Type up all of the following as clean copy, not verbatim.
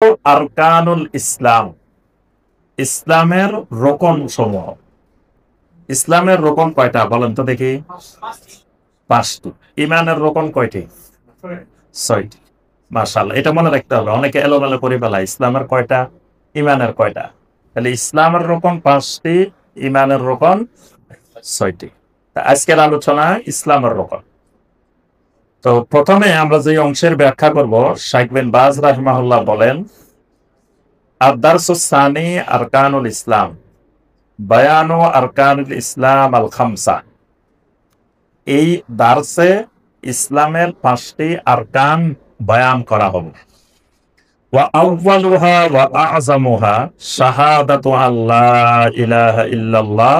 আরকানুল ইসলাম, ইসলামের রোকন সমূহ। ইসলামের রোকন কয়টা বলেন তো দেখি? পাঁচটি। ইমানের রোকন কয়টি? ছয়টি। মাশাআল্লাহ, এটা মনে রাখতে হবে, অনেকে এলোমেলো করে ফেলায়। ইসলামের কয়টা, ইমানের কয়টা? তাহলে ইসলামের রোকন পাঁচটি, ইমানের রোকন ছয়টি। আজকের আলোচনা ইসলামের রোকন। তো প্রথমে আমরা যে অংশের ব্যাখ্যা করব, শাইখ বিন বাজ রাহিমাহুল্লাহ বলেন, আদ-দারসুস সানি আরকানুল ইসলাম, বায়ানু আরকানুল ইসলাম আল খামসা। এই দার্সে ইসলামের পাঁচটি আরকান বয়ান করা হবে। ওয়া আউয়ালুহা ওয়া আ'যামুহা শাহাদাতু আল্লা ইলাহা ইল্লাল্লাহ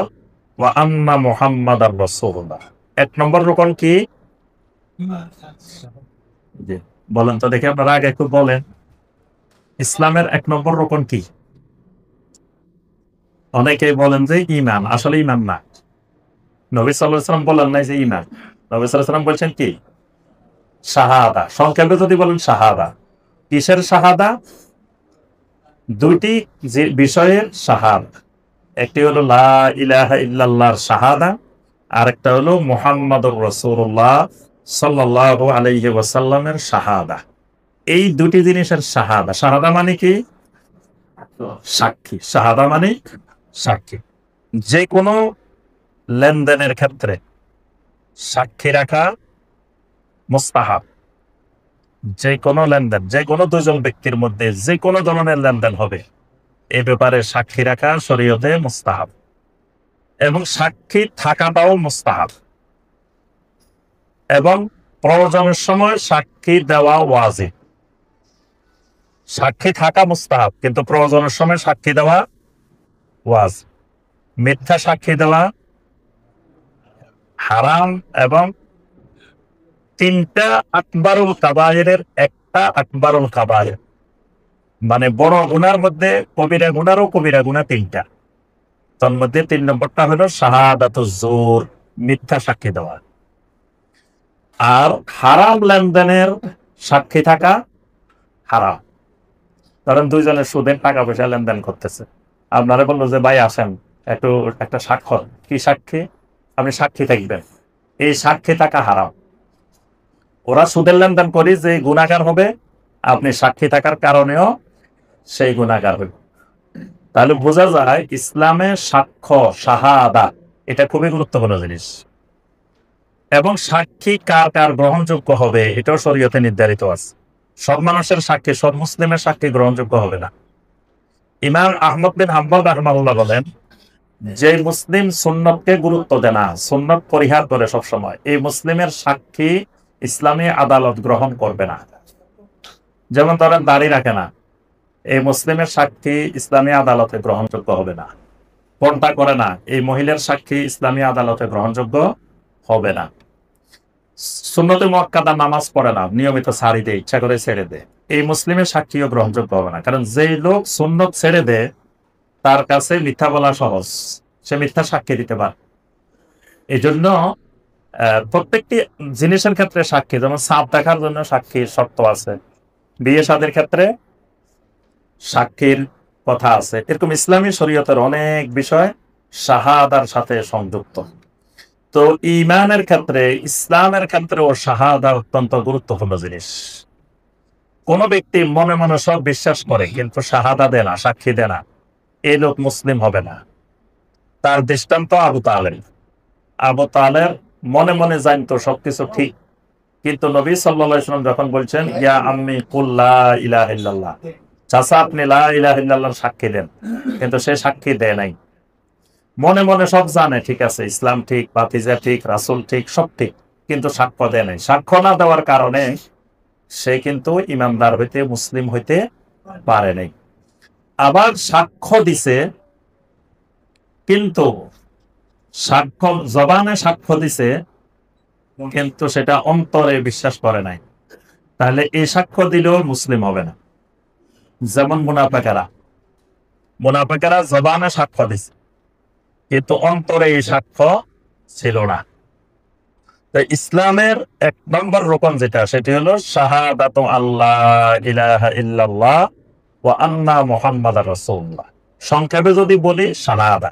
ওয়া আন্না মুহাম্মাদার রাসূলুল্লাহ। এক নম্বর রকম কি? জি, বলেন তো দেখি, আপনারা আগে একটু বলেন, ইসলামের এক নম্বর রকম কি? অনেকেই বলেন যে ঈমান। আসলে ঈমান না। নবী সাল্লাল্লাহু আলাইহি ওয়াসাল্লাম বলেন নাই যে ঈমান। নবী সাল্লাল্লাহু আলাইহি ওয়াসাল্লাম বলছেন কি? শাহাদা। সংক্ষেপে যদি বলেন শাহাদা। কিসের শাহাদা? দুইটি যে বিষয়ের শাহাদা। একটি হলো লা ইলাহা ইল্লাল্লাহর শাহাদা, আর একটা হলো মুহাম্মাদুর রাসূলুল্লাহ সাল্লাল্লাহু আলাইহি ওয়াসাল্লামের শাহাদা। এই দুটি জিনিসের শাহাদা। শাহাদা মানে কি? সাক্ষী। শাহাদা মানে সাক্ষী। যে কোনো লেনদেনের ক্ষেত্রে সাক্ষী রাখা মুস্তাহাব। যে কোনো লেনদেন, যে কোনো দুজন ব্যক্তির মধ্যে যে কোনো ধরনের লেনদেন হবে, এ ব্যাপারে সাক্ষী রাখা শরীয়তে মুস্তাহাব, এবং সাক্ষী থাকাটাও মুস্তাহাব, এবং প্রয়োজনের সময় সাক্ষী দেওয়া ওয়াজিব। সাক্ষী থাকা মুস্তাহাব, কিন্তু প্রয়োজনের সময় সাক্ষী দেওয়া ওয়াজিব। মিথ্যা সাক্ষী দেওয়া হারাম, এবং তিনটা আকবারুল কাবায়েরের একটা আকবারুল কাবায়ের, মানে বড় গুনার মধ্যে কবিরা গুনারও কবিরা গুনাহ তিনটা। তার মধ্যে ৩ নম্বরটা হলো শাহাদাতুজ জুর, মিথ্যা সাক্ষী দেওয়া। আর হারাম লেনদেনের সাক্ষী থাকা হারাম। ধরেন দুইজনের সুদের টাকা পয়সা লেনদেন করতেছে, আপনারা বললো যে ভাই আসেন একটু একটা স্বাক্ষর। কি সাক্ষী? আপনি সাক্ষী থাকবেন। এই সাক্ষী থাকা হারাম। ওরা সুদের লেনদেন করি যে গুনাহগার হবে, আপনি সাক্ষী থাকার কারণেও সেই গুনাহগার হবে। তাহলে বোঝা যায় ইসলামে সাক্ষ্য, শাহাদা, এটা খুবই গুরুত্বপূর্ণ জিনিস। এবং সাক্ষী কার কার গ্রহণযোগ্য হবে এটাও শরীয়তে নির্ধারিত আছে। সব মানুষের সাক্ষী, সব মুসলিমের সাক্ষী গ্রহণযোগ্য হবে না। ইমাম আহমদ বিন হাম্বল রাহিমাহুল্লাহ বলেন, যে মুসলিম সুন্নতকে গুরুত্ব দেয় না, সুন্নত পরিহার করে সবসময়, এই মুসলিমের সাক্ষী ইসলামী আদালত গ্রহণ করবে না। যেমন ধরেন দাড়ি রাখে না, এই মুসলিমের সাক্ষী ইসলামী আদালতে গ্রহণযোগ্য হবে না। পর্দা করে না, এই মহিলার সাক্ষী ইসলামী আদালতে গ্রহণযোগ্য হবে না। সুন্নতে মুআক্কাদা নামাজ পড়ে না, নিয়মিত সারি দেয়, ইচ্ছা করে ছেড়ে দেয়, এই মুসলিমের সাক্ষীও গ্রহণযোগ্য হবে না। কারণ যেই লোক সুন্নত ছেড়ে দেয় তার কাছে মিথ্যা বলা সহজ, সে মিথ্যা সাক্ষী দিতে পারে। এই জন্য প্রত্যেকটি জিনিসের ক্ষেত্রে সাক্ষী, যেমন সাপ দেখার জন্য সাক্ষীর শর্ত আছে, বিয়ে শাদীর ক্ষেত্রে সাক্ষীর কথা আছে। এরকম ইসলামী শরীয়তের অনেক বিষয় শাহাদার সাথে সংযুক্ত। তো ঈমানের ক্ষেত্রে, ইসলামের ক্ষেত্রে ও শাহাদা অত্যন্ত গুরুত্বপূর্ণ জিনিস। কোন ব্যক্তি মনে মনে সব বিশ্বাস করে কিন্তু শাহাদা দেয় না, সাক্ষী দেয় না, এই লোক মুসলিম হবে না। তার দৃষ্টান্ত আবু তালেব। আবু তালেব মনে মনে জানতো সবকিছু ঠিক, কিন্তু নবী সাল্লাল্লাহু আলাইহি ওয়াসাল্লাম যখন বলছেন ইয়া আম্মি কুল লা ইলাহা ইল্লাল্লাহ, চাচা আপনি লা ইলাহা ইল্লাল্লাহর সাক্ষী দেন, কিন্তু সে সাক্ষী দেয় নাই। মনে মনে সব জানে ঠিক আছে, ইসলাম ঠিক, ভাতিজা ঠিক, রাসূল ঠিক, সব ঠিক, কিন্তু সাক্ষ্য দেয় নাই। সাক্ষ্য না দেওয়ার কারণে সে কিন্তু ইমানদার হইতে, মুসলিম হইতে পারে নাই। আবার সাক্ষ্য দিছে, কিন্তু সাক্ষ্য জবানে সাক্ষ্য দিছে, কিন্তু সেটা অন্তরে বিশ্বাস করে নাই, তাহলে এই সাক্ষ্য দিলেও মুসলিম হবে না। যেমন মুনাফিকেরা, মুনাফিকেরা জবানে সাক্ষ্য দিছে কিন্তু অন্তরে এই সাক্ষ্য ছিল না। তো ইসলামের এক নম্বর রকম যেটা, সেটি হলো শাহাদাতু আল্লাহ ইলাহা ইল্লাল্লাহ ওয়া আন্না মুহাম্মাদার রাসূলুল্লাহ। সংক্ষেপে যদি বলি শাহাদা।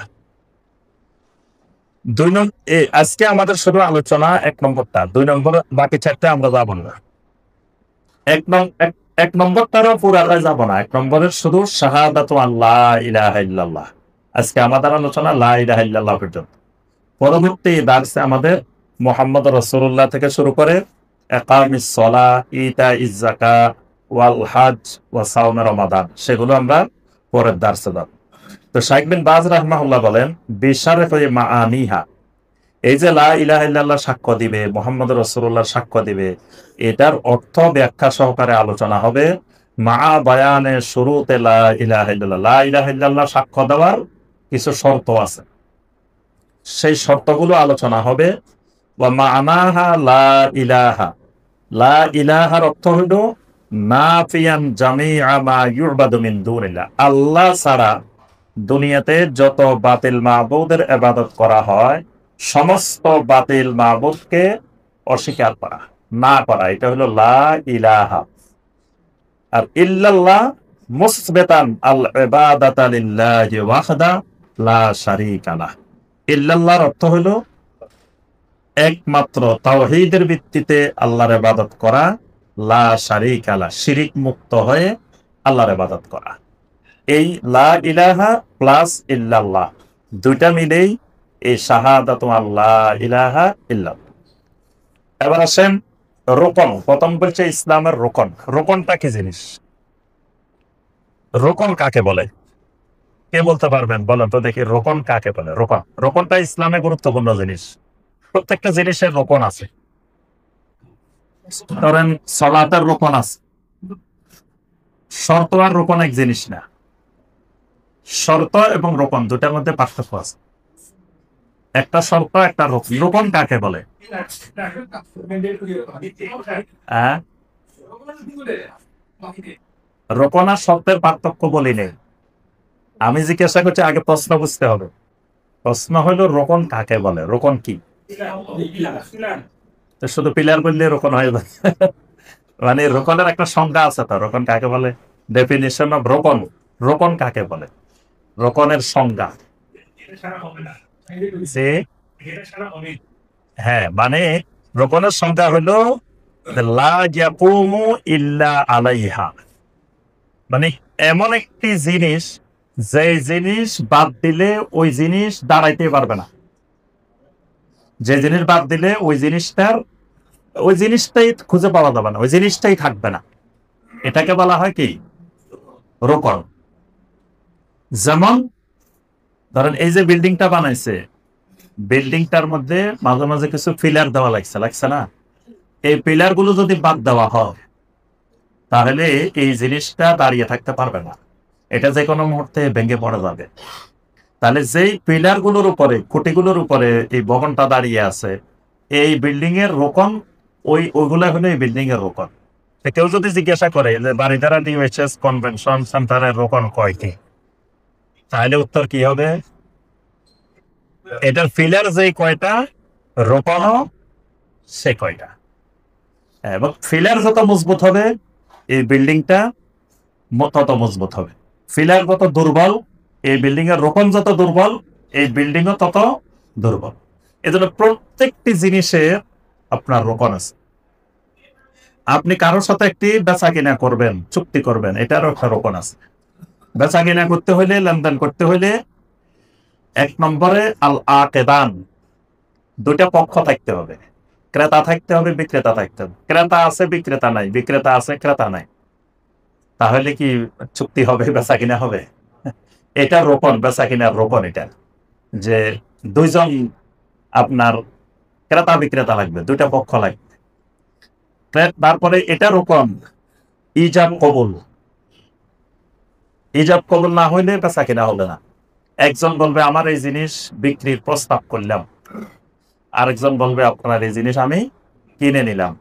আজকে আমাদের শুধু আলোচনা 1 নম্বরটা, 2 নম্বর বাকি 4টা আমরা যাব না। এক নং- এক- এক নম্বরটারও পুরাটাই যাব না। 1 নম্বরের শুধু শাহাদাতু আল্লাহ ইলাহা ইল্লাল্লাহ। আজকে আমাদের আলোচনা লা ইলাহা ইল্লাল্লাহ পর্যন্ত। পরবর্তী দার্সে আমাদের মুহাম্মদ রাসূলুল্লাহ থেকে শুরু করে ইকামিস সালাহ, ইতাইজ যাকাত, ওয়াল হজ, ওয়া সাওম রমাদান, সেগুলো আমরা পরের দার্সে যাব। তো শাইখ বিন বাজ রাহমাহুল্লাহ বলেন, বিশারফি মাআনিহা, এই যে লা ইলাহা ইল্লাল্লাহ সাক্ষ্য দিবে, মুহাম্মদ রাসূলুল্লাহ সাক্ষ্য দিবে, এটার অর্থ ব্যাখ্যা সহকারে আলোচনা হবে। মা বায়ানে শুরুতে লা ইলাহা ইল্লাল্লাহ, লা ইলাহা ইল্লাল্লাহ সাক্ষ্য দেওয়ার কিছু শর্ত আছে, সেই শর্তগুলো আলোচনা হবে। ওয়া মা'নাহা লা ইলাহা, লা ইলাহার অর্থ হইল নাফিয়ান জামিআ মা ইউবাদু মিন দুনিল্লাহ, আল্লাহ ছাড়া দুনিয়াতে যত বাতিল মাবুদের ইবাদত করা হয়, সমস্ত বাতিল মাবুদকে অস্বীকার করা, না করা, এটা হলো লা ইলাহা। আর ইল্লাল্লাহ মুসবিতান আল ইবাদাতা লিল্লাহি ওয়াহদা লা শারীকা লাহ। ইল্লাল্লাহর অর্থ হলো একমাত্র তাওহীদের ভিত্তিতে আল্লাহর ইবাদত করা, লা শারীকা লাহ শিরিক মুক্ত হয়ে আল্লাহর ইবাদত করা। এই লা ইলাহা প্লাস ইল্লাল্লাহ দুইটা মিলেই এই শাহাদাতু আল্লাহ ইলাহা ইল্লাল্লাহ। এবার আসেন রোকন। প্রথম বলছে ইসলামের রোকন। রোকনটা কি জিনিস? রোকন কাকে বলে? কে বলতে পারবেন? বলেন তো দেখি, রোকন কাকে বলে? রোকন, রোকনটা ইসলামে গুরুত্বপূর্ণ জিনিস। প্রত্যেকটা জিনিসের রোকন আছে। ধরেন সলাতের রোকন আছে। শর্ত আর রোকন এক জিনিস না। শর্ত এবং রোকন দুটার মধ্যে পার্থক্য আছে। একটা শর্ত, একটা রোকন। রোকন কাকে বলে? হ্যাঁ, রোকন আর শর্তের পার্থক্য বলি নেই। আমি জিজ্ঞাসা করছি, আগে প্রশ্ন বুঝতে হবে। প্রশ্ন হলো রোকন কাকে বলে, রোকন কি? তো শুধু পিলার বললে রোকন হয়ে যাবে? মানে রোকনের একটা সংজ্ঞা আছে তো, রোকন কাকে বলে, ডেফিনিশন অফ রোকন। রোকন কাকে বলে, রোকনের সংজ্ঞা। যে হ্যাঁ, মানে রোকনের সংজ্ঞা হলো লা ইয়াকুমু ইল্লা আলাইহা, মানে এমন একটি জিনিস যে জিনিস বাদ দিলে ওই জিনিস দাঁড়াইতে পারবে না। যে জিনিস বাদ দিলে ওই জিনিসটাই খুঁজে পাওয়া যাবে না, ওই জিনিসটাই থাকবে না। এটাকে বলা হয় কি? রোকন। যেমন ধরেন এই যে বিল্ডিংটা বানাইছে, বিল্ডিংটার মধ্যে মাঝে মাঝে কিছু পিলার দেওয়া লাগছে না? এই পিলার গুলো যদি বাদ দেওয়া হয়, তাহলে এই জিনিসটা দাঁড়িয়ে থাকতে পারবে না, এটা যে কোনো মুহূর্তে ভেঙে পড়ে যাবে। তাহলে যেই পিলার গুলোর উপরে, খুঁটিগুলোর উপরে এই ভবনটা দাঁড়িয়ে আছে, এই বিল্ডিং এর রোকন, ওইগুলা হলো এই বিল্ডিং এর রোকন। কেউ যদি জিজ্ঞাসা করে যে বারিধারা ডিওএইচএস কনভেনশন সেন্টারের রোকন কয়টি, তাহলে উত্তর কি হবে? এটার পিলার যে কয়টা, রোকনও সে কয়টা। এবং পিলার যত মজবুত হবে, এই বিল্ডিংটা তত মজবুত হবে। পিলার যত দুর্বল, এই বিল্ডিং এর রোকন যত দুর্বল, এই বিল্ডিংও তত দুর্বল। এজন্য প্রত্যেকটি জিনিসের আপনার রোকন আছে। আপনি কারোর সাথে একটি বেচা কিনা করবেন, চুক্তি করবেন, এটারও একটা রোকন আছে। বেচা কিনা করতে হইলে, লেনদেন করতে হইলে 1 নম্বরে আল আকেদান, দুইটা পক্ষ থাকতে হবে। ক্রেতা থাকতে হবে, বিক্রেতা থাকতে হবে। ক্রেতা আছে, বিক্রেতা নাই, বিক্রেতা আছে, ক্রেতা নাই, তাহলে কি চুক্তি হবে, বেচা কিনা হবে? এটা রোকন, বেচা কিনার রোকন। এটা যে দুইজন আপনার ক্রেতা বিক্রেতা লাগবে, দুইটা পক্ষ লাগবে। তারপরে এটা রোকন ইজাব কবুল। ইজাব কবুল না হইলে বেচা কিনা হবে না। একজন বলবে আমার এই জিনিস বিক্রির প্রস্তাব করলাম, আরেকজন বলবে আপনার এই জিনিস আমি কিনে নিলাম।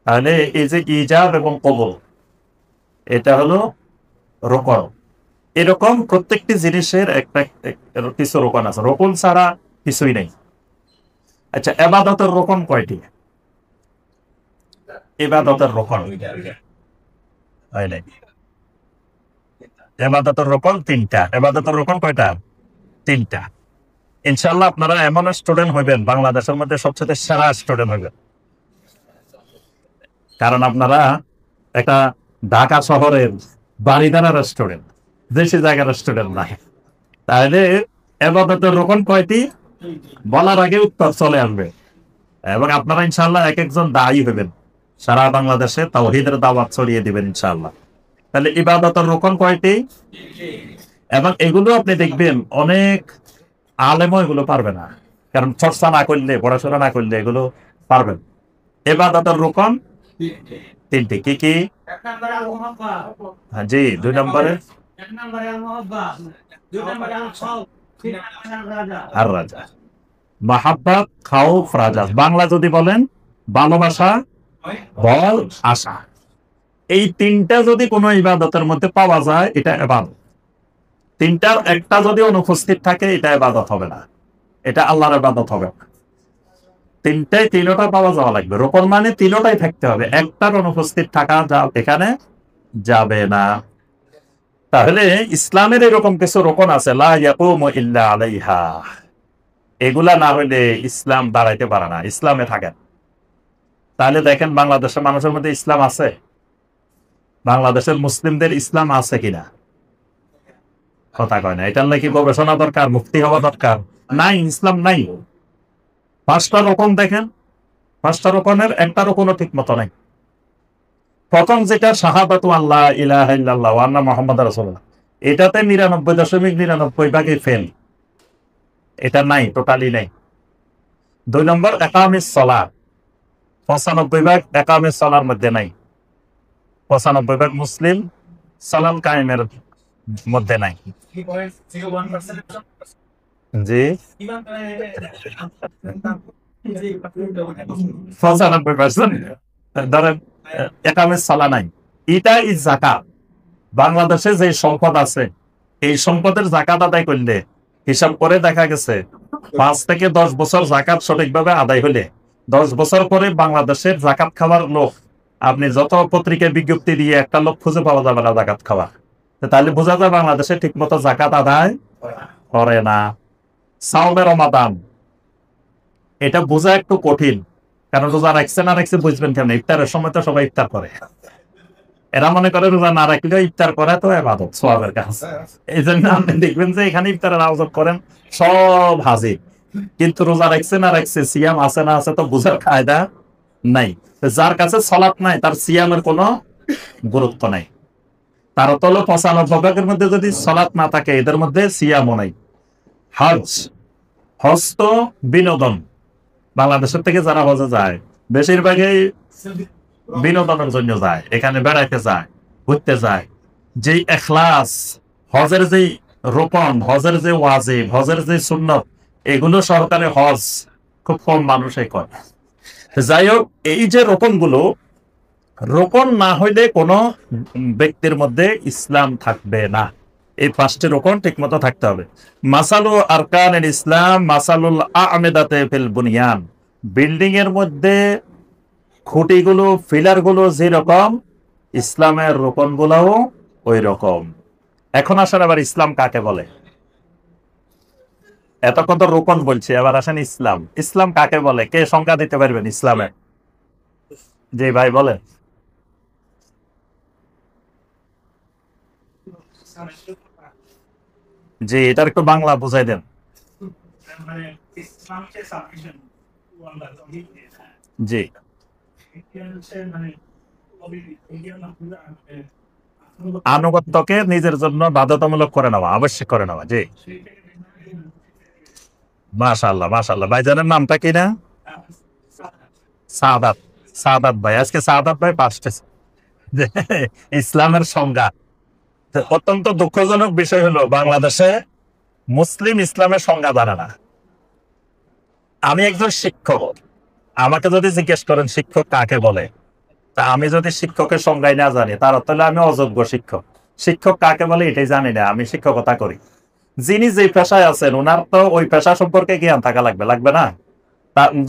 তাহলে এই যে ইজাব এবং কবুল, এটা হলো রোকন। এরকম প্রত্যেকটি জিনিসের একটা কিছু রোকন আছে, রোকন ছাড়া কিছুই নেই। আচ্ছা, এবাদতের রোকন কয়টি? ইবাদতের রোকন হয় নাই। ইবাদতের রকম তিনটা। ইবাদতের রকম কয়টা? তিনটা। ইনশাআল্লাহ আপনারা এমন স্টুডেন্ট হইবেন, বাংলাদেশের মধ্যে সবচেয়ে সেরা স্টুডেন্ট হইবেন। কারণ আপনারা একটা ঢাকা শহরের বাড়িদারা স্টুডেন্ট, দেশি জায়গার স্টুডেন্ট না। তাহলে ইবাদতের রকম কয়টি বলার আগে উত্তর চলে আসবে, এবং আপনারা ইনশাআল্লাহ এক একজন দায়ী হবেন, সারা বাংলাদেশে তাওহীদের দাওয়াত ছড়িয়ে দিবেন ইনশাআল্লাহ। তাহলে ইবাদতের রকম কয়টি? এবং এগুলো আপনি দেখবেন অনেক আলেমও এগুলো পারবে না, কারণ চর্চা না করলে, পড়াশোনা না করলে এগুলো পারবেন। ইবাদতের রকম তিনটি। কি কি? হ্যাঁ জি, 2 নম্বরে আর রাজা, মাহাব্বাত, খাউফ, রাজা। বাংলা যদি বলেন ভালোবাসা, ভয়, আশা। এই তিনটা যদি কোনো ইবাদতের মধ্যে পাওয়া যায় এটা ইবাদত। তিনটার একটা যদি অনুপস্থিত থাকে এটা ইবাদত হবে না, এটা আল্লাহর ইবাদত হবে না। তিনোটা পাওয়া যাওয়া লাগবে। রোকন মানে তিনোটাই থাকতে হবে, একটার অনুপস্থিত থাকা এখানে যাবে না। তাহলে ইসলামের এরকম কিছু রোকন আছে, লা ইয়াকুমু ইল্লা আলাইহা। এগুলা না হইলে ইসলাম দাঁড়াইতে পারে না, ইসলামে থাকে। তাহলে দেখেন বাংলাদেশের মানুষের মধ্যে ইসলাম আছে? বাংলাদেশের মুসলিমদের ইসলাম আছে কিনা? কথা কয় না। এটার নাকি গবেষণা দরকার, মুক্তি হওয়া দরকার? নাই, ইসলাম নাই। 5টা রকম দেখেন, 5টা রকমের একটা রকমও ঠিক মতো নাই। প্রথম যেটা শাহাদাতু আল্লাহ ইলাহা ইল্লাল্লাহ ওয়া আন্না মুহাম্মাদুর রাসূলুল্লাহ, এটাতে 99.99 ফেল, এটা নাই, টোটালি নাই। 2 নম্বর ইকামিস সালাত, 95% ইকামিস সালার মধ্যে নাই। 95% মুসলিম সালাম কায়েমের মধ্যে নাই। জি, 95% ধরেন ইকামিস সালাহ নাই। এটা যাকাত। বাংলাদেশে যে সম্পদ আছে, এই সম্পদের যাকাত আদায় করলে হিসাব করে দেখা গেছে 5 থেকে 10 বছর যাকাত সঠিকভাবে আদায় হলে 10 বছর পরে বাংলাদেশের যাকাত খাওয়ার লোক, আপনি যত পত্রিকায় বিজ্ঞপ্তি দিয়ে একটা লোক খুঁজে পাওয়া যাবে না যাকাত খাওয়া। তাহলে বোঝা যায় বাংলাদেশে ঠিক মতো যাকাত আদায় করে না। সাওমে রমাদান, এটা বোঝা একটু কঠিন, কারণ রোজা রাখছে না রাখছে বুঝবেন কেমন? ইফতারের সময় তো সবাই ইফতার করে, এরা মনে করে রোজা না রাখলে ইফতার করা তো ইবাদত, সওয়াবের কাজ। এই জন্য আপনি দেখবেন যে এখানে ইফতারের আয়োজন করেন, সব হাজির, কিন্তু রোজা রাখছে না রাখছে, সিয়াম আছে না আছে তো বোঝার কায়দা নাই। যার কাছে সালাত নাই তার সিয়ামের কোনো গুরুত্ব নাই। তার তো 95% মধ্যে যদি সালাত না থাকে, এদের মধ্যে সিয়ামও নাই। হজ, হজ তো বিনোদন। বাংলাদেশের থেকে যারা হজে যায় বেশিরভাগই বিনোদনের জন্য যায়, এখানে বেড়াইতে যায়, ঘুরতে যায়। যে ইখলাস, হজের যে রোপণ, হজের যে ওয়াজিব, হজের যে সুন্নত, এগুলো সরকারে হজ খুব কম মানুষই করে। যাই হোক, এই যে রোপণগুলো, রোপণ না হইলে কোনো ব্যক্তির মধ্যে ইসলাম থাকবে না। এই 5টি রোকন ঠিক মতো থাকতে হবে। মাসালু আরকানুল ইসলাম মাসালুল আ'মেদাতে ফিল বুনিয়ান। বিল্ডিং এর মধ্যে খুঁটিগুলো, ফিলারগুলো যেরকম, ইসলামের রোকনগুলোও ওই রকম। এখন আসেন আবার ইসলাম কাকে বলে? এতক্ষণ তো রোকন বলছি, এবার আসেন ইসলাম। ইসলাম কাকে বলে? কে সংজ্ঞা দিতে পারবেন ইসলামের? জি ভাই বলেন। জি, এটার একটু বাংলা বুঝাই দেন। জি, আনুগত্যকে নিজের জন্য বাধ্যতামূলক করে নেওয়া, আবশ্যক করে নেওয়া। জি, মাশাআল্লাহ মাশাআল্লাহ। ভাইজানের নামটা কি না? সাদাত। সাদাত ভাই, আজকে সাদাত ভাই 5টা ইসলামের সংজ্ঞা। অত্যন্ত দুঃখজনক বিষয় হলো বাংলাদেশে মুসলিম ইসলামের সংজ্ঞা জানে না। আমি একজন শিক্ষক, আমাকে যদি জিজ্ঞেস করেন শিক্ষক কাকে বলে, তা আমি যদি শিক্ষকের সংজ্ঞায় না জানি, তার অর্থ হলে আমি অযোগ্য শিক্ষক। শিক্ষক কাকে বলে এটাই জানি না, আমি শিক্ষকতা করি। যিনি যে পেশায় আছেন ওনার তো ওই পেশা সম্পর্কে জ্ঞান থাকা লাগবে, লাগবে না?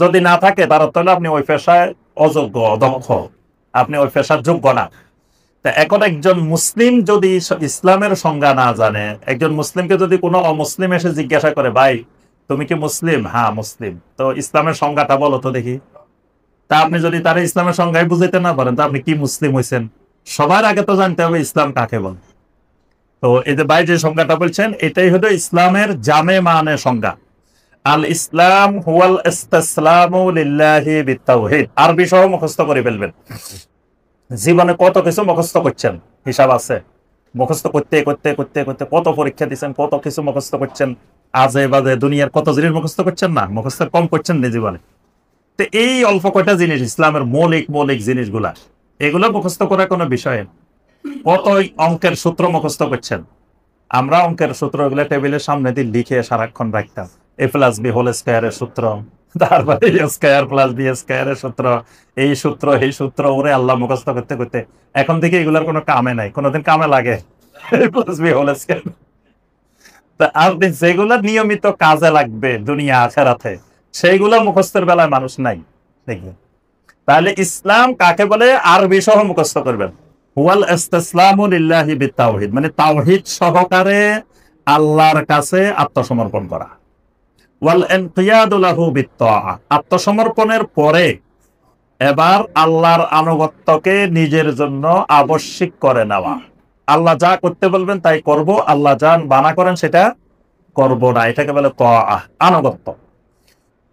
যদি না থাকে তার অর্থ হলে আপনি ওই পেশায় অযোগ্য, অদক্ষ, আপনি ওই পেশার যোগ্য না। তা এখন একজন মুসলিম যদি ইসলামের সংজ্ঞা না জানে, একজন মুসলিমকে যদি কোনো অমুসলিম এসে জিজ্ঞাসা করে, ভাই তুমি কি মুসলিম? হ্যাঁ মুসলিম, তো ইসলামের সংজ্ঞাটা বলো তো দেখি। তা আপনি যদি তারা ইসলামের সংজ্ঞায় বুঝাইতে না পারেন, তা আপনি কি মুসলিম হয়েছেন? সবার আগে তো জানতে হবে ইসলাম কাকে বলে। তো এই যে ভাই যে সংজ্ঞাটা বলছেন, এটাই হলো ইসলামের জামে মানে সংজ্ঞা। আল ইসলাম হুয়াল ইসতিসলামু লিল্লাহি বিত্তাওহীদ। আরবি সহ মুখস্থ করে ফেলবেন। জীবনে কত কিছু মুখস্থ করছেন, হিসাব আছে। মুখস্থ করতে করতে করতে করতে কত পরীক্ষা দিচ্ছেন, কত কিছু মুখস্থ করছেন, আজে বাজে দুনিয়ার কত জিনিস মুখস্থ করছেন না, মুখস্থ কম করছেন না জীবনে। তো এই অল্প কয়টা জিনিস ইসলামের মৌলিক মৌলিক জিনিসগুলা, এগুলো মুখস্থ করার কোনো বিষয় না। কত অঙ্কের সূত্র মুখস্থ করছেন। আমরা অঙ্কের সূত্রগুলো টেবিলের সামনে দিয়ে লিখে সারাক্ষণ রাখতাম। এ প্লাস বি হোল স্কয়ারের সূত্র, তারপরে এ স্কয়ার প্লাস বি স্কয়ারের সূত্র, এই সূত্র এই সূত্র, ওরে আল্লাহ মুখস্থ করতে করতে এখন থেকে এগুলোর কোনো কামে নাই। কোনোদিন কামে লাগে এ প্লাস বি হোল স্কয়ার। তা আপনি যেগুলো নিয়মিত কাজে লাগবে দুনিয়া আখেরাতে, সেইগুলো মুখস্থের বেলায় মানুষ নাই দেখবেন। তাহলে ইসলাম কাকে বলে আরবি সহ মুখস্থ করবেন। হুয়াল ইসতিসলামু লিল্লাহি বিত্তাওহীদ, মানে তাওহীদ সহকারে আল্লাহর কাছে আত্মসমর্পণ করা। ওয়াল ইনকিয়াদু লাহু বিত্তাআ, আত্মসমর্পণের পরে এবার আল্লাহর আনুগত্যকে নিজের জন্য আবশ্যিক করে নেওয়া। আল্লাহ যা করতে বলবেন তাই করব, আল্লাহ যা বানা করেন সেটা করব না, এটাকে বলে তাআ, আনুগত্য।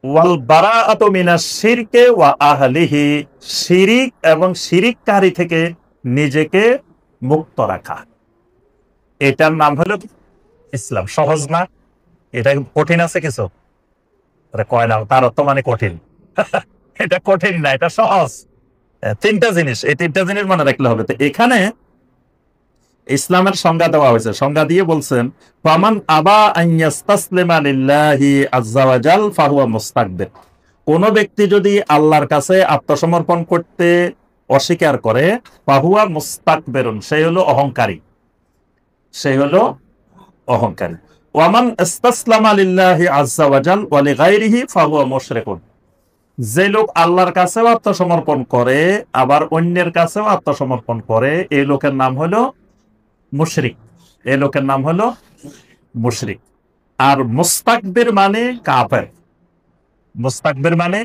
ওয়াল বারাআতু মিনাশ শিরকি ওয়া আহলিহি, শিরিক এবং শিরিককারী থেকে নিজেকে মুক্ত রাখা, এটার নাম হলো ইসলাম। সহজ না? এটা কঠিন আছে কিছু? কয় না, তার অর্থ মানে কঠিন। এটা কঠিন না, এটা সহজ। তিনটা জিনিস, এই তিনটা জিনিস মনে রাখলে হবে। তো এখানে ইসলামের সংজ্ঞা দেওয়া হয়েছে, সংজ্ঞা দিয়ে বলছেন ফামান আবা আন ইয়াস্তাসলিমা লিল্লাহি আযজা ওয়া জাল ফাহুয়া মুস্তাকবির। কোন ব্যক্তি যদি আল্লাহর কাছে আত্মসমর্পণ করতে অস্বীকার করে, ফাহুয়া মুস্তাকবিরুন, সে হলো অহংকারী, সে হলো অহংকারী। ওয়ামান ইস্তাসলামা লিল্লাহি আযজা ওয়া জাল ওয়া লিগাইরিহি ফাহুয়া মুশরিকুন, যে লোক আল্লাহর কাছেও আত্মসমর্পণ করে আবার অন্যের কাছেও আত্মসমর্পণ করে, এই লোকের নাম হলো মুশরিক, এই লোকের নাম হলো মুশরিক। আর মুস্তাকবির মানে কাফের, মুস্তাকবির মানে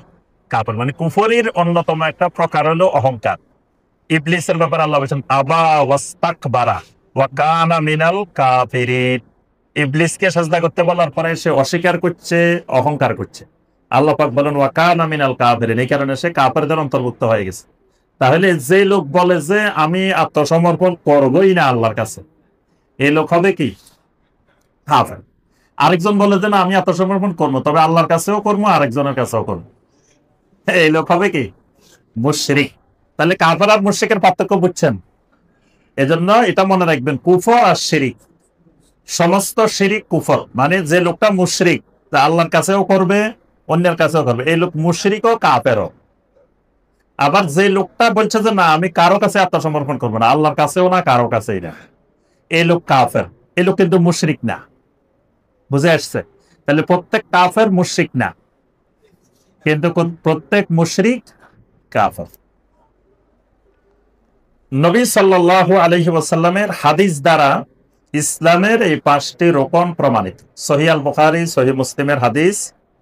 কাফের, মানে কুফরির অন্যতম একটা প্রকার হলো অহংকার। ইবলিসের ব্যাপারে আল্লাহ বলেছেন আবা ওয়াস্তাকবারা ওয়া কানা মিনাল কাফিরিন। ইবলিসকে সাজদা করতে বলার পরে সে অস্বীকার করছে, অহংকার করছে। আল্লাহ পাক বলেন ওয়া কানা মিনাল কাফিরিন, এই কারণে সে কাফেরদের অন্তর্ভুক্ত হয়ে গেছে। তাহলে যে লোক বলে যে আমি আত্মসমর্পণ করবই না আল্লাহর কাছে, এই লোক হবে কি? কাফের। আরেকজন বলে যে না আমি আত্মসমর্পণ করবো, তবে আল্লাহর কাছেও করবো আরেকজনের কাছেও করবো, এই লোক হবে কি? মুশরিক। তাহলে কাফের আর মুশরিকের পার্থক্য বুঝছেন? এজন্য এটা মনে রাখবেন, কুফর আর শিরিক, সমস্ত শিরিক কুফর। মানে যে লোকটা মুশরিক, তা আল্লাহর কাছেও করবে অন্যের কাছেও করবে, এই লোক মুশরিকও কাফেরও। আবার যে লোকটা বলছে যে না আমি কারো কাছে আত্মসমর্পণ করবো না, আল্লাহর কাছেও না কারো কাছেই না, এই লোক কাফের, এই লোক কিন্তু মুশরিক না। বুঝে আসছে? তাহলে প্রত্যেক কাফের মুশরিক না, কিন্তু প্রত্যেক মুশরিক কাফের। নবী সাল্লাল্লাহু আলাইহি ওয়াসাল্লামের হাদিস দ্বারা ইসলামের এই 5টি রোকন প্রমাণিত। সহিহ আল বুখারী, সহিহ মুসলিমের হাদিস।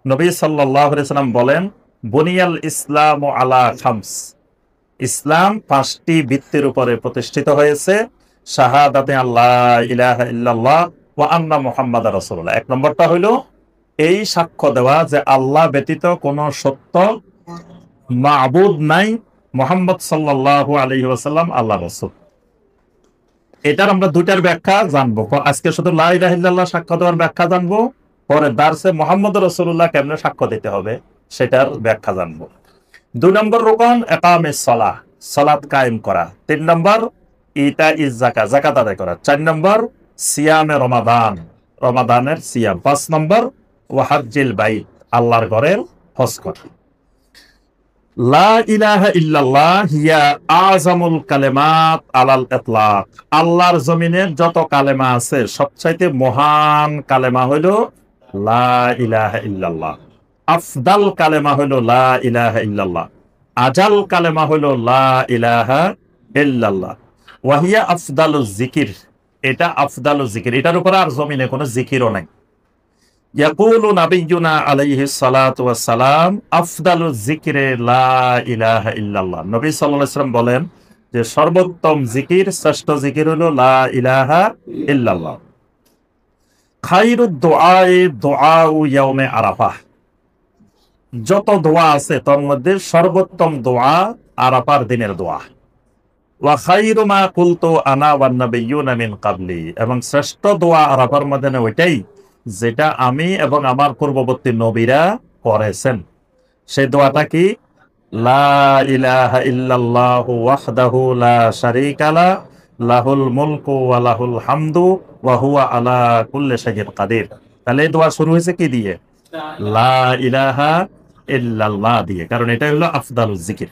নবী সাল্লাল্লাহু আলাইহি ওয়াসাল্লাম বলেন বুনিয়াল ইসলামু আলা খামস, ইসলাম 5টি ভিত্তির উপরে প্রতিষ্ঠিত হয়েছে। শাহাদাতে আল্লাহ ইলাহা ইল্লাল্লাহ ওয়া আন্না মুহাম্মাদার রাসূলুল্লাহ, 1 নম্বরটা হইল এই সাক্ষ্য দেওয়া যে আল্লাহ ব্যতীত কোনো সত্য মাবুদ নাই, মুহাম্মদ সাল্লাল্লাহু আলাইহি ওয়াসাল্লাম আল্লাহর রাসূল। এটার আমরা দুইটার ব্যাখ্যা জানবো। আজকে শুধু লা ইলাহা ইল্লাল্লাহ সাক্ষ্য দেওয়ার ব্যাখ্যা জানবো, পরে দার্সে মুহাম্মদ রাসূলুল্লাহ কেমনে সাক্ষ্য দিতে হবে সেটার ব্যাখ্যা জানবো। 2 নম্বর রোকন ইকামিস সালাহ, সালাত কায়েম করা। 3 নম্বর ইতা ইজ যাকাত, যাকাত আদায় করা। 4 নম্বর সিয়ামে রমাদান, রমাদানের সিয়াম। 5 নম্বর ওয়া হাজ্জিল বাইত, আল্লাহর ঘরের হজ করা। লা ইলাহা ইল্লাল্লাহ হিয়া আযামুল কালিমাত আলাল ইতলাক, আল্লাহর জমিনের যত কালেমা আছে সবচাইতে মহান কালেমা হইল লা ইলাহা ইল্লাল্লাহ। আফদাল কালেমা হইল লা ইলাহা ইল্লাল্লাহ, আজাল কালেমা হইল লা ইলাহা ইল্লাল্লাহ। ওয়াহিয়া আফদালুজ জিকির, এটা আফদালুজ জিকির, এটার উপর আর জমিনে কোনো জিকিরও নাই। ইয়াকুলু নাবিয়্যুনা আলাইহিস সালাতু ওয়াস সালাম আফদালুজ যিকরি লা ইলাহা ইল্লাল্লাহ। নবী সাল্লাল্লাহু আলাইহি ওয়াসাল্লাম বলেন যে সর্বোত্তম জিকির, শ্রেষ্ঠ জিকির হলো লা ইলাহা ইল্লাল্লাহ। খায়রুদ দুআই দুআউ ইয়াউমে আরাফাহ, যত দোয়া আছে তার মধ্যে সর্বোত্তম দোয়া আরাফার দিনের দোয়া। ওয়া খায়রু মা কুলতু আনা ওয়ান নাবিয়্যুনা মিন ক্বাবলি, এবং শ্রেষ্ঠ দোয়া আরাফার মধ্যে ওইটাই যেটা আমি এবং আমার পূর্ববর্তী নবীরা করেছেন। সেই দোয়াটা কি? লা ইলাহা ইল্লাল্লাহু ওয়াহদাহু লা শারীকা লা, লাহুল মুলকু ওয়া লাহুল হামদু ওয়া হুয়া আলা কুল্লি শাইইন কাদির। তাহলে এই দোয়া শুরু হয়েছে কি দিয়ে? লা ইলাহা ইল্লাল্লাহ দিয়ে, কারণ এটা হলো আফদালুজ জিকির।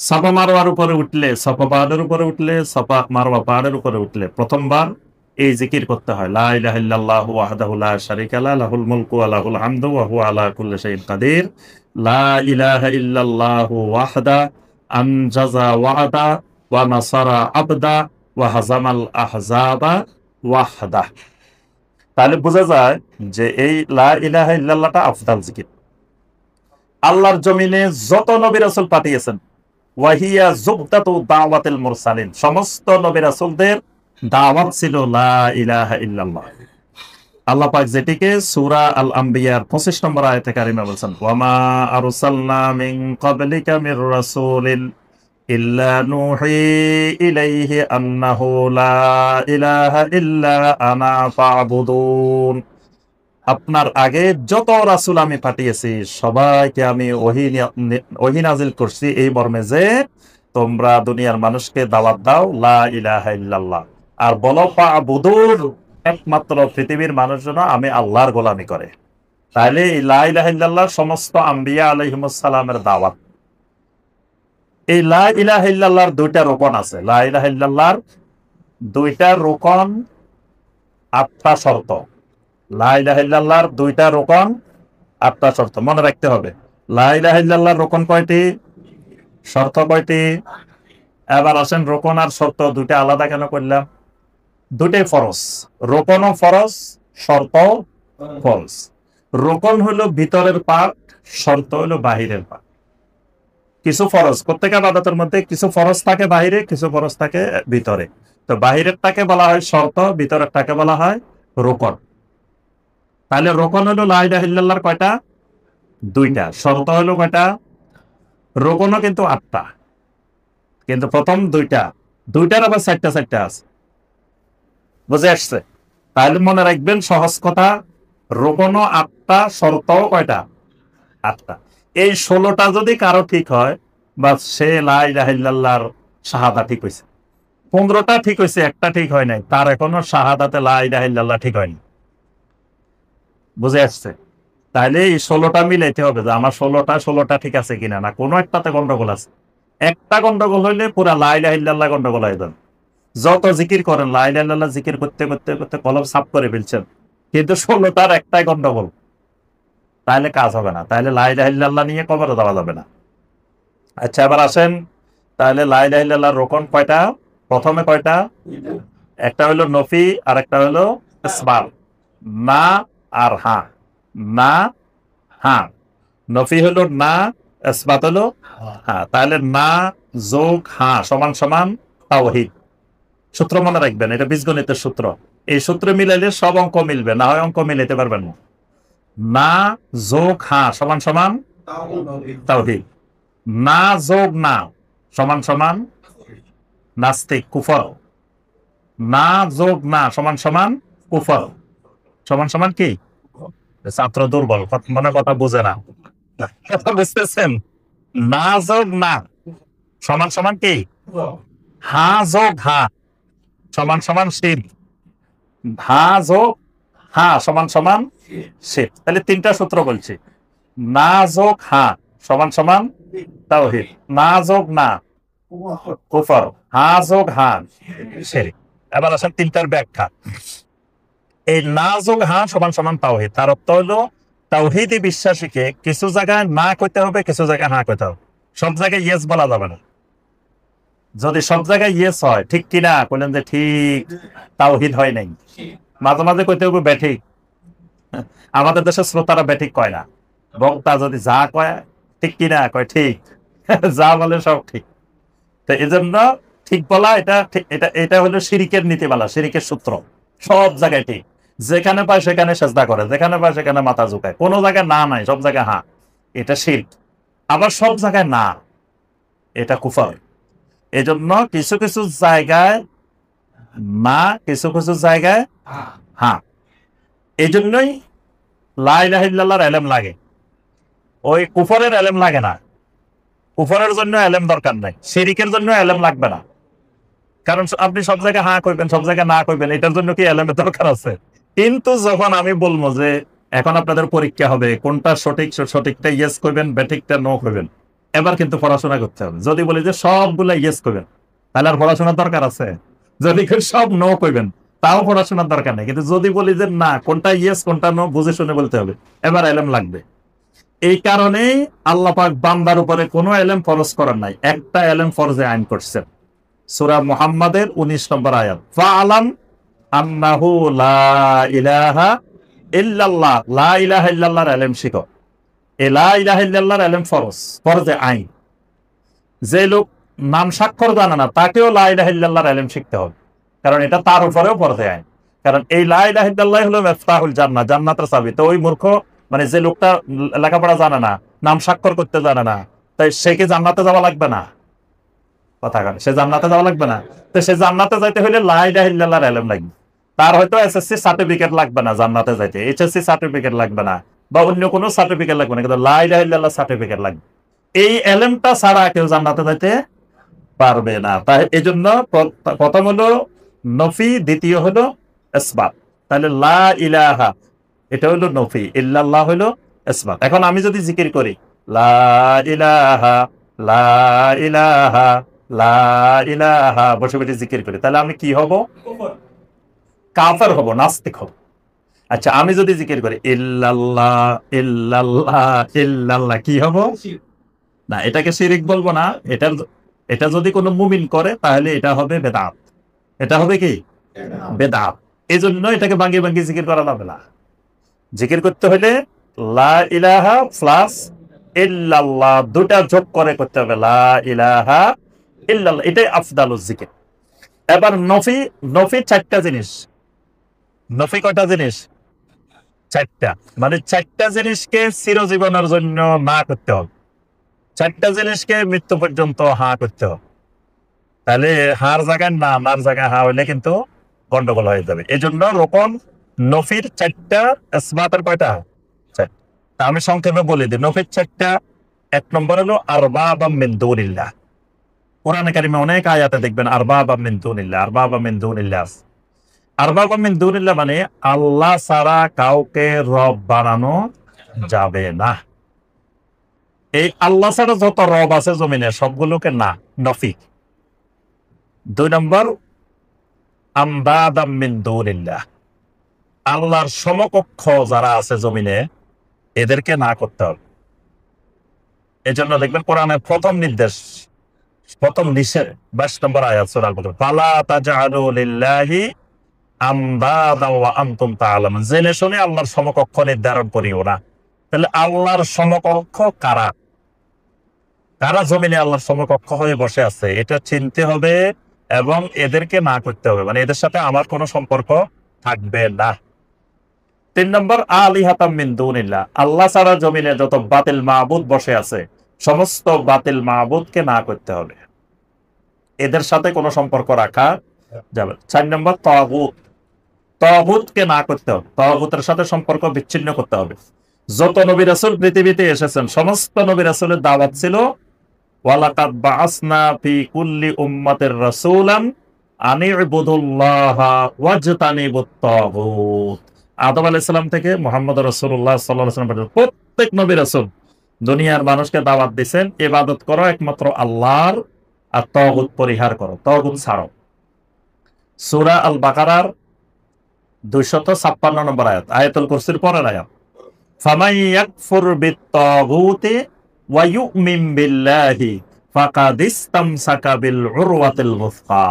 সাফা মারওয়ার উপরে উঠলে, সাফা পাহাড়ের উপরে উঠলে, সাফা মারওয়া পাহাড়ের উপরে উঠলে প্রথমবার এই জিকির করতে হয়, লা ইলাহা ইল্লাল্লাহু ওয়াহদাহু লা শারীকা লা, লাহুল মুলকু ওয়া লাহুল হামদু ওয়া হুয়া আলা কুল্লি শাইইন কাদির। লা ইলাহা ইল্লাল্লাহু ওয়াহদা আনজাযা ওয়া'দা ওয়া নাসারা আবদা ওয়া হাযামাল আহজাবা ওয়াহদা। তাহলে বোঝা যায় যে এই লা ইলাহা ইল্লাল্লাহটা আফদাল জিকির। আল্লাহর জমিনে যত নবী রাসূল পাঠিয়েছেন, ওয়াহিয়া জুবদাতু দাওয়াতিল মুরসালিন, সমস্ত নবী রাসূলদের দাওয়াত ছিল লা ইলাহা ইল্লাল্লাহ। আল্লাহ পাক যেটিকে সূরা আল আম্বিয়ার 25 নম্বর আয়াতে কারিমা বলেছেন, ওয়ামা আরসালনা মিন ক্বাবলিকা মির রাসূলিন ইল্লা নূহি ইলাইহি আন্নাহু লা ইলাহা ইল্লা আনা ফা'বুদুন। আপনার আগে যত রাসূল আমি পাঠিয়েছি সবাইকে আমি ওহী নাজিল করছি এই মর্মে যে তোমরা দুনিয়ার মানুষকে দাওয়াত দাও লা ইলাহা ইল্লাল্লাহ, আর বলো ফা'বুদুন, একমাত্র পৃথিবীর মানুষ যেন আমি আল্লাহর গোলামি করে। তাহলে এই লা ইলাহা ইল্লাল্লাহ সমস্ত আম্বিয়া আলাইহিমুস সালামের দাওয়াত। এই লা ইলাহা ইল্লাল্লাহর দুইটা রোকন আছে। লা ইলাহা ইল্লাল্লাহর দুইটা রোকন, 8টা শর্ত। লা ইলাহা ইল্লাল্লাহর দুইটা রোকন, 8টা শর্ত মনে রাখতে হবে। লা ইলাহা ইল্লাল্লাহর রোকন কয়টি? শর্ত কয়টি? এবার আসেন রোকন আর শর্ত দুইটা আলাদা কেন করলাম? দুইটাই ফরজ, রোকনও ফরজ, শর্ত ফরজ। রোকন হলো ভিতরের পার্ট, শর্ত হলো বাহিরের পার্ট। কিছু ফরজ, প্রত্যেক ইবাদতের মধ্যে কিছু ফরজ থাকে বাহিরে, কিছু ফরজ থাকে ভিতরে। তো বাহিরেরটাকে বলা হয় শর্ত, ভিতরেরটাকে বলা হয় রোকন। তাহলে রোকন হলো লা ইলাহা ইল্লাল্লাহর কয়টা? দুইটা। শর্ত হলো কয়টা? রোকনও কিন্তু 8টা, কিন্তু প্রথম দুইটা, দুইটার আবার 4টা 4টা আছে। বুঝে আসছে? তাহলে মনে রাখবেন সহজ কথা, রোকনও 8টা, শর্তও কয়টা? 8টা। এই 16টা যদি কারো ঠিক হয়, বা সে লা ইলাহা ইল্লাল্লাহর শাহাদা ঠিক হয়েছে। 15টা ঠিক হয়েছে, একটা ঠিক হয় নাই, তার এখনো শাহাদাতে লা ইলাহা ইল্লাল্লাহ ঠিক হয়নি। বুঝে আসছে? তাহলে এই 16টা মিলাইতে হবে যে আমার 16টা ঠিক আছে কিনা, না কোনো একটাতে গন্ডগোল আছে। একটা গন্ডগোল হইলে পুরা লা ইলাহা ইল্লাল্লাহ গন্ডগোল হয়ে যাবে। যত জিকির করেন লা ইলাহা ইল্লাল্লাহ জিকির করতে করতে করতে কলম সাফ করে ফেলছেন, কিন্তু 16টার একটাই গন্ডগোল, তাহলে কাজ হবে না। তাহলে লা ইলাহা ইল্লাল্লাহ নিয়ে কবরে দেওয়া যাবে না। আচ্ছা এবার আসেন, তাহলে লা ইলাহা ইল্লাল্লাহর রোকন কয়টা? প্রথমে কয়টা? একটা হলো নফি আর একটা হলো ইসবাত। না আর হা, না হা। নফি হলো না, ইসবাত হলো হা। তাহলে না যোগ হা সমান সমান তাওহীদ। সূত্র মনে রাখবেন, এটা বীজগণিতের সূত্র। এই সূত্র মিলাইলে সব অঙ্ক মিলবে, না হয় অঙ্ক মিলাইতে পারবেন না। না যোগ হা সমান সমান তাওহীদ। না যোগ না সমান সমান নাস্তিক, কুফর। না যোগ না সমান সমান কুফর, সমান সমান কি? ছাত্র দুর্বল, মনে কথা বুঝে না, কথা বুঝতেছেন? না যোগ না সমান সমান কি? হা যোগ হা সমান সমান শির, হা যোগ হা সমান সমান শির। তাহলে 3টা সূত্র বলছি। না যোগ হা সমান সমান তাওহীদ, না যোগ না কুফর, হা যোগ হা শিরক। এবার আসেন 3টার ব্যাখ্যা। এই না যোগ হা সমান সমান তাওহীদ, তার অর্থ হলো তাওহীদী বিশ্বাসীকে কিছু জায়গায় না কইতে হবে, কিছু জায়গায় হা কইতে হবে। সব জায়গায় ইয়েস বলা যাবে না। যদি সব জায়গায় ইয়েস হয়, ঠিক কিনা বললেন যে ঠিক, তাওহীদ হয় নাই। মাঝে মাঝে কইতে হবে ব্যাঠিক। আমাদের দেশের শ্রোতারা ব্যাঠিক কয় না, বক্তা যদি যা কয় ঠিক কিনা কয় ঠিক, যা বলে সব ঠিক। তো এই জন্য ঠিক বলা, এটা এটা এটা হলো শিরিকের নীতিমালা, শিরিকের সূত্র। সব জায়গায় ঠিক, যেখানে পায় সেখানে সেজদা করে, যেখানে পায় সেখানে মাথা ঝুঁকায়, কোনো জায়গায় না নাই, সব জায়গায় হ্যাঁ, এটা শিরক। আবার সব জায়গায় না, এটা কুফর। এই জন্য কিছু কিছু জায়গায় না, কিছু কিছু জায়গায় হ্যাঁ। এই জন্যই লা ইলাহা ইল্লাল্লাহর এলেম লাগে, ওই কুফরের এলেম লাগে না। কুফরের জন্য এলেম দরকার নাই, শিরিকের জন্য এলেম লাগবে না। কারণ আপনি সব জায়গায় হ্যাঁ কইবেন, সব জায়গায় না কইবেন, এটার জন্য কি এলেমের দরকার আছে? কিন্তু যখন আমি বলবো যে এখন আপনাদের পরীক্ষা হবে, কোনটা সঠিক, সঠিকটা ইয়েস কইবেন, ব্যাঠিকটা নো কইবেন, এবার কিন্তু পড়াশোনা করতে হবে। যদি বলি যে সবগুলা ইয়েস কইবেন, তাহলে আর পড়াশোনার দরকার আছে? যদি সব নো কইবেন, তাও পড়াশোনার দরকার নেই। কিন্তু যদি বলি যে না, কোনটা ইয়েস কোনটা নো বুঝে শুনে বলতে হবে, এবার এলেম লাগবে। এই কারণেই আল্লাহ পাক বান্দার উপরে কোনো এলেম ফরজ করেন নাই, একটা এলেম ফরজে আইন করছেন। সূরা মুহাম্মাদের 19 নম্বর আয়াত, ফাআলাম আন্নাহু লা ইলাহা ইল্লাল্লাহ, লা ইলাহা ইল্লাল্লাহর ইলম শিখো। এই লা ইলাহা ইল্লাল্লাহর ইলম ফরজ, ফরজে আইন। যে লোক নাম স্বাক্ষর জানে না, তাকেও লা ইলাহা ইল্লাল্লাহর ইলম শিখতে হবে, কারণ এটা তার উপরেও ফরজে আইন। কারণ এই লা ইলাহা ইল্লাল্লাহ হলো মিফতাহুল জান্নাহ, জান্নাতের চাবি। তো ওই মূর্খ, মানে যে লোকটা লেখাপড়া জানে না, নাম স্বাক্ষর করতে জানে না, তাই সে কি জান্নাতে যাওয়া লাগবে না? কথা বলে, সে জান্নাতে যাওয়া লাগবে না? তো সে জান্নাতে যাইতে হলে লা ইলাহা ইল্লাল্লাহর ইলম লাগবে। তার হয়তো এসএসসি সার্টিফিকেট লাগবে না জান্নাতে যাইতে, এইচএসসি সার্টিফিকেট লাগবে না, বা অন্য কোনো সার্টিফিকেট লাগবে না, কিন্তু লা ইলাহা ইল্লাল্লাহ সার্টিফিকেট লাগবে। এই এলেমটা ছাড়া কেউ জান্নাতে যাইতে পারবে না। তাই এই জন্য প্রথম হলো নফি, দ্বিতীয় হলো ইসবাত। তাহলে লা ইলাহা এটা হলো নফি, ইল্লাল্লাহ হলো ইসবাত। এখন আমি যদি জিকির করি লা ইলাহা, লা ইলাহা, লা ইলাহা, বসে বসে জিকির করি, তাহলে আমি কি হব? কাফের হব, নাস্তিক হব। আচ্ছা, আমি যদি জিকির করি ইল্লাল্লাহ, ইল্লাল্লাহ, ইল্লাল্লাহ, কি হব? না, এটাকে শিরিক বলবো না। এটা যদি কোনো মুমিন করে তাহলে এটা হবে বেদাত। এটা হবে কি? বেদাত। এই জন্য এটাকে ভাঙিয়ে ভাঙিয়ে জিকির করা যাবে না। জিকির করতে হলে লা ইলাহা প্লাস ইল্লাল্লাহ দুটা যোগ করে করতে হবে, লা ইলাহা ইল্লাল্লাহ, এটাই আফদালুজ জিকির। এবার নফি, নফি চারটা জিনিস। নফি কয়টা জিনিস? চারটা। মানে চারটা জিনিসকে চিরজীবনের জন্য না করতে হবে, চারটা জিনিসকে মৃত্যু পর্যন্ত হা করতে হবে। তাহলে হার জায়গায় না, নার জায়গায় হা হইলে কিন্তু গন্ডগোল হয়ে যাবে। এই জন্য রোকন নফির চারটা, ইসবাতের কয়টা? চারটা। তা আমি সংক্ষেপে বলে দিই, নফির চারটা। এক নম্বর হলো আরবাবা মিন দুনিল্লাহ। কোরআনে কারিমে অনেক আয়াতে দেখবেন আরবাবা মিন দুনিল্লাহ, আরবাবা মিন দুনিল্লাহ। আরবাবা মিন দুনিল্লাহ মানে আল্লাহ ছাড়া কাউকে রব বানানো যাবে না। এই আল্লাহ ছাড়া যত রব আছে জমিনে সবগুলোকে না, নফি। দুই নম্বর আমদাদাম মিন দুনিল্লাহ, আল্লাহর সমকক্ষ যারা আছে জমিনে এদেরকে না করতে হবে। এই জন্য দেখবেন কোরআনের প্রথম নির্দেশ, প্রথম নিষেধ 22 নম্বর আয়াত সূরা আল-বকরা, ফালা তাজআলু লিল্লাহি আমদাদা ওয়া আনতুম তা'লামুন, জেনে শুনে আল্লাহর সমকক্ষ নির্ধারণ করিও না। তাহলে আল্লাহর সমকক্ষ কারা? কারা জমিনে আল্লাহর সমকক্ষ হয়ে বসে আছে এটা চিনতে হবে এবং এদেরকে না করতে হবে, মানে এদের সাথে আমার কোনো সম্পর্ক থাকবে না। 3 নম্বর আলিহাতাম মিন দুনিল্লাহ, আল্লাহ ছাড়া জমিনে যত বাতিল মাবুদ বসে আছে সমস্ত বাতিল মাবুদকে না করতে হবে, এদের সাথে কোনো সম্পর্ক রাখা যাবে। 4 নম্বর তাগুত, তাগুতকে না করতে হবে, তাগুতের সাথে সম্পর্ক বিচ্ছিন্ন করতে হবে। যত নবী রাসূল পৃথিবীতে এসেছেন সমস্ত নবী রাসূলের দাওয়াত ছিল ওয়ালাকাদ বাআসনা ফি কুল্লি উম্মাতির রাসূলান আনি ইবুদুল্লাহা ওয়াজতানিবুত তাগুত। আদম আলাইহিস সালাম থেকে মুহাম্মদ রাসূলুল্লাহ সাল্লাল্লাহু আলাইহি ওয়াসাল্লাম পর্যন্ত প্রত্যেক নবী রাসূল দুনিয়ার মানুষকে দাওয়াত দিয়েছেন ইবাদত করো একমাত্র আল্লাহর, আর তাগুত পরিহার করো, তাগুত ছাড়ো। সূরা আল বাকারার 256 নম্বর আয়াত, আয়াতুল কুরসির পরের আয়াত, ফামান ইয়াকফুর বিত-তাগুতি ওয়া ইউমিন বিল্লাহি ফাকাদ ইসতামসাকা বিল উরওয়াতিল ওয়ুসকা।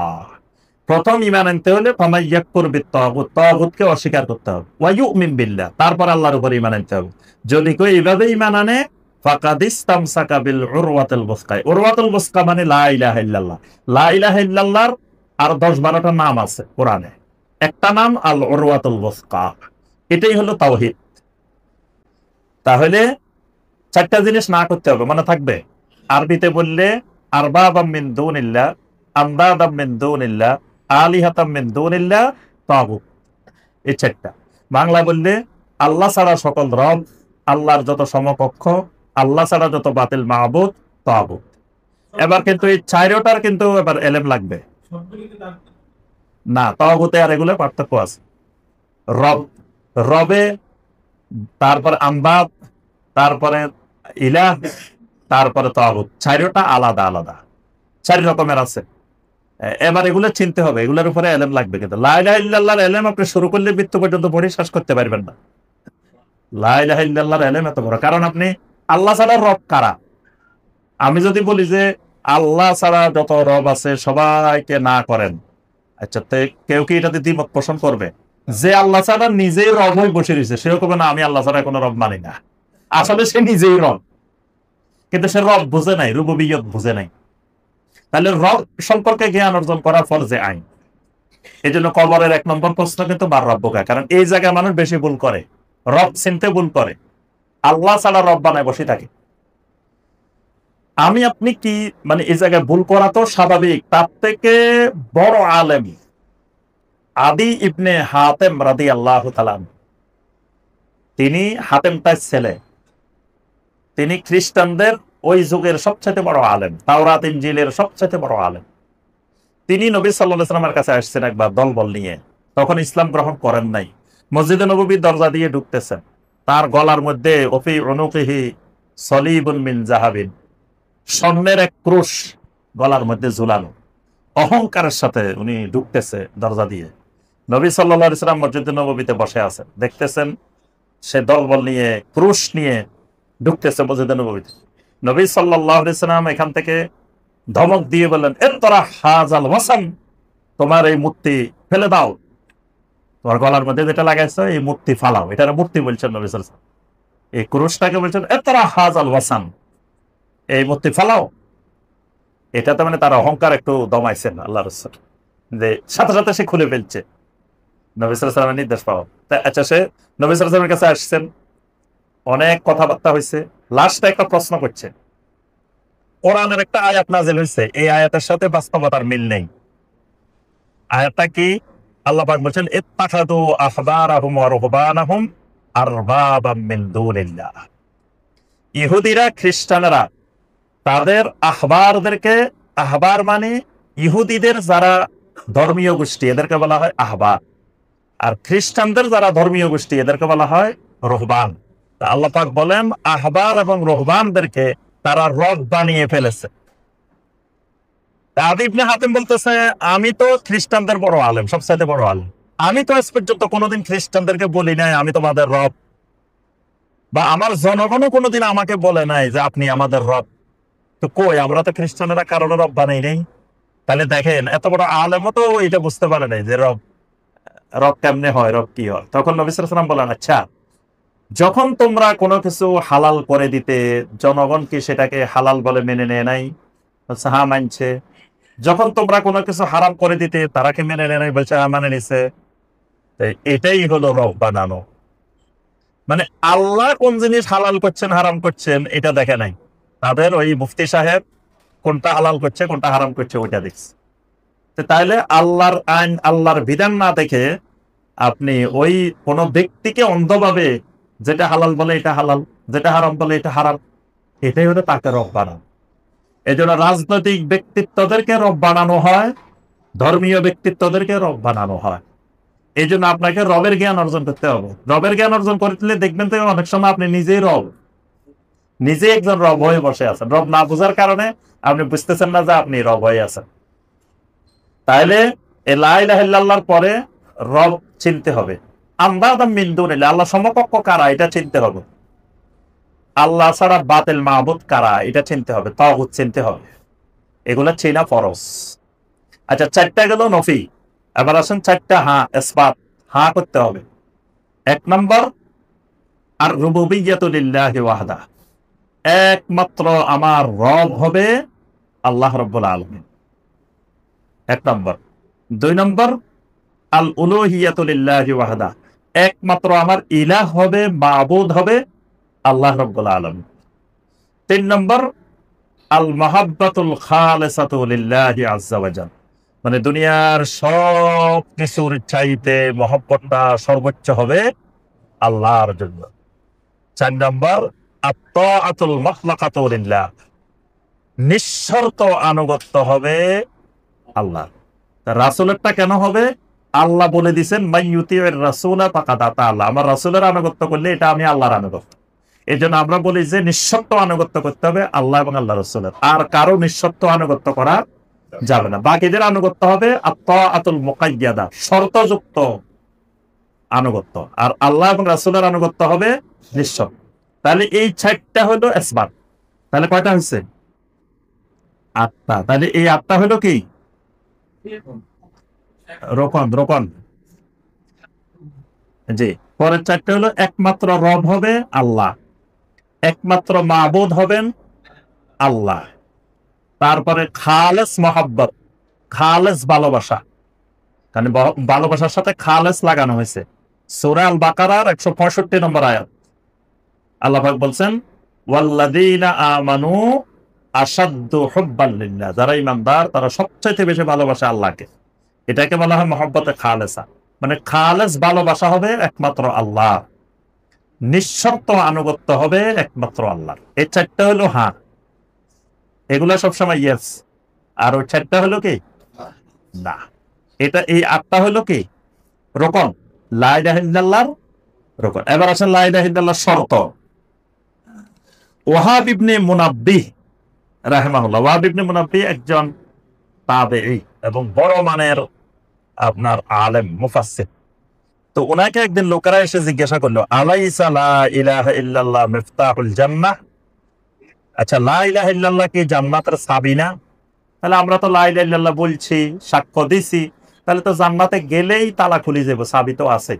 প্রথম ঈমান আনতে হলে ফামান ইয়াকফুর বিত-তাগুত, তাগুতকে অস্বীকার করতে হবে, ওয়া ইউমিন বিল্লাহ, তারপর আল্লাহর উপর ঈমান আনতে হবে। যদি কেউ এইভাবে ঈমান আনে, ফাকাদ ইসতামসাকা বিল উরওয়াতিল ওয়ুসকা। উরওয়াতুল ওয়ুসকা মানে লা ইলাহা ইল্লাল্লাহ। লা ইলাহা ইল্লাল্লাহর আর 10-12টা নাম আছে কোরআনে, একটা নাম আল উরওয়াতুল ওয়ুসকা। এটাই হলো তাওহীদ। তাহলে চারটা জিনিস না করতে হবে, মনে থাকবে। আরবিতে বললে আরবাবাম মিন দুনিল্লাহ, আমদাদাম মিন দুনিল্লাহ, আলিহাতাম মিন দুনিল্লাহ, তাগুত। এই চারটা। বাংলা বললে আল্লাহ ছাড়া সকল রব, আল্লাহর যত সমকক্ষ, আল্লাহ ছাড়া যত বাতিল মাহবুদ, তাগুত। এবার কিন্তু এই চারটার কিন্তু এবার এলেম লাগবে না। তাগুতে আর এগুলো পার্থক্য আছে। রব, রবে, তারপরে আমবাদ, তারপরে ইলাহ, তারপরে তাগুত। চারটা আলাদা আলাদা, 4 রকমের আছে। এবার এগুলো চিনতে হবে, এগুলোর উপরে এলেম লাগবে। কিন্তু লা ইলাহা ইল্লাল্লাহর এলেম আপনি শুরু করলে মৃত্যু পর্যন্ত পড়ে শেষ করতে পারবেন না। লা ইলাহা ইল্লাল্লাহর এলেম এত বড়, কারণ আপনি আল্লাহ ছাড়া রব কারা। আমি যদি বলি যে আল্লাহ ছাড়া যত রব আছে সবাইকে না করেন, আচ্ছা, কেউ কি এটাতে দ্বিমত পোষণ করবে? যে আল্লাহ ছাড়া নিজেই রব হয়ে বসে রয়েছে সেও কবে না আমি আল্লাহ ছাড়া কোনো রব মানি না। আসলে সে নিজেই রব, কিন্তু সে রব বুঝে নাই, রুবুবিয়ত বুঝে নাই। তাহলে রব সম্পর্কে জ্ঞান অর্জন করা ফরজে আইন। এই জন্য কবরের 1 নম্বর প্রশ্ন কিন্তু বার রব্বুকা, কারণ এই জায়গায় মানুষ বেশি ভুল করে, রব চিনতে ভুল করে, আল্লাহ ছাড়া রব বানায় বসে থাকে। আমি আপনি কি মানে এই জায়গায় ভুল করা তো স্বাভাবিক। তার থেকে বড় আলেম আদি ইবনে হাতেম রাদিয়াল্লাহু তাআলা, তিনি হাতেম তার ছেলে, তিনি খ্রিস্টানদের ওই যুগের সবচেয়ে বড় আলেম, তাওরাত ইনজিলের সবচেয়ে বড় আলেম। তিনি নবী সাল্লাল্লাহু আলাইহি ওয়াসাল্লামের কাছে আসছেন একবার দলবল নিয়ে, তখন ইসলাম গ্রহণ করেন নাই। মসজিদে নববীর দরজা দিয়ে ঢুকতেছেন, তার গলার মধ্যে ওফি উনুকিহি সলিবুন মিন যাহাবিন, স্বর্ণের এক ক্রুশ গলার মধ্যে ঝুলানো। অহংকারের সাথে উনি ঢুকতেছে দরজা দিয়ে। নবী সাল্লাল্লাহু আলাইহি ওয়াসাল্লাম মসজিদে নববীতে বসে আছেন, দেখতেছেন সে দলবল নিয়ে ক্রুশ নিয়ে ঢুকতেছে মসজিদে নববীতে। নবী সাল্লাল্লাহু আলাইহি ওয়াসাল্লাম এখান থেকে ধমক দিয়ে বললেন, ইতরা হাযাল ওয়াসান, তোমার এই মূর্তি ফেলে দাও, তোমার গলার মধ্যে যেটা লাগাইছো এই মূর্তি ফালাও। এটা মূর্তি বলছেন নবী সাল্লাল্লাহু আলাইহি ওয়াসাল্লাম, এই ক্রুশটাকে বলছেন ইতরা হাযাল ওয়াসান, এই মূর্তি ফালাও। এটাতে মানে তার অহংকার একটু দমাইছেন আল্লাহর রাসূল, যে সাথে সাথে সে খুলে ফেলছে নবী সাল্লাল্লাহু আলাইহি ওয়াসাল্লামের নির্দেশ পাওয়া। আচ্ছা, সে নবী সাল্লাল্লাহু আলাইহি ওয়াসাল্লামের কাছে আসছেন, অনেক কথাবার্তা হয়েছে, লাস্টে একটা প্রশ্ন করছে। কোরআনের একটা আয়াত নাযিল হয়েছে, এই আয়াতের সাথে বাস্তবতার মিল নেই। আয়াতটা কি? আল্লাহ পাক বলছেন, ইত্তাখাযু আহবারাহুম ওয়া রুহবানাহুম আরবাবাম মিন দুনিল্লাহ। ইহুদিরা, খ্রিস্টানরা তাদের আহবারদেরকে, আহবার মানে ইহুদিদের যারা ধর্মীয় গোষ্ঠী, এদেরকে বলা হয় আহবার। আর খ্রিস্টানদের যারা ধর্মীয় গোষ্ঠী, এদেরকে বলা হয় রুহবান। আল্লাহ পাক বলেন আহবার এবং রুহবানদেরকে তারা রব বানিয়ে ফেলেছে। আদি ইবনে হাতেম বলতেছে, আমি তো খ্রিস্টানদের বড় আলেম, সবচাইতে বড় আলেম, আমি তো আজ পর্যন্ত কোনোদিন খ্রিস্টানদেরকে বলি নাই আমি তোমাদের রব, বা আমার জনগণও কোনোদিন আমাকে বলে নাই যে আপনি আমাদের রব। তো কই, আমরা তো খ্রিস্টানেরা কারণ রব বানাই নেই। তাহলে দেখেন, এত বড় আলেমও তো এটা বুঝতে পারে নাই যে রব, রব কেমনে হয়, রব কি হয়। তখন নবী সাল্লাল্লাহু আলাইহি ওয়াসাল্লাম বলেন, আচ্ছা, যখন তোমরা কোনো কিছু হালাল করে দিতে, জনগণ কি সেটাকে হালাল বলে মেনে নেয় নাই? বলছে হ্যাঁ মানছে। যখন তোমরা কোনো কিছু হারাম করে দিতে, তারা কি মেনে নেয় নাই? বলছে হ্যাঁ মানে নিছে। এটাই হলো রব বানানো। মানে আল্লাহ কোন জিনিস হালাল করছেন হারাম করছেন এটা দেখে নাই, তাদের ওই মুফতি সাহেব কোনটা হালাল করছে কোনটা হারাম করছে ওইটা দেখছে। তাইলে আল্লাহর আইন, আল্লাহর বিধান না দেখে আপনি ওই কোন ব্যক্তিকে অন্ধভাবে যেটা হালাল বলে এটা হালাল, যেটা হারাম বলে এটা হারাম, এটাই হলো তাকে রব বানানো। এই জন্য রাজনৈতিক ব্যক্তিত্বদেরকে রব বানানো হয়, ধর্মীয় ব্যক্তিত্বদেরকে রব বানানো হয়। এই জন্য আপনাকে রবের জ্ঞান অর্জন করতে হবে। রবের জ্ঞান অর্জন করতে দেখবেন তো অনেক সময় আপনি নিজেই রব, নিজে একজন রব হয়ে বসে আছেন। রব না বোঝার কারণে আপনি বুঝতেছেন না যে আপনি রব হয়ে আছেন। তাইলে লা ইলাহা ইল্লাল্লাহর পরে রব চিনতে হবে। আমদাদাম মিন দুনিল্লাহ, আল্লাহ সমকক্ষ কারা এটা চিনতে হবে। আল্লাহ ছাড়া বাতিল মাহবুদ কারা এটা চিনতে হবে, তাগুত চিনতে হবে। এগুলা চেনা ফরজ। আচ্ছা, 4টা গেল নফি। এবার আসেন 4টা হ্যাঁ ইসবাত, হ্যাঁ করতে হবে। 1 নম্বর আর রুবুবিয়্যাতু লিল্লাহি ওয়াহদা, একমাত্র আমার রব হবে আল্লাহ রাব্বুল আলামিন, 1 নম্বর। 2 নম্বর আল উলুহিয়াতু লিল্লাহি ওয়াহদা, একমাত্র আমার ইলাহ হবে, মাবুদ হবে আল্লাহ রাব্বুল আলামিন। 3 নম্বর আল মাহাব্বাতুল খালিসাতু লিল্লাহি আযজা ওয়া জাল, মানে দুনিয়ার সব কিছুর চাইতে মহব্বতটা সর্বোচ্চ হবে আল্লাহর জন্য। 4 নম্বর আত-তাআতুল মুতলাকাতু লিল্লাহ, নিঃশর্ত আনুগত্য হবে আল্লাহ। রাসূলেরটা কেন হবে? আল্লাহ বলে দিয়েছেন মাইয়ুতিউর রাসূলা ফাকাদ আতা আল্লাহ, আমার রাসূলের আনুগত্য করলে এটা আমি আল্লাহর আনুগত্য। এই জন্য আমরা বলি যে নিঃশর্ত আনুগত্য করতে হবে আল্লাহ এবং আল্লাহ রাসূলের, আর কারো নিঃশর্ত আনুগত্য করা যাবে না। বাকিদের আনুগত্য হবে আত-তাআতুল মুকাইয়াদা, শর্তযুক্ত আনুগত্য, আর আল্লাহ এবং রাসূলের আনুগত্য হবে নিঃশর্ত। তাহলে এই 4টা হলো ইসবাত। তাহলে কয়টা হয়েছে? 8টা। তাহলে এই 8টা হলো কি রোকন। জি, পরের 4টা হলো একমাত্র রব হবে আল্লাহ, একমাত্র মাবুদ হবেন আল্লাহ, তারপরে খালেস মহাব্বত, খালেস ভালোবাসা, মানে ভালোবাসার সাথে খালেস লাগানো হয়েছে। সূরা আল বাকারার 165 নম্বর আয়াত আল্লাহ পাক বলছেন ওয়াল্লাযীনা আমানু আশাদ্দু হুব্বান লিল্লাহ, যারা ঈমানদার তারা সবচাইতে বেশি ভালোবাসে আল্লাহকে। এটাকে বলা হয় মহব্বতে খালেসা, মানে খালেস ভালোবাসা হবে একমাত্র আল্লাহ, নিঃশর্ত আনুগত্য হবে একমাত্র আল্লাহ। এই 4টা হলো হ্যাঁ, এগুলা সবসময় ইয়েস। আর ওই 4টা হলো কি না। এটা এই 8টা হলো কি রোকন, লা ইলাহা ইল্লাল্লাহর রোকন। এবার আসেন লা ইলাহা ইল্লাল্লাহর শর্ত। ওয়াহাব ইবনে মুনাব্বিহ রাহিমাহুল্লাহ, ওয়াহাব ইবনে মুনাব্বিহ একজন তাবেঈ এবং বড় মানের আপনার আলেম মুফাসসির। তো ওনাকে একদিন লোকেরা এসে জিজ্ঞাসা করলো আলাইসা লা ইলাহা ইল্লাল্লাহ মিফতাহুল জান্নাহ, আচ্ছা লা ইলাহা ইল্লাল্লাহ কি জান্নাতের চাবি না? তাহলে আমরা তো লা ইলাহা ইল্লাল্লাহ বলছি, সাক্ষ্য দিছি, তাহলে তো জান্নাতে গেলেই তালা খুলে যাবো, চাবি তো আছে।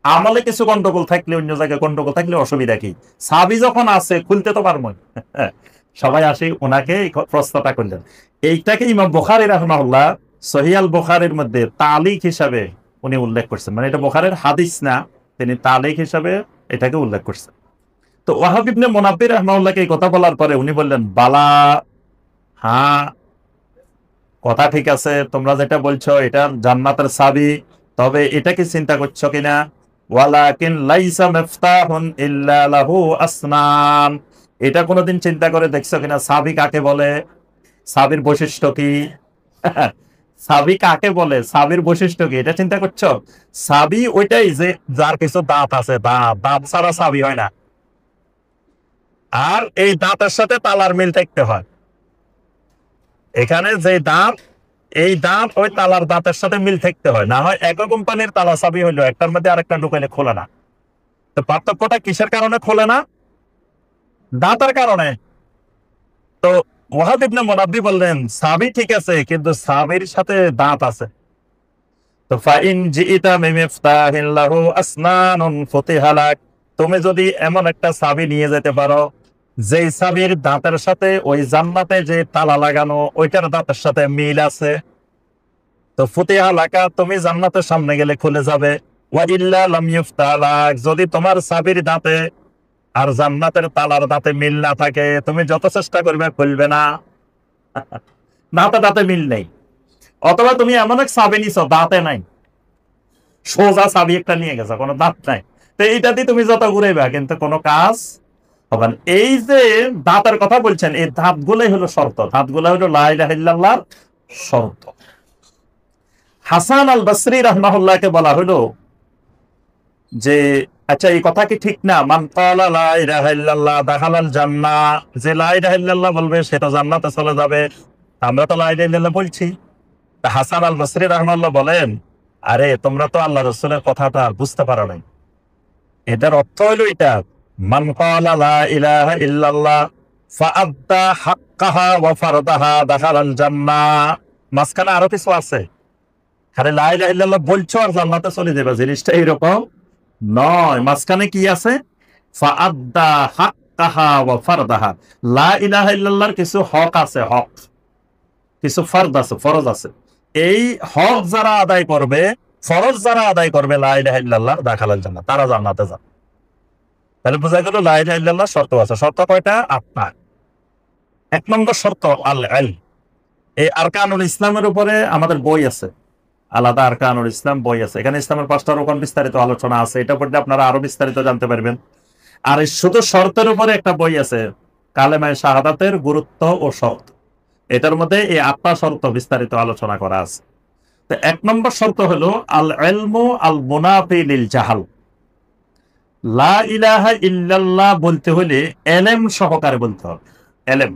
আমলে কিছু গন্ডগোল থাকলে, অন্য জায়গায় গন্ডগোল থাকলে অসুবিধা কি? চাবি যখন আছে খুলতে তো পারবো। সবাই আসে ওনাকে প্রশ্নটা করলেন। এইটাকে ইমাম বুখারী রাহিমাহুল্লাহ সহিহ আল বুখারীর মধ্যে তালিক হিসাবে উনি উল্লেখ করছেন, মানে এটা বুখারীর হাদিস না, তিনি তালিক হিসাবে এটাকে উল্লেখ করছেন। তো ওয়াহাব ইবনে মুনাব্বিহ রাহিমাহুল্লাহকে এই কথা বলার পরে উনি বললেন বালা, হ্যাঁ কথা ঠিক আছে, তোমরা যেটা বলছো এটা জান্নাতের চাবি, তবে এটা কি চিন্তা করছো কিনা ওয়ালাকিন লাইসা মিফতাহুন ইল্লা লাহু আসনান, এটা কোনোদিন চিন্তা করে দেখছো কিনা চাবি কাকে বলে, চাবির বৈশিষ্ট্য কি? চাবি কাকে বলে, চাবির বৈশিষ্ট্য কি, এটা চিন্তা করছো? চাবি ওইটাই যে যার কিছু দাঁত আছে, দাঁত ছাড়া চাবি হয় না, আর এই দাঁতের সাথে তালার মিল থাকতে হয়। এখানে যে দাঁত, এই দাঁত ওই তালার দাঁতের সাথে মিল থাকতে হয়, না হয় একই কোম্পানির তালা চাবি হইলো একটার মধ্যে আরেকটা ঢুকাইলে খোলে না। তো পার্থক্যটা কিসের কারণে খোলে না? দাঁতের কারণে। তো ওয়াহাব ইবনে মুনাব্বিহ বললেন চাবি ঠিক আছে, কিন্তু চাবির সাথে দাঁত আছে। তো ফাইন জিইতা বিমিফতাহিন লাহু আসনানুন ফুতিহা লাক, তুমি যদি এমন একটা চাবি নিয়ে যেতে পারো যেই চাবির দাঁতের সাথে ওই জান্নাতে যে তালা লাগানো ওইটার দাঁতের সাথে মিল আছে, তো ফুতিহা লাকা, তুমি জান্নাতের সামনে গেলে খুলে যাবে। ওয়া ইল্লা লাম ইফতাহ লাক, যদি তোমার চাবির দাঁতে আর জান্নাতের তালার দাঁতে মিল না থাকে, তুমি যত চেষ্টা করবে খুলবে না। দাঁতে দাঁতে মিল নেই, অথবা তুমি এমন এক চাবি নিছো দাঁতে নাই, সোজা চাবি একটা নিয়ে গেছো, কোনো দাঁত নাই, তো এইটা দিয়ে তুমি যত ঘুরাইবা কিন্তু কোনো কাজ হবে না। এই যে দাঁতের কথা বলছেন, এই দাঁতগুলাই হলো শর্ত, দাঁতগুলা হলো লা ইলাহা ইল্লাল্লাহর শর্ত। হাসান আল বসরি রাহিমাহুল্লাহকে বলা হলো যে আচ্ছা এই কথা কি ঠিক না, মান ক্বালা লা ইলাহা ইল্লাল্লাহ দাখালাল জান্নাহ, যে লা ইলাহা ইল্লাল্লাহ বলবে সেটা জান্নাতে চলে যাবে, আমরা তো লা ইলাহা ইল্লাল্লাহ বলছি। হাসান আল বসরি রাহিমাহুল্লাহ বলেন আরে তোমরা তো আল্লাহ রাসূলের কথাটা বুঝতে পারো নাই, এটার অর্থ হলো এটা মান ক্বালা লা ইলাহা ইল্লাল্লাহ ফাআদ্দা হাক্কাহা ওয়া ফারদাহা দাখালাল জান্নাহ। মাঝখানে আরো কিছু আছে, খালি লা ইলাহা ইল্লাল্লাহ বলছো আর জান্নাতে চলে যাবে, জিনিসটা এরকম নয়। মাঝখানে কি আছে? ফাআদ্দা হাক্কাহা ওয়া ফারদাহা। লা ইলাহা ইল্লাল্লাহর কিছু হক আছে, হক, কিছু ফরজ আছে, ফরজ আছে। এই হক যারা আদায় করবে, ফরজ যারা আদায় করবে লা ইলাহা ইল্লাল্লাহ, দাখালাল জান্নাহ, তারা জান্নাতে যাবে। তাহলে বোঝা গেল লা ইলাহা ইল্লাল্লাহ শর্ত আছে। শর্ত কয়টা? 8টা। 1 নম্বর শর্ত আল ইলম। এই আরকানুল ইসলামের উপরে আমাদের বই আছে, আলাদা আরকানুল ইসলাম বই আছে। এখানে ইসলামের 5টা রকম বিস্তারিত আলোচনা আছে, এটা পড়লে আপনারা আরো বিস্তারিত জানতে পারবেন। আর এই শুধু শর্তের উপরে একটা বই আছে, কালেমায়ে শাহাদাতের গুরুত্ব ও শর্ত। এটার মধ্যে এই 8টা শর্ত বিস্তারিত আলোচনা করা আছে। তো 1 নম্বর শর্ত হলো আল ইলমু আল মুনাফি লিল জাহাল। লা ইলাহা ইল্লাল্লাহ বলতে হলে এলেম সহকারে বলতে হবে। এলেম,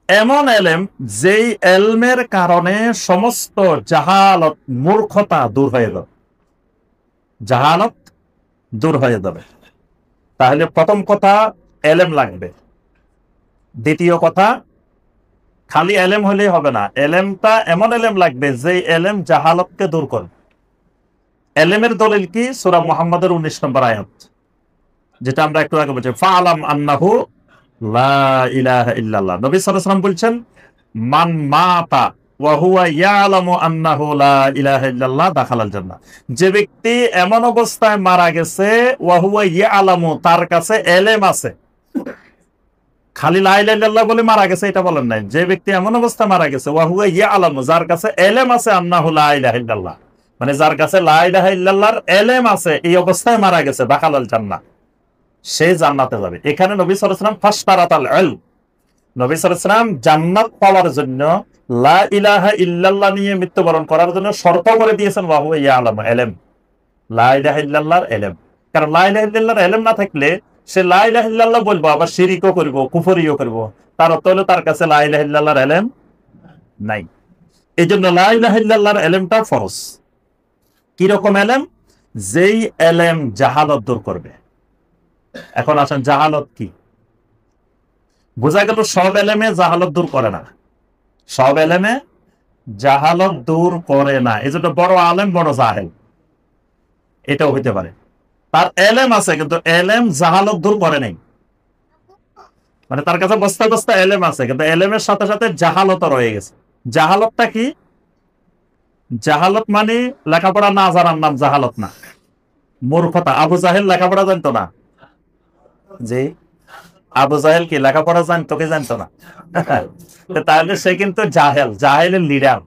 এমন এলেম যেই এলমের কারণে সমস্ত জাহালত, মূর্খতা দূর হয়ে যাবে। জাহালত দূর হয়ে যাবে। তাহলে প্রথম কথা এলেম লাগবে। দ্বিতীয় কথা, খালি এলেম হলেই হবে না, এলেমটা এমন এলেম লাগবে যে এলেম জাহালতকে দূর করবে। এলেমের দলিল কি? সূরা মুহাম্মাদের 19 নম্বর আয়াত, যেটা আমরা একটু আগে বলছি, ফাআলাম আন্নাহু লা ইলাহা ইল্লাল্লাহ। নবী সাল্লাল্লাহু আলাইহি ওয়াসাল্লাম বলছেন, মান মাতা ওয়া হুয়া ইয়ালামু আন্নাহু লা ইলাহা ইল্লাল্লাহ দাখালাল জান্নাহ। যে ব্যক্তি এমন অবস্থায় মারা গেছে, ওয়া হুয়া ইয়ালামু, তার কাছে এলেম আছে, খালি লা ইলাহা ইল্লাল্লাহ বলে মারা গেছে এটা বলেন নাই। যে ব্যক্তি এমন অবস্থায় মারা গেছে, ওয়া হুয়া ইয়ালামু, যার কাছে এলেম আছে, আন্নাহু লা ইলাহা ইল্লাল্লাহ, মানে যার কাছে লা ইলাহা ইল্লাল্লাহর এলেম আছে, এই অবস্থায় মারা গেছে, দাখালাল জান্নাহ, সে জান্নাতে যাবে। এখানে নবী সাল্লাল্লাহু আলাইহি ওয়াসাল্লাম ফাশতারাতাল ইলম, নবী সাল্লাল্লাহু আলাইহি ওয়াসাল্লাম জান্নাত পাওয়ার জন্য, লা ইলাহা ইল্লাল্লাহ নিয়ে মৃত্যুবরণ করার জন্য শর্ত করে দিয়েছেন, ওয়া হুয়া ইয়ালামু, এলেম, লা ইলাহা ইল্লাল্লাহর এলেম। কারণ লা ইলাহা ইল্লাল্লাহর এলেম না থাকলে সে লা ইলাহা ইল্লাল্লাহ বলবো, আবার শিরকও করব, কুফরিও করব, তার অর্থ হলো তার কাছে লা ইলাহা ইল্লাল্লাহর এলেম নাই। এই জন্য লা ইলাহা ইল্লাল্লাহর এলেমটা ফরজ। কি রকম এলেম? যেই এলেম জাহালত দূর করবে। এখন আসেন, জাহালত কি? বোঝা গেল সব এলেমে জাহালত দূর করে না, সব এলেমে জাহালত দূর করে না। এই জন্য বড় আলেম বড় জাহেল, এটাও হইতে পারে। তার এলেম আছে কিন্তু এলেম জাহালত দূর করে নাই, মানে তার কাছে বস্তা বস্তা এলেম আছে কিন্তু এলেমের সাথে সাথে জাহালত রয়ে গেছে। জাহালতটা কি? জাহালত মানে লেখাপড়া না জানার নাম জাহালত না, মূর্খতা। আবু জাহেল লেখাপড়া জানতো না? জি, আবু জাহেল কি লেখাপড়া জানতো কি জানতো না? তাহলে সে কিন্তু জাহেল, জাহেলের লিডার।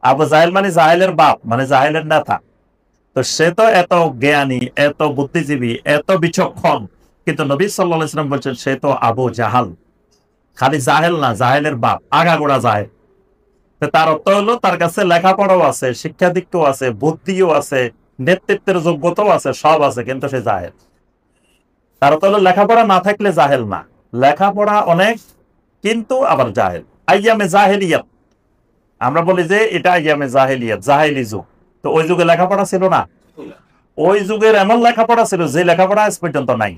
আবু জাহেল মানে জাহেলের বাপ, মানে জাহেলের নেতা। তো সে তো এত জ্ঞানী, এত বুদ্ধিজীবী, এত বিচক্ষণ, কিন্তু নবী সাল্লাল্লাহু আলাইহি ওয়াসাল্লাম বলছেন সে তো আবু জাহাল। খালি জাহেল না, জাহেলের বাপ, আগাগোড়া জাহেল। তার অর্থ হলো তার কাছে লেখাপড়াও আছে, শিক্ষা দীক্ষাও আছে, বুদ্ধিও আছে, নেতৃত্বের যোগ্যতাও আছে, সব আছে, কিন্তু সে জাহেল। তার অর্থ হলো লেখাপড়া না থাকলে জাহেল না, লেখাপড়া অনেক কিন্তু আবার জাহেল। আইয়ামে জাহেলিয়াত, আমরা বলি যে এটা আইয়ামে জাহেলিয়াত, জাহেলি যুগ। তো ওই যুগে লেখাপড়া ছিল না? ওই যুগের এমন লেখাপড়া ছিল যে লেখাপড়া আজ পর্যন্ত নাই।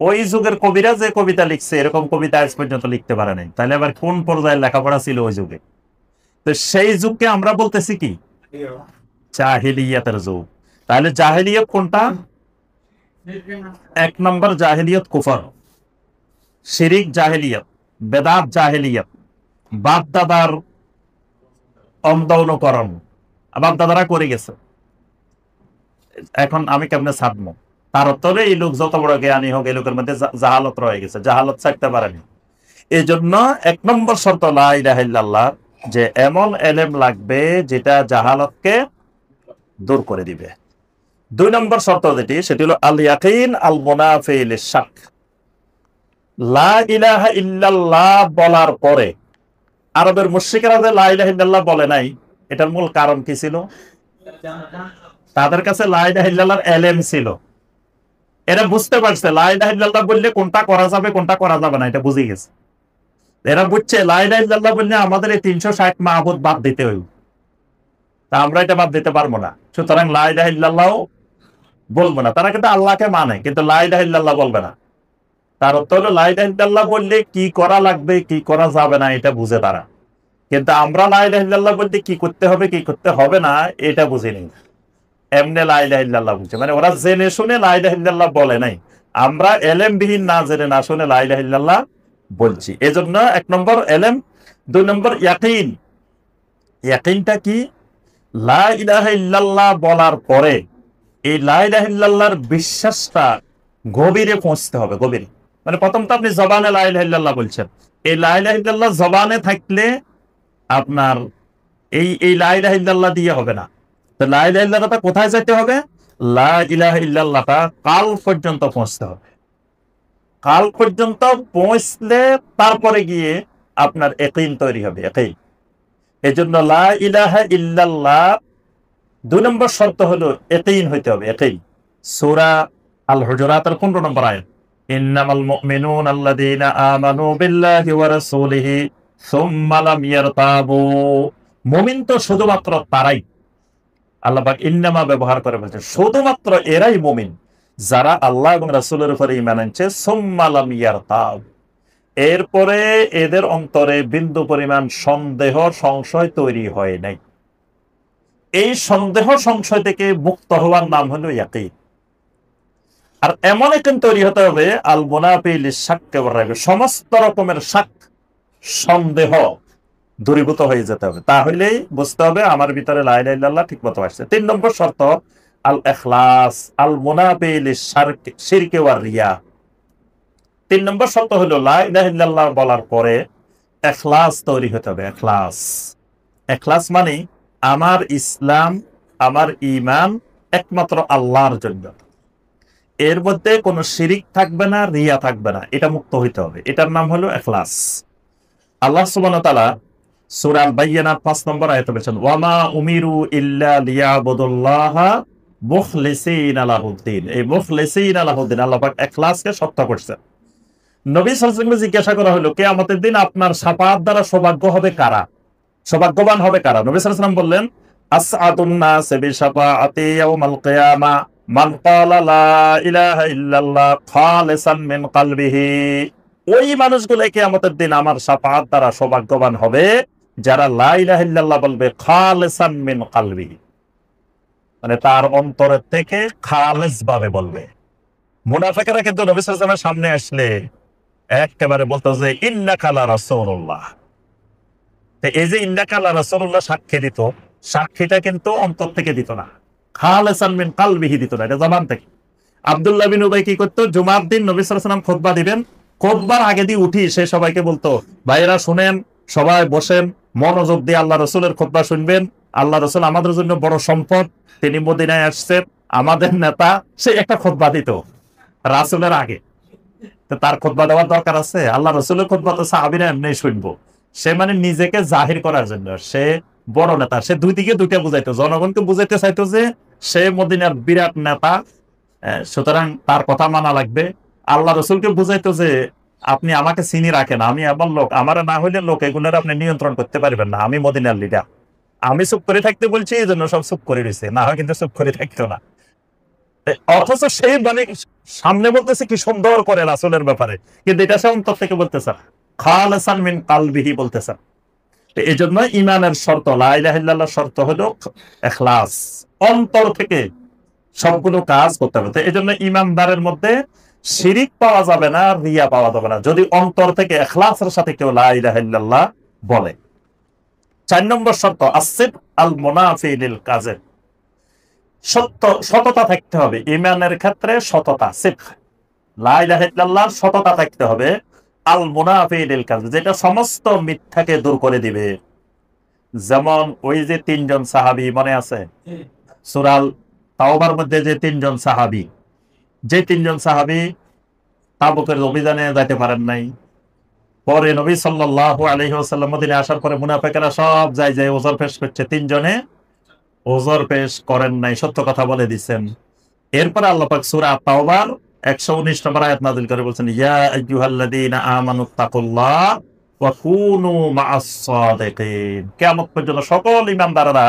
ওই যুগের কবিরা যে কবিতা লিখছে, এরকম কবিতা আজ পর্যন্ত লিখতে পারে নাই। তাহলে আবার কোন পর্যায়ের লেখাপড়া ছিল ওই যুগে? তো সেই যুগকে আমরা বলতেছি কি? জাহিলিয়াতের যুগ। তাহলে জাহিলিয়াত কোনটা? 1 নম্বর জাহিলিয়াত কুফর, শিরিক জাহিলিয়াত, বেদাত জাহিলিয়াত, বাপ দাদার অন্ধ অনুকরণ, বাপ দাদারা করে গেছে, এখন আমি কেমনে ছাড়বো? তার অর্থ হলো এই লোক যত বড় জ্ঞানী হোক, এই লোকের মধ্যে জাহালত রয়ে গেছে, জাহালত ছাড়তে পারেনি। এই জন্য 1 নম্বর শর্ত লা ইলাহা ইল্লাল্লাহ, যে এমন এলেম লাগবে যেটা জাহালতকে দূর করে দিবে। 2 নম্বর শর্ত যেটি, সেটি হলো আল ইয়াকিন আল মুনাফি লিশ-শাক। লা ইলাহা ইল্লাল্লাহ বলার পরে আরবের মুশরিকরা যে লা ইলাহা ইল্লাল্লাহ বলে নাই, এটার মূল কারণ কি ছিল? তাদের কাছে লা ইলাহা ইল্লাল্লাহর এলেম ছিল। এরা বুঝতে পারছে লা ইলাহা ইল্লাল্লাহ বললে কোনটা করা যাবে কোনটা করা যাবে না, এটা বুঝে গেছে। এরা বুঝছে লা ইলাহা ইল্লাল্লাহ বললে আমাদের এই 360 মাহবুদ বাদ দিতে হইব, তা আমরা এটা বাদ দিতে পারবো না, সুতরাং লা ইলাহা ইল্লাল্লাহ বলবো না। তারা কিন্তু আল্লাহকে মানে, কিন্তু লা ইলাহা ইল্লাল্লাহ বলবে না। তার অর্থ হলো লা ইলাহা ইল্লাল্লাহ বললে কি করা লাগবে কি করা যাবে না এটা বুঝে তারা। কিন্তু আমরা লা ইলাহা ইল্লাল্লাহ বলতে কি করতে হবে কি করতে হবে না এটা বুঝিনি। এমনি লা ইলাহা ইল্লাল্লাহ বলছে, মানে ওরা জেনে শুনে লা ইলাহা ইল্লাল্লাহ বলে নাই, আমরা এলেমবিহীন না জেনে না শুনে লা ইলাহা ইল্লাল্লাহ বলছি। এজন্য 1 নম্বর এলেম। 2 নম্বর ইয়াকিন। ইয়াকিনটা কি? লা ইলাহা ইল্লাল্লাহ বলার পরে এই লা ইলাহা ইল্লাল্লাহর বিশ্বাসটা গভীরে পৌঁছতে হবে, গভীরে। মানে প্রথম তো আপনি জবানে লা ইলাহা ইল্লাল্লাহ বলছেন, এই লা ইলাহা ইল্লাল্লাহ জবানে থাকলে আপনার এই লা ইলাহা ইল্লাল্লাহ দিয়ে হবে না। তো লা ইলাহা ইল্লাল্লাহটা কোথায় যেতে হবে? লা ইলাহা ইল্লাল্লাহটা কাল পর্যন্ত পৌঁছতে হবে। কাল পর্যন্ত পৌঁছলে তারপরে গিয়ে আপনার ইয়াকিন তৈরি হবে, ইয়াকিন। এজন্য লা ইলাহা ইল্লাল্লাহ 2 নম্বর শর্ত হলো ইয়াকিন হইতে হবে, ইয়াকিন। সূরা আল হুজুরাতের 15 নম্বর আয়াত, ইন্নামাল মুমিনুনা আল্লাযীনা আমানু বিল্লাহি ওয়া রাসূলিহি সুম্মা লাম ইয়ারতাবু। মুমিন তো শুধুমাত্র তারাই, আল্লাহ পাক ইন্নামা ব্যবহার করে বলছেন শুধুমাত্র এরাই মুমিন যারা আল্লাহ এবং রাসূলের উপরে ঈমান আনছে, সুম্মা লাম ইয়ারতাব, এরপরে এদের অন্তরে বিন্দু পরিমাণ সন্দেহ সংশয় তৈরি হয় নাই। এই সন্দেহ সংশয় থেকে মুক্ত হওয়ার নাম হলো ইয়াকিন। আর এমন একদিন তৈরি হতে হবে আল মুনাফি লিশ-শাক্কি ওয়ার-রাইব, সমস্ত রকমের শাক সন্দেহ দূরীভূত হয়ে যেতে হবে। তাহলেই বুঝতে হবে আমার ভিতরে লা ইলাহা ইল্লাল্লাহ ঠিকমতো আসছে। 3 নম্বর শর্ত আল ইখলাস, আল মুনাফি লিশ-শিরকি ওয়ার-রিয়া। 3 নম্বর শর্ত হলো লা ইলাহা ইল্লাল্লাহ বলার পরে ইখলাস তৈরি হতে হবে। ইখলাস, ইখলাস মানে আমার ইসলাম আমার ঈমান একমাত্র আল্লাহর জন্য, এর মধ্যে কোনো শিরিক থাকবে না, রিয়া থাকবে না, এটা মুক্ত হইতে হবে। এটার নাম হলো ইখলাস। আল্লাহ সুবহানাহু ওয়া তাআলা সূরা আল-বাইয়িনাত 5 নম্বর আয়াতে বলেছেন, ওয়া মা উমিরু ইল্লা লিয়াবুদুল্লাহা মুখলিসিনা লাহুদ্দিন। এই মুখলিসিনা লাহুদ্দিন আল্লাহ পাক ইখলাসকে সত্য করছেন। নবী সাল্লাল্লাহু আলাইহি ওয়াসাল্লামকে জিজ্ঞাসা করা হলো কিয়ামতের দিন আপনার শাফাআত দ্বারা সৌভাগ্য হবে কারা, সৌভাগ্যবান হবে কারা? নবী সাল্লাল্লাহু আলাইহি ওয়াসাল্লাম বললেন, আসআদুন নাস বিশাফাআতি ইয়াউমাল কিয়ামা মান ক্বালা লা ইলাহা ইল্লাল্লাহ খালিসান মিন কলবিহি। ওই মানুষগুলো কিয়ামতের দিন আমার শাফাআত দ্বারা সৌভাগ্যবান হবে যারা লা ইলাহা ইল্লাল্লাহ বলবে খালিসান মিন কলবিহি, মানে তার অন্তরের থেকে খালেস ভাবে বলবে। মুনাফিকরা কিন্তু নবী সাল্লাল্লাহু আলাইহি ওয়াসাল্লামের সামনে আসলে একেবারে বলতো যে ইন্নাকা লা রাসূলুল্লাহ। তো এই যে ইন্নাকা লা রাসূলুল্লাহ সাক্ষী দিত, সাক্ষীটা কিন্তু অন্তর থেকে দিত না, খালিসান মিন কলবিহি দিত না, এটা জবান থেকে। আব্দুল্লাহ বিন উবাই কি করতো? জুমার দিন নবী সাল্লাল্লাহু আলাইহি ওয়াসাল্লাম খুতবা দিবেন, খুতবার আগে দিয়ে উঠি সে সবাইকে বলতো, ভাইরা শুনেন, সবাই বসেন, মনোযোগ দিয়ে আল্লাহ রাসূলের খুতবা শুনবেন। আল্লাহ রাসূল আমাদের জন্য বড় সম্পদ, তিনি মদিনায় আসছেন, আমাদের নেতা। সে একটা খুতবা দিত রাসূলের আগে। তো তার খুতবা দেওয়ার দরকার আছে? আল্লাহ রাসূলের খুতবা তো সাহাবীরা এমনি শুনবো। সে মানে নিজেকে জাহির করার জন্য, সে বড় নেতা, সে দুই দিকে দুইটা বুঝাইতো, জনগণকে বুঝাইতে চাইতো যে সে মদিনার বিরাট নেতা, সুতরাং তার কথা মানা লাগবে। আল্লাহ রাসূলকে বুঝাইতো যে আপনি আমাকে চিনি রাখেন, আমি আমার লোক, আমার না হইলে লোক এগুলোর আপনি নিয়ন্ত্রণ করতে পারবেন না, আমি মদিনার লিডার, আমি চুপ করে থাকতে বলছি, এই জন্য সব চুপ করে রয়েছে, না হয় কিন্তু চুপ করে থাকতো না। অথচ সেই মানে সামনে বলতেছে কি সুন্দর করে রাসূলের ব্যাপারে, কিন্তু এটা সে অন্তর থেকে বলতেছে, খালিসান মিন কলবিহি বলতেছে। এই জন্য ঈমানের শর্ত, লা ইলাহা ইল্লাল্লাহ শর্ত হলো ইখলাস, অন্তর থেকে সবগুলো কাজ করতে হবে। এই জন্য ঈমানদারের মধ্যে শিরিক পাওয়া যাবে না, রিয়া পাওয়া যাবে না, যদি অন্তর থেকে ইখলাসের সাথে কেউ লা ইলাহা ইল্লাল্লাহ বলে। 4 নম্বর শর্ত আসিদ আল মুনাফি লিল কাযিব, সত্য, সততা থাকতে হবে ঈমানের ক্ষেত্রে, সততা, সিদক, লা ইলাহা ইল্লাল্লাহ সততা থাকতে হবে। আল মুনাফি লিল কাযিব, যেটা সমস্ত মিথ্যাকে দূর করে দিবে। যেমন ওই যে 3 জন সাহাবী মনে আছে সূরা তাওবার মধ্যে, যে 3 জন সাহাবী, যে 3 জন সাহাবী তাবুকের অভিযানে যাইতে পারেন নাই, পরে নবী সাল্লাল্লাহু আলাইহি ওয়াসাল্লাম মদিনায় আসার পরে মুনাফিকরা সব যায় ওজর পেশ করছে, 3 জনে ওজর পেশ করেন নাই, সত্য কথা বলে দিচ্ছেন। এরপরে আল্লাহ পাক সূরা তাওবার 119 নম্বর আয়াত নাযিল করে বলছেন, ইয়া আইয়ুহাল্লাযীনা আমানুত্তাকুল্লাহ ওয়া কুনু মা'আস সাদিকিন। কিয়ামত পর্যন্ত সকল ঈমানদাররা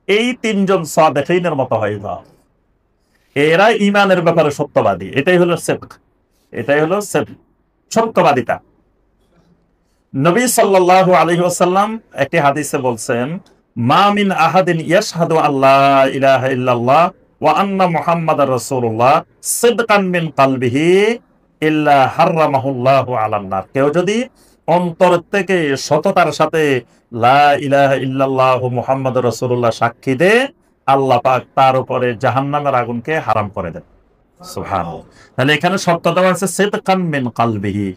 এই 3 জন সাদিকিনের মতো হয়ে যাও, এরা ঈমানের ব্যাপারে সত্যবাদী। এটাই হলো সিদক, এটাই হলো সিদক। সত্যবাদিতা। নবী সাল্লাল্লাহু আলাইহি ওয়াসাল্লাম একটি হাদিসে বলছেন, মা মিন আহাদিন ইয়াশহাদু আল্লা ইলাহা ইল্লাল্লাহ ওয়া আন্না মুহাম্মাদার রাসূলুল্লাহ সিদকান মিন কলবিহি ইল্লা হারামাহুল্লাহু আলান নার। কেউ যদি অন্তর থেকে সততার সাথে লা ইলাহা ইল্লাল্লাহু মুহাম্মাদুর রাসূলুল্লাহ সাক্ষী দেয়, আল্লাহ পাক তার উপরে জাহান্নামের আগুনকে হারাম করে দেন। সুবহানাল্লাহ। তাহলে এখানে শর্ত দেওয়া আছে সিদকান মিন কলবিহি।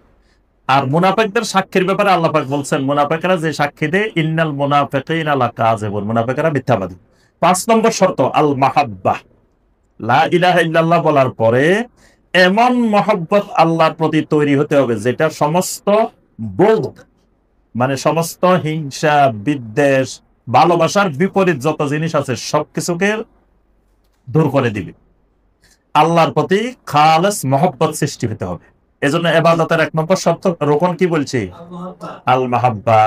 আর মুনাফিকদের সাক্ষীর ব্যাপারে আল্লাহ পাক বলছেন, মুনাফিকরা যে সাক্ষী দেয়, ইন্নাল মুনাফিকিনা লাকাযিবুন, মুনাফিকরা মিথ্যাবাদী। 5 নম্বর শর্ত আল মাহাব্বাহ। লা ইলাহা ইল্লাল্লাহ বলার পরে এমন মহব্বত আল্লাহর প্রতি তৈরি হতে হবে যেটা সমস্ত বোধ, মানে সমস্ত হিংসা, বিদ্বেষ, ভালোবাসার বিপরীত যত জিনিস আছে সবকিছুকে দূর করে দিবে। আল্লাহর প্রতি খালেস মহব্বত সৃষ্টি হতে হবে। এজন্য ইবাদতের 1 নম্বর শর্ত রোকন কি বলছি? আল মাহাব্বা।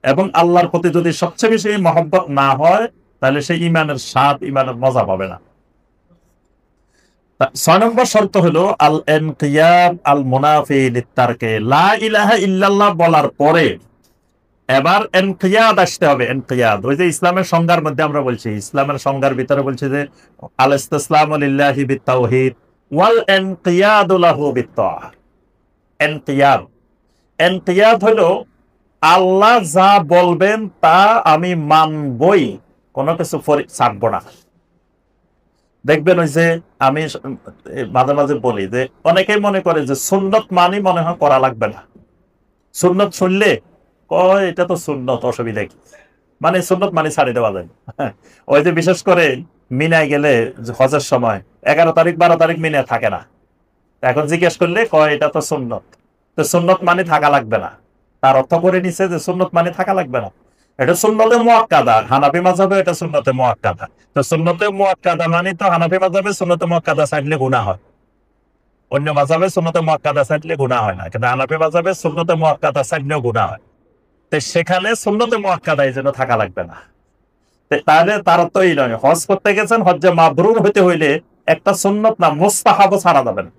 এবং আল্লাহর প্রতি যদি সবচেয়ে বেশি মহব্বত না হয়, তাহলে সেই ঈমানের স্বাদ, ঈমানের মজা পাবে না। 6 নম্বর শর্ত হলো আল ইনকিয়াদ আল মুনাফি লিতারকে। লা ইলাহা ইল্লাল্লাহ বলার পরে এবার ইনকিয়াদ আসতে হবে। ইনকিয়াদ ওই যে ইসলামের সংজ্ঞার মধ্যে আমরা বলছি, ইসলামের সংজ্ঞার ভিতরে বলছি যে আল ইসতিসলামু লিল্লাহি বিত-তাওহীদ ওয়াল ইনকিয়াদু লাহু বিত-তাআহ। ইনকিয়াদ, ইনকিয়াদ হলো আল্লাহ যা বলবেন তা আমি মানবই, কোনো কিছু ছাড়ব না। দেখবেন ওই যে আমি মাঝে মাঝে বলি যে অনেকেই মনে করে যে সুন্নত মানি মনে হয় করা লাগবে না। সুন্নত শুনলে কয় এটা তো সুন্নত, অসুবিধা কি, মানে সুন্নত মানি ছাড়ি দেওয়া যায়। ওই যে বিশেষ করে মিনায় গেলে হজের সময় 11 তারিখ 12 তারিখ মিনায় থাকে না, এখন জিজ্ঞেস করলে কয় এটা তো সুন্নত। তো সুন্নত মানি থাকা লাগবে না, তার অর্থ করে নিছে যে সুন্নত মানি থাকা লাগবে না, এটা সুন্নতে মুআক্কাদা। হানাফি মাযহাবে এটা সুন্নতে মুআক্কাদা। তো সুন্নতে মুআক্কাদা মানে তো হানাফি মাযহাবে সুন্নতে মুআক্কাদা ছাড়লে গুনাহ হয়, অন্য মাযহাবে সুন্নতে মুআক্কাদা ছাড়লে গুনাহ হয় না, কিন্তু হানাফি মাযহাবে সুন্নতে মুআক্কাদা ছাড়লেও গুনাহ হয়। তো সেখানে সুন্নতে মুআক্কাদা এই জন্য থাকা লাগবে না। তাহলে তার অর্থ এই নয় হজ করতে গেছেন, হজ্জে মাবরুর হতে হইলে একটা সুন্নত না মুস্তাহাবও ছাড়া যাবে না,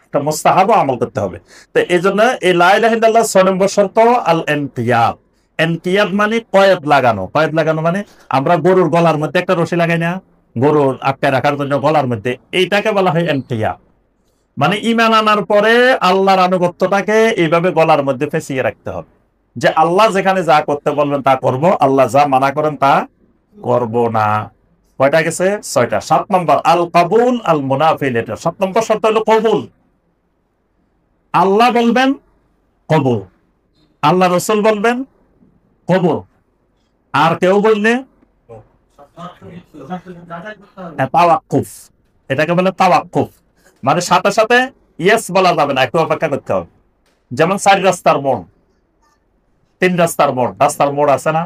একটা মুস্তাহাবও আমল করতে হবে। তো এই জন্য এই লা ইলাহা ইল্লাল্লাহ 6 নম্বর শর্ত আল ইনকিয়াদ। ইনকিয়াদ মানে কয়েদ লাগানো। কয়েদ লাগানো মানে আমরা গরুর গলার মধ্যে একটা রশি লাগাই না, গরুর আটকায় রাখার জন্য গলার মধ্যে, এইটাকে বলা হয় ইনকিয়াদ। মানে ঈমান আনার পরে আল্লাহর আনুগত্যটাকে এইভাবে গলার মধ্যে ফেঁসিয়ে রাখতে হবে যে আল্লাহ যেখানে যা করতে বলবেন তা করব, আল্লাহ যা মানা করেন তা করব না। কয়টা গেছে? 6টা। 7 নম্বর আল কাবুল আল মুনাফিল। এটা 7 নম্বর শর্ত হলো কবুল। আল্লাহ বলবেন কবুল, আল্লাহ রাসূল বলবেন কবুল, আর কেউ বললে তাওয়াক্কুফ। এটাকে বলে তাওয়াক্কুফ, মানে সাথে সাথে ইয়েস বলা যাবে না, একটু অপেক্ষা করতে হবে। যেমন 4 রাস্তার মোড়, 3 রাস্তার মোড়, রাস্তার মোড় আছে না,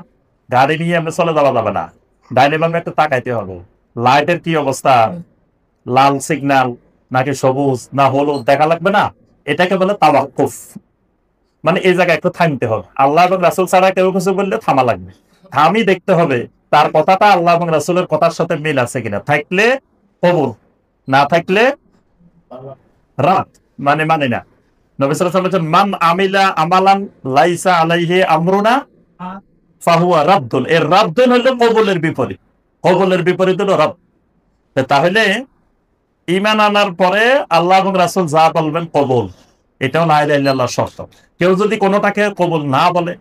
গাড়ি নিয়ে এমনি চলে যাওয়া যাবে না, ডাইনে বামে একটু তাকাইতে হবে, লাইটের কি অবস্থা, লাল সিগন্যাল নাকি সবুজ না হলুদ দেখা লাগবে না, এটাকে বলে তাওয়াক্কুফ। মানে এই জায়গায় একটু থামতে হবে। আল্লাহ এবং রাসূল ছাড়া কেউ কিছু বললে থামা লাগবে, থামি দেখতে হবে তার কথাটা আল্লাহ এবং রাসূলের কথার সাথে মিল আছে কিনা, থাকলে কবুল, না থাকলে রাদ, মানে মানে না। নবী সাল্লাল্লাহু আলাইহি ওয়াসাল্লাম বলেছেন মান আমিলা আমালান লাইসা আলাইহি আমরুনা ফাহুয়া রাদ্দুন। এর রাদ্দুন হলো কবুলের বিপরীত, কবুলের বিপরীত হলো রাদ। তাহলে ঈমান আনার পরে আল্লাহ এবং রাসূল যা বলবেন কবুল, এটাও লা ইলাহা ইল্লাল্লাহর শর্ত। কেউ যদি কোনোটাকে কবুল না বলে,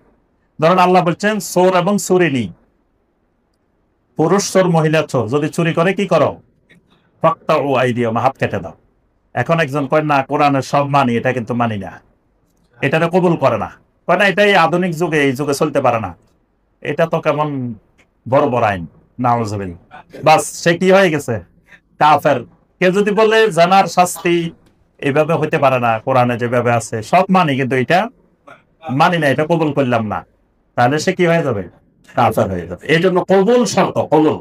ধরেন আল্লাহ বলছেন চোর এবং চুরিনি, পুরুষ চোর মহিলা চোর যদি চুরি করে কি করো? ফাকতাউ আইদিয়াহুম, হাত কেটে দাও। এখন একজন কয় না কোরআনের সব মানি, এটা কিন্তু মানি না, এটারে কবুল করে না, কয় না এটা এই আধুনিক যুগে, এই যুগে চলতে পারে না, এটা তো কেমন বড় বড় আইন, নাউজুবিল্লাহ। বাস সে কি হয়ে গেছে? কাফের। কেউ যদি বলে জানার শাস্তি এইভাবে হইতে পারে না, কোরআনে যেভাবে আছে সব মানি কিন্তু এটা মানি না, এটা কবুল করলাম না, তাহলে সে কি হয়ে যাবে? কাফের হয়ে যাবে। এই জন্য কবুল শর্ত, কবুল।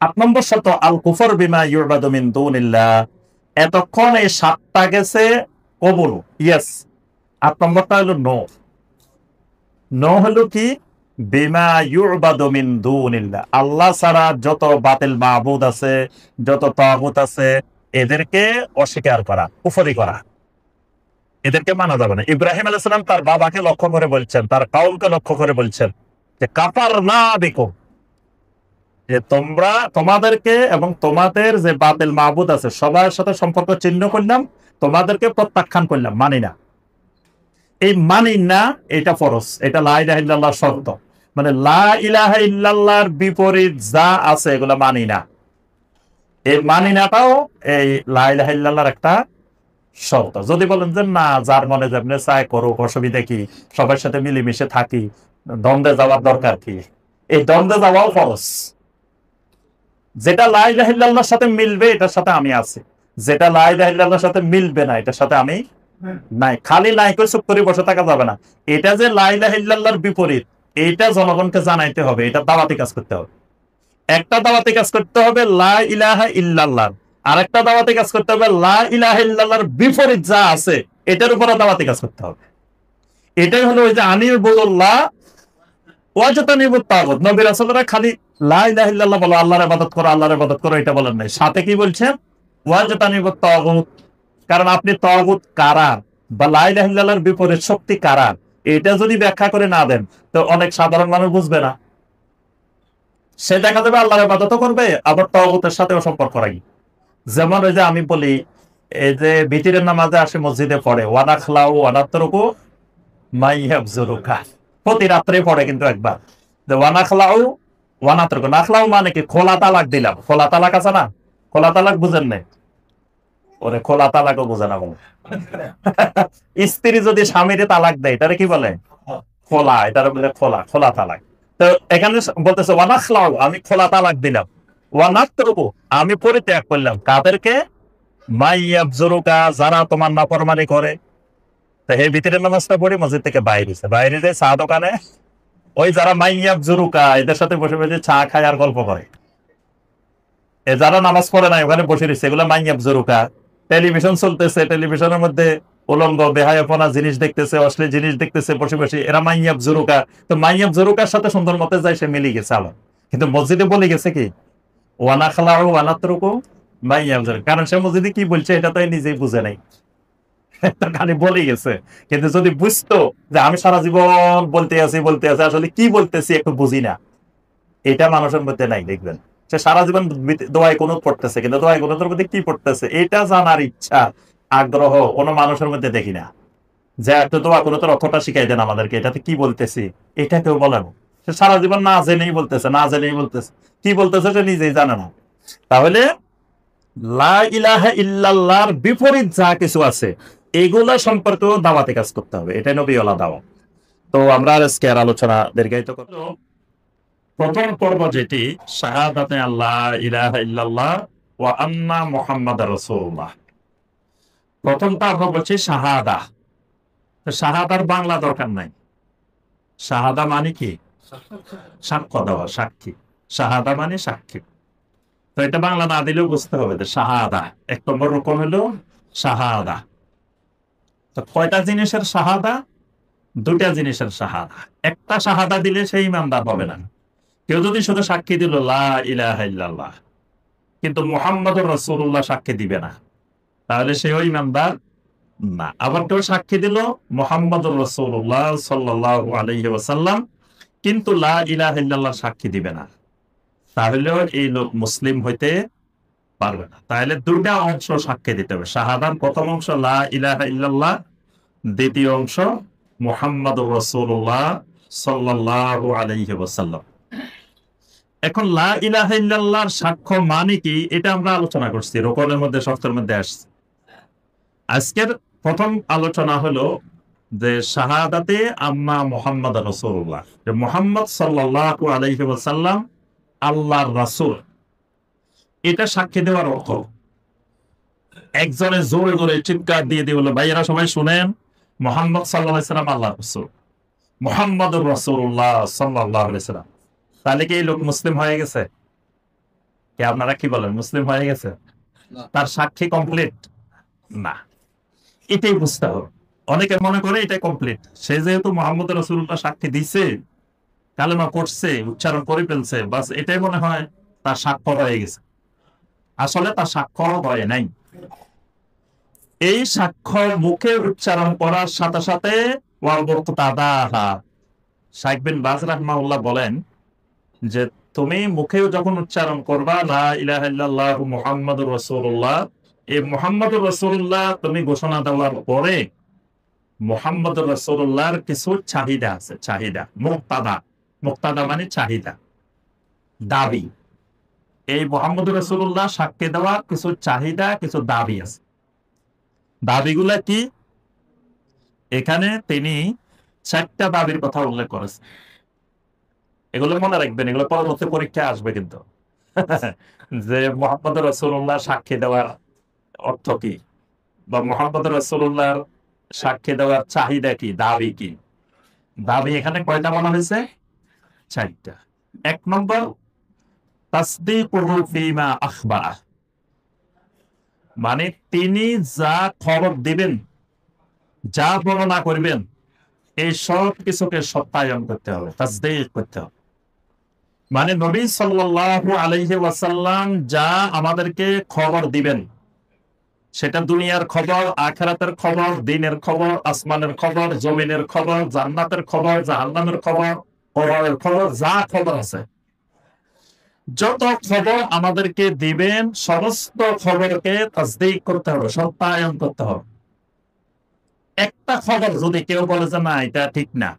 8 নম্বর শর্ত আল কুফর বিমা ইউবাদু মিন দুনিল্লাহ। এতক্ষণ এই 7টা গেছে কবুল, ইয়েস। 8 নম্বরটা হলো নো। নো হলো কি? বিমা ইউবাদু মিন দুনিল্লাহ, আল্লাহ ছাড়া যত বাতিল মাবুদ আছে, যত তাগুত আছে, এদেরকে অস্বীকার করা, কুফরি করা। এদেরকে মানা যাবে না। ইব্রাহিম আলাইহিস সালাম তার বাবাকে লক্ষ্য করে বলছেন, তার কওমকে লক্ষ্য করে বলছেন যে কাফারনা বিকুম, যে তোমরা তোমাদেরকে এবং তোমাদের যে বাতিল মাবুদ আছে সবার সাথে সম্পর্ক ছিন্ন করলাম, তোমাদেরকে প্রত্যাখ্যান করলাম, মানি না। এই মানি না এটা ফরজ, এটা লা ইলাহা ইল্লাল্লাহর শর্ত। মানে লা ইলাহা ইল্লাল্লাহর বিপরীত যা আছে এগুলো মানি না। এই মানি নাটাও এই লা ইলাহা ইল্লাল্লাহর একটা শর্ত। যদি বলেন যে না, যার মনে যেমনি চায় করুক, অসুবিধা কি, সবার সাথে মিলেমিশে থাকি, দ্বন্দ্বে যাওয়ার দরকার কি? এই দ্বন্দ্বে যাওয়াও ফরজ। যেটা লা ইলাহা ইল্লাল্লাহর সাথে মিলবে এটার সাথে আমি আছি, যেটা লা ইলাহা ইল্লাল্লাহর সাথে মিলবে না এটার সাথে আমি নাই। খালি নাই করে চুপ করে বসে থাকা যাবে না। এটা যে লা ইলাহা ইল্লাল্লাহর বিপরীত, এটা জনগণকে জানাইতে হবে, এটা দাওয়াতি কাজ করতে হবে। একটা দাওয়াতি কাজ করতে হবে লা ইলাহা ইল্লাল্লাহ, আর একটা দাওয়াতি কাজ করতে হবে লা ইলাহা ইল্লাল্লাহর বিপরীত যা আছে এটার উপরে দাওয়াতি কাজ করতে হবে। এটাই হলো ওই যে আনির বদুল্লাহ ওয়াজতানিবুত তাগুত। নবী রাসূলরা খালি লা ইলাহা ইল্লাল্লাহ বলো, আল্লাহর ইবাদত করো, আল্লাহর ইবাদত করো, এটা বলেন নাই। সাথে কি বলছেন? ওয়াজতানিবুত তাগুত। কারণ আপনি তাগুত কারা বা লা ইলাহা ইল্লাল্লাহর বিপরীত শক্তি কারা, এটা যদি ব্যাখ্যা করে না দেন তো অনেক সাধারণ মানুষ বুঝবে না। সে দেখা যাবে আল্লাহর ইবাদতও করবে, আবার তাগুতের সাথেও সম্পর্ক রাখি। যেমন ওই যে আমি বলি, এই যে বিতিরের নামাজে আসে মসজিদে পড়ে ওয়ানাখলাউ ওয়ানাতরুকু মাইয়াবজুরুকা, প্রতি রাত্রে পড়ে কিন্তু একবার, যে ওয়ানাখলাউ ওয়ানাতরুকু। নাখলাউ মানে কি? খোলা তালাক দিলাম। খোলা তালাক আছে না? খোলা তালাক বুঝেন নাই? ওরে খোলা তালাকও বুঝে না বলে। স্ত্রী যদি স্বামীরে তালাক দেয় এটারে কি বলে? খোলা। এটারে বলে খোলা, খোলা তালাক। তো এখানে বলতেছে ওয়ানাখলাউ, আমি খোলা তালাক দিলাম, ওয়ানাতরুকু, আমি পরিত্যাগ করলাম। কাদেরকে? মাইয়াবজুরুকা, যারা তোমার নাফরমানি করে। তো এই ভিতরের নামাজটা পড়ি মসজিদ থেকে বাইরে যে চা দোকানে ওই যারা মাইয়াবজুরুকা এদের সাথে বসে বসে চা খায় আর গল্প করে। এ যারা নামাজ পড়ে না ওখানে বসে রয়েছে, এগুলো মাইয়াবজুরুকা। টেলিভিশন চলতেছে, টেলিভিশনের মধ্যে উলঙ্গ বেহায়াপনা জিনিস দেখতেছে, অশ্লীল জিনিস দেখতেছে বসে বসে, এরা মাইয়াবজুরুকা। তো মাইয়াবজুরুকার সাথে সুন্দর মতে যায় সে মিলে গেছে আবার। কিন্তু মসজিদে বলে গেছে কি ওয়ানাখলাউ ওয়ানাতরুকু মাইয়াবজুরুকা, কারণ সে মসজিদে কি বলছে এটা তো নিজেই বুঝে নাই, খালি বলে গেছে। কিন্তু যদি বুঝতো যে আমি সারা জীবন বলতে আছি আসলে কি বলতেছি একটু বুঝি না, এটা মানুষের মধ্যে নাই। দেখবেন সে সারা জীবন দোয়ায় কুনুত পড়তেছে, কিন্তু দোয়ায় কুনুতের মধ্যে কি পড়তেছে এটা জানার ইচ্ছা আগ্রহ কোনো মানুষের মধ্যে দেখি না। যে একটু দোয়া কুনুতের অর্থটা শিখাই দেন আমাদেরকে, এটাতে কি বলতেছি এটা কেউ বলে না। সে সারা জীবন না জেনেই বলতেছে, কি বলতেছে সে নিজেই জানে না। তাহলে লা ইলাহা ইল্লাল্লাহর বিপরীত যা কিছু আছে এগুলা সম্পর্কেও দাওয়াতে কাজ করতে হবে, এটা নবীওয়ালা দাওয়াত। তো আমরা আজকে আর আলোচনা দীর্ঘায়িত করব। প্রথম পর্ব যেটি শাহাদাতে আল্লাহ ইলাহা ইল্লাল্লাহ ওয়া আন্না মুহাম্মাদুর রাসূলুল্লাহ, প্রথমটা আমরা বলছি শাহাদা। শাহাদার বাংলা দরকার নাই। শাহাদা মানে কি? সাক্ষ্য দেওয়া, সাক্ষী। শাহাদা মানে সাক্ষী। তো এটা বাংলা না দিলেও বুঝতে হবে যে শাহাদা এক নম্বর রকম হলো শাহাদা। তো কয়টা জিনিসের শাহাদা? দুটা জিনিসের শাহাদা। একটা শাহাদা দিলে সেই ইমানদার হবে না। কেউ যদি শুধু সাক্ষী দিল লা ইলাহা ইল্লাল্লাহ কিন্তু মুহাম্মাদুর রাসূলুল্লাহ সাক্ষী দিবে না, তাহলে সেও ইমানদার না। আবার কেউ সাক্ষী দিল মুহাম্মাদুর রাসূলুল্লাহ সাল্লাল্লাহু আলাইহি ওয়াসাল্লাম কিন্তু লা ইলাহা ইল্লাল্লাহ সাক্ষী দিবে না, তাহলেও এই লোক মুসলিম হইতে পারবে না। তাহলে দুটা অংশ সাক্ষী দিতে হবে। শাহাদার প্রথম অংশ লা ইলাহা ইল্লাল্লাহ, দ্বিতীয় অংশ মুহাম্মাদুর রাসূলুল্লাহ সাল্লাল্লাহু আলাইহি ওয়াসাল্লাম। এখন লা ইলাহা ইল্লাল্লাহর সাক্ষ্য মানে কি এটা আমরা আলোচনা করছি, রুকুনের মধ্যে শর্তের মধ্যে আসছে। আজকের প্রথম আলোচনা হলো যে শাহাদাতে আম্মা মুহাম্মাদ রাসূলুল্লাহ, যে মুহাম্মদ সাল্লাল্লাহু আলাইহি ওয়াসাল্লাম আল্লাহর রাসূল, এটা সাক্ষী দেওয়ার অর্থ। একজনে জোরে জোরে চিৎকার দিয়ে দিয়ে বলল ভাইয়েরা সবাই শুনেন, মুহাম্মদ সাল্লাল্লাহু আলাইহি ওয়াসাল্লাম আল্লাহর রাসূল, মুহাম্মাদুর রাসূলুল্লাহ সাল্লাল্লাহু আলাইহি ওয়াসাল্লাম। তাহলে কি এই লোক মুসলিম হয়ে গেছে? কি আপনারা কি বলেন, মুসলিম হয়ে গেছে? তার সাক্ষী কমপ্লিট না, এটাই বুঝতে হবে। অনেকে মনে করে এটা কমপ্লিট, সে যেহেতু মুহাম্মদ রাসূলুল্লাহ সাক্ষী দিছে, কালেমা পড়ছে, উচ্চারণ করে ফেলছে, বাস এটাই মনে হয় তার সাক্ষ্য হয়ে গেছে। আসলে তার সাক্ষ্য হয় নাই। এই সাক্ষ্য মুখে উচ্চারণ করার সাথে সাথে শাইখ বিন বাজ রাহমাহুল্লাহ বলেন যে তুমি মুখেও যখন উচ্চারণ করবা লা ইলাহা ইল্লাল্লাহু মুহাম্মাদুর রাসূলুল্লাহ, এই মুহাম্মাদুর রাসূলুল্লাহ তুমি ঘোষণা দেওয়ার পরে মুহাম্মাদুর রাসূলুল্লাহর কিছু চাহিদা আছে, চাহিদা মুক্তাদা, মুক্তাদা মানে চাহিদা, দাবি। এই মুহাম্মাদুর রাসূলুল্লাহ সাক্ষ্য দেওয়ার কিছু চাহিদা, কিছু দাবি আছে। দাবিগুলা কি? এখানে তিনি 4টা দাবির কথা উল্লেখ করেছেন। এগুলো মনে রাখবেন, এগুলো পরবর্তী পরীক্ষায় আসবে কিন্তু যে মুহাম্মদ রাসূলুল্লাহ সাক্ষী দেওয়ার অর্থ কি, বা মুহাম্মদ রাসূলুল্লাহর সাক্ষী দেওয়ার চাহিদা কি, দাবি কি। দাবি এখানে কয়টা বলা হয়েছে? 4টা। 1 নম্বর তাসদীকুহু ফীমা আখবারা, মানে তিনি যা খবর দিবেন, যা বর্ণনা করবেন, এই সব কিছুকে সত্যায়ন করতে হবে, তাসদীক করতে হবে। মানে নবী সাল্লাল্লাহু আলাইহি ওয়াসাল্লাম যা আমাদেরকে খবর দিবেন, সেটা দুনিয়ার খবর, আখিরাতের খবর, দিনের খবর, আসমানের খবর, জমিনের খবর, জান্নাতের খবর, জাহান্নামের খবর, কবরের খবর, যা খবর আছে, যত খবর আমাদেরকে দিবেন সমস্ত খবরকে তাসদীক করতে হবে, সত্যায়ন করতে হবে। একটা খবর যদি কেউ বলে যে না এটা ঠিক না,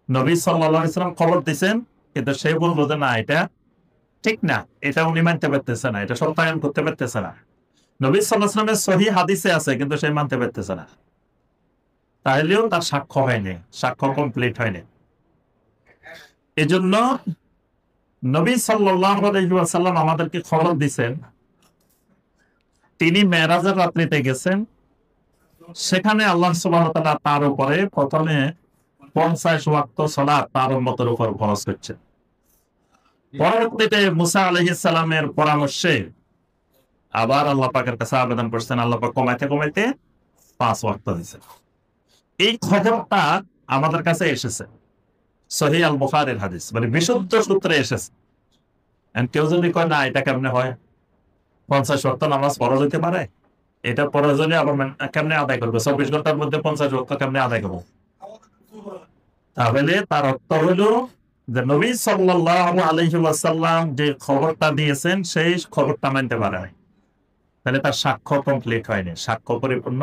নবী সাল্লাল্লাহু আলাইহি ওয়াসাল্লাম খবর দিয়েছেন কিন্তু সে বলবো যে না এটা ঠিক না, এটা উনি মানতে পারতেছে না, এটা সত্যায়ন করতে পারতেছে না, নবী সাল্লাল্লাহু আলাইহি ওয়াসাল্লামের সহিহ হাদিসে আছে কিন্তু সে মানতে পারতেছে না, তাহলেও তার সাক্ষ্য হয়নি, সাক্ষ্য কমপ্লিট হয়নি। এজন্য নবী সাল্লাল্লাহু আলাইহি ওয়াসাল্লাম আমাদেরকে খবর দিয়েছেন, তিনি মেরাজের রাত্রিতে গেছেন, সেখানে আল্লাহ সুবহানাহু ওয়া তাআলা তার উপরে প্রথমে 50 ওয়াক্ত সালাত তার উম্মতের উপর ফরজ করছেন। পরবর্তীতে মুসা আলাইহিস সালামের পরামর্শে আবার আল্লাহ পাকের কাছে আবেদন করছেন, আল্লাহ পাক কমাইতে কমাইতে 5 ওয়াক্ত দিয়েছেন। এই খবরটা আমাদের কাছে এসেছে সহিহ আল বুখারীর হাদিস, মানে বিশুদ্ধ সূত্রে এসেছে। কেউ যদি কয় না এটা কেমনে হয়, 50 ওয়াক্ত নামাজ ফরজ হইতে পারে, এটা প্রয়োজনে আবার কেমনে আদায় করবে, 24 ঘন্টার মধ্যে 50 ওয়াক্ত কেমনে আদায় করবো? তাহলে তার অর্থ হলো যে নবী সাল্লাল্লাহু আলাইহি ওয়াসাল্লাম যে খবরটা দিয়েছেন সেই খবরটা মানতে পারে নাই, তাহলে তার সাক্ষ্য কমপ্লিট হয়নি, সাক্ষ্য পরিপূর্ণ।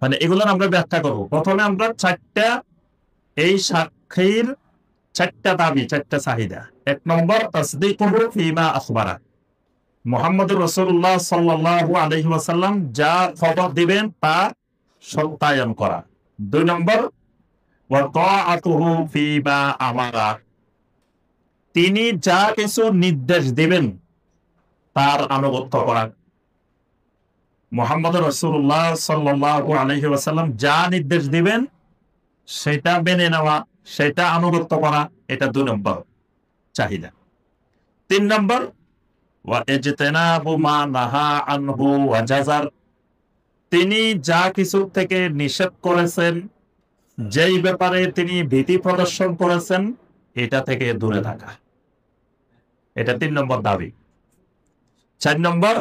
মানে এগুলো আমরা ব্যাখ্যা করব। প্রথমে আমরা 4টা, এই সাক্ষীর 4টা দাবি, 4টা চাহিদা। 1 নম্বর তাসদীকুহু ফীমা আখবারা, মুহাম্মদুর রাসূলুল্লাহ সাল্লাল্লাহু আলাইহি ওয়াসাল্লাম যা খবর দিবেন তা সত্যায়ন করা। 2 নম্বর ওয়া তাআতুহু ফীমা আমারা, তিনি যা কিছু নির্দেশ দিবেন তার আনুগত্য করা। মুহাম্মদ রাসূলুল্লাহ সাল্লাল্লাহু আলাইহি ওয়াসাল্লাম যা নির্দেশ দিবেন সেটা মেনে নেওয়া, সেটা আনুগত্য করা, এটা 2 নম্বর চাহিদা। 3 নম্বর ওয়া ইজতিনাবু মা নাহা আনহু ওয়া জাযার, তিনি যা কিছু থেকে নিষেধ করেছেন, যেই ব্যাপারে তিনি ভীতি প্রদর্শন করেছেন, এটা থেকে দূরে থাকা, এটা 3 নম্বর দাবি। 4 নম্বর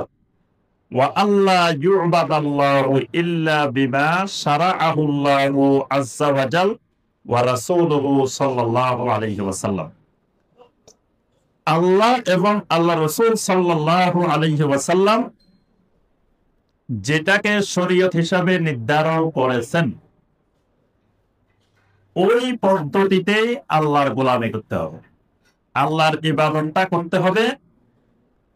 ওয়া আল্লা ইউবাদাল্লাহু ইল্লা বিমা শারাআহুল্লাহু আযজা ওয়া জাল ওয়া রাসূলুহু সাল্লাল্লাহু আলাইহি ওয়াসাল্লাম, আল্লাহ এবং আল্লাহ রাসূল সাল্লাল্লাহু আলাইহি ওয়াসাল্লাম যেটাকে শরীয়ত হিসাবে নির্ধারণ করেছেন ওই পদ্ধতিতেই আল্লাহর গোলামি করতে হবে, আল্লাহর ইবাদতটা করতে হবে।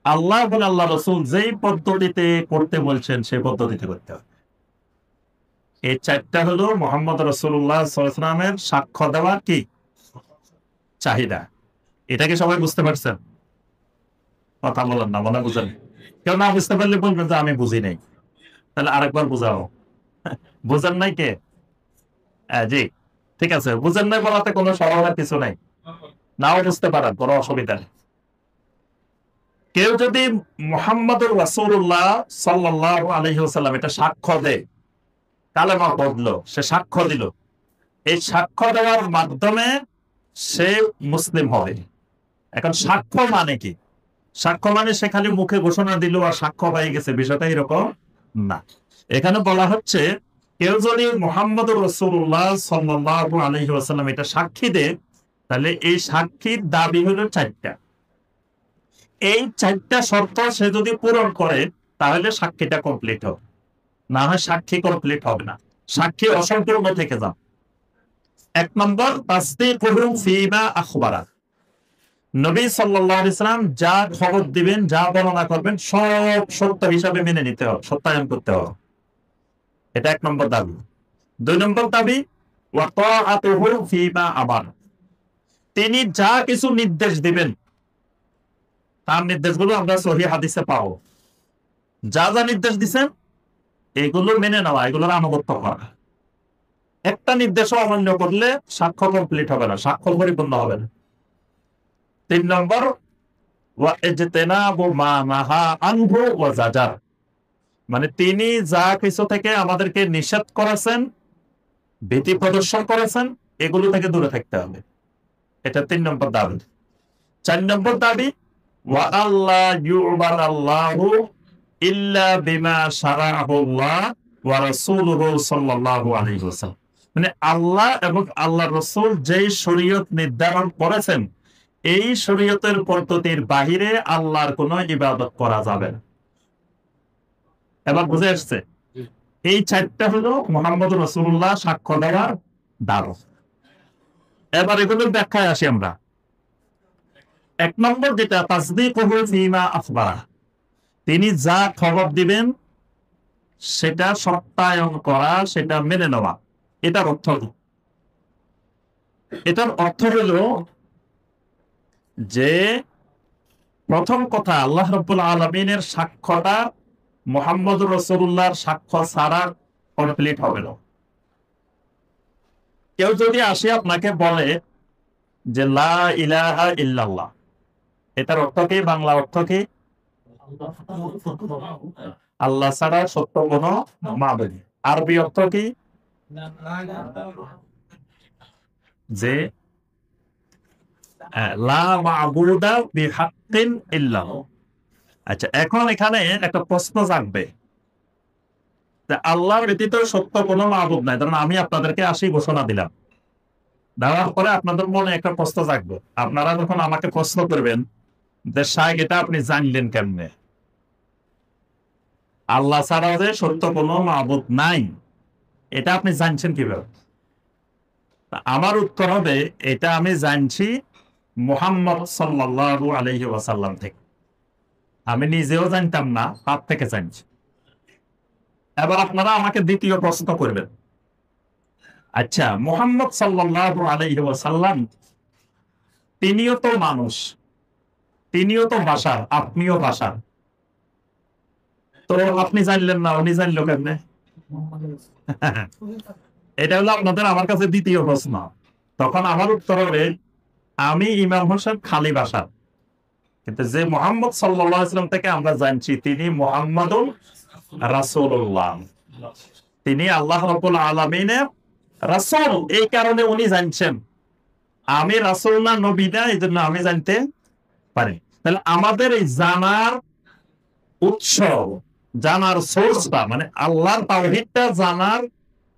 আল্লাহ এবং আল্লাহ রাসূল যেই পদ্ধতিতে করতে বলছেন সেই পদ্ধতিতে করতে হবে। এই 4টা হলো মুহাম্মদ রাসূলুল্লাহ সাল্লাল্লাহু আলাইহি ওয়াসাল্লামের সাক্ষ্য দেওয়ার কি চাহিদা। এটাকে সবাই বুঝতে পারছেন? কথা বলেন না, মনে বুঝেন? কেউ না বুঝতে পারলে বলবেন যে আমি বুঝি নাই, তাহলে আরেকবার বুঝাও। বুঝেন নাই কে? জি, ঠিক আছে, বুঝেন নাই বলাতে কোনো সমস্যার কিছু নাই, নাও বুঝতে পারেন, কোনো অসুবিধা নেই। কেউ যদি মুহাম্মদুর রাসূলুল্লাহ সাল্লাল্লাহু আলাইহি ওয়াসাল্লাম এটা সাক্ষ্য দেয়, কালেমা পড়লো, সে সাক্ষ্য দিল, এই সাক্ষ্য দেওয়ার মাধ্যমে সে মুসলিম হবে। এখন সাক্ষ্য মানে কি? সাক্ষ্য মানে সে খালি মুখে ঘোষণা দিল আর সাক্ষ্য পেয়ে গেছে, বিষয়টা এরকম না, এখানে বলা হচ্ছে কেউ যদি মুহাম্মদুর রাসূলুল্লাহ সাল্লাল্লাহু আলাইহি ওয়াসাল্লাম এটা সাক্ষী দেয়, তাহলে এই সাক্ষীর দাবি হলো চারটা। এই চারটা শর্ত সে যদি পূরণ করে তাহলে সাক্ষীটা কমপ্লিট হবে, না হয় সাক্ষী কমপ্লিট হবে না, সাক্ষী অসম্পূর্ণ থেকে যাবে। এক নম্বর, তাসদীকুহু ফীমা আখবারা, নবী সাল্লাল্লাহু আলাইহি সাল্লাম যা খবর দিবেন, যা বর্ণনা করবেন সব সত্য হিসাবে মেনে নিতে হবে, সত্যায়ন করতে হবে। এটা এক নম্বর দাবি। দুই নম্বর দাবি, ওয়া তাআতুহু ফীমা আবার, তিনি যা কিছু নির্দেশ দিবেন তার নির্দেশগুলো আমরা সহিহ হাদিসে পাবো। যা যা নির্দেশ দিবেন এগুলো মেনে নেওয়া, এগুলোর আনুগত্য করা। একটা নির্দেশ অমান্য করলে সাক্ষ্য কমপ্লিট হবে না, সাক্ষ্য পরিপূর্ণ হবে না। তিন নম্বর, ওয়া ইজতিনাবু মা নাহা আনহু ওয়া জাজার, মানে তিনি যা কিছু থেকে আমাদেরকে নিষেধ করেছেন, ভীতি প্রদর্শন করেছেন, এগুলো থেকে দূরে থাকতে হবে। এটা তিন নম্বর দাবি। চার নম্বর দাবি, ওয়া আল্লা ইউবাদাল্লাহু ইল্লা বিমা শারাআহুল্লাহ ওয়া রাসূলুহু সাল্লাল্লাহু আলাইহি ওয়াসাল্লাম, মানে আল্লাহ এবং আল্লাহর রাসূল যেই শরীয়ত নির্ধারণ করেছেন এই শরীয়তের পদ্ধতির বাহিরে আল্লাহর কোনো ইবাদত করা যাবে না। এবার বুঝে আসছে? এই চারটা হলো মুহাম্মদুর রাসূলুল্লাহ সাক্ষ্য দেওয়ার দাবি। এবার এগুলোর ব্যাখ্যায় আসি আমরা। এক নম্বর যেটা, তাসদীকুহু ফীমা আখবারা, তিনি যা খবর দিবেন সেটা সত্যায়ন করা, সেটা মেনে নেওয়া। এটার অর্থ কি? এটার অর্থ হলো যে প্রথম কথা, আল্লাহ রাব্বুল আলামিনের সাক্ষ্যটা মুহাম্মদুর রাসূলুল্লাহর সাক্ষ্য ছাড়া কমপ্লিট হবে না। কেউ যদি আসে আপনাকে বলে যে লা ইলাহা ইল্লাল্লাহ, এটার অর্থ কি? বাংলা অর্থ কি? আল্লাহ ছাড়া সত্য কোনো মাবুদ। আরবি অর্থ কি? যে লা মা'বুদা বিহাক্কিন ইল্লাল্লাহ। আচ্ছা, এখন এখানে একটা প্রশ্ন জাগবে, আল্লাহ ব্যতীত সত্য কোনো মাবুদ নাই। ধরুন আমি আপনাদেরকে আসি ঘোষণা দিলাম, দেওয়ার পরে আপনাদের মনে একটা প্রশ্ন জাগবে। আপনারা যখন আমাকে প্রশ্ন করবেন যে শাইখ এটা আপনি জানলেন কেমনে, আল্লাহ ছাড়া যে সত্য কোনো মাবুদ নাই এটা আপনি জানছেন কিভাবে? আমার উত্তর হবে, এটা আমি জানছি মুহাম্মদ সাল্লাল্লাহু আলাইহি ওয়াসাল্লাম থেকে। আমি নিজেও জানতাম না, তার থেকে জানছি। এবার আপনারা আমাকে দ্বিতীয় প্রশ্ন করবেন, আচ্ছা মুহাম্মদ সাল্লাল্লাহু আলাইহি ওয়াসাল্লাম তিনিও তো মানুষ, তিনিও তো বাশার, আপনিও বাশার, তো আপনি জানলেন না, উনি জানলো কেমনে? এটা হলো আপনাদের আমার কাছে দ্বিতীয় প্রশ্ন। তখন আমার উত্তর হবে, আমি ইমাম হোসেন খালি বাশার, কিন্তু যে মুহাম্মদ সাল্লাল্লাহু আলাইহি ওয়াসাল্লাম থেকে আমরা জানছি তিনি মুহাম্মাদুর রাসূলুল্লাহ, তিনি আল্লাহ রাব্বুল আলামিনের রাসূল, এই কারণে উনি জানছেন। আমি রাসূল না, নবী না, এই জন্য আমি জানতে পারি। তাহলে আমাদের এই জানার উৎস, জানার সোর্সটা, মানে আল্লাহর তাওহীদটা জানার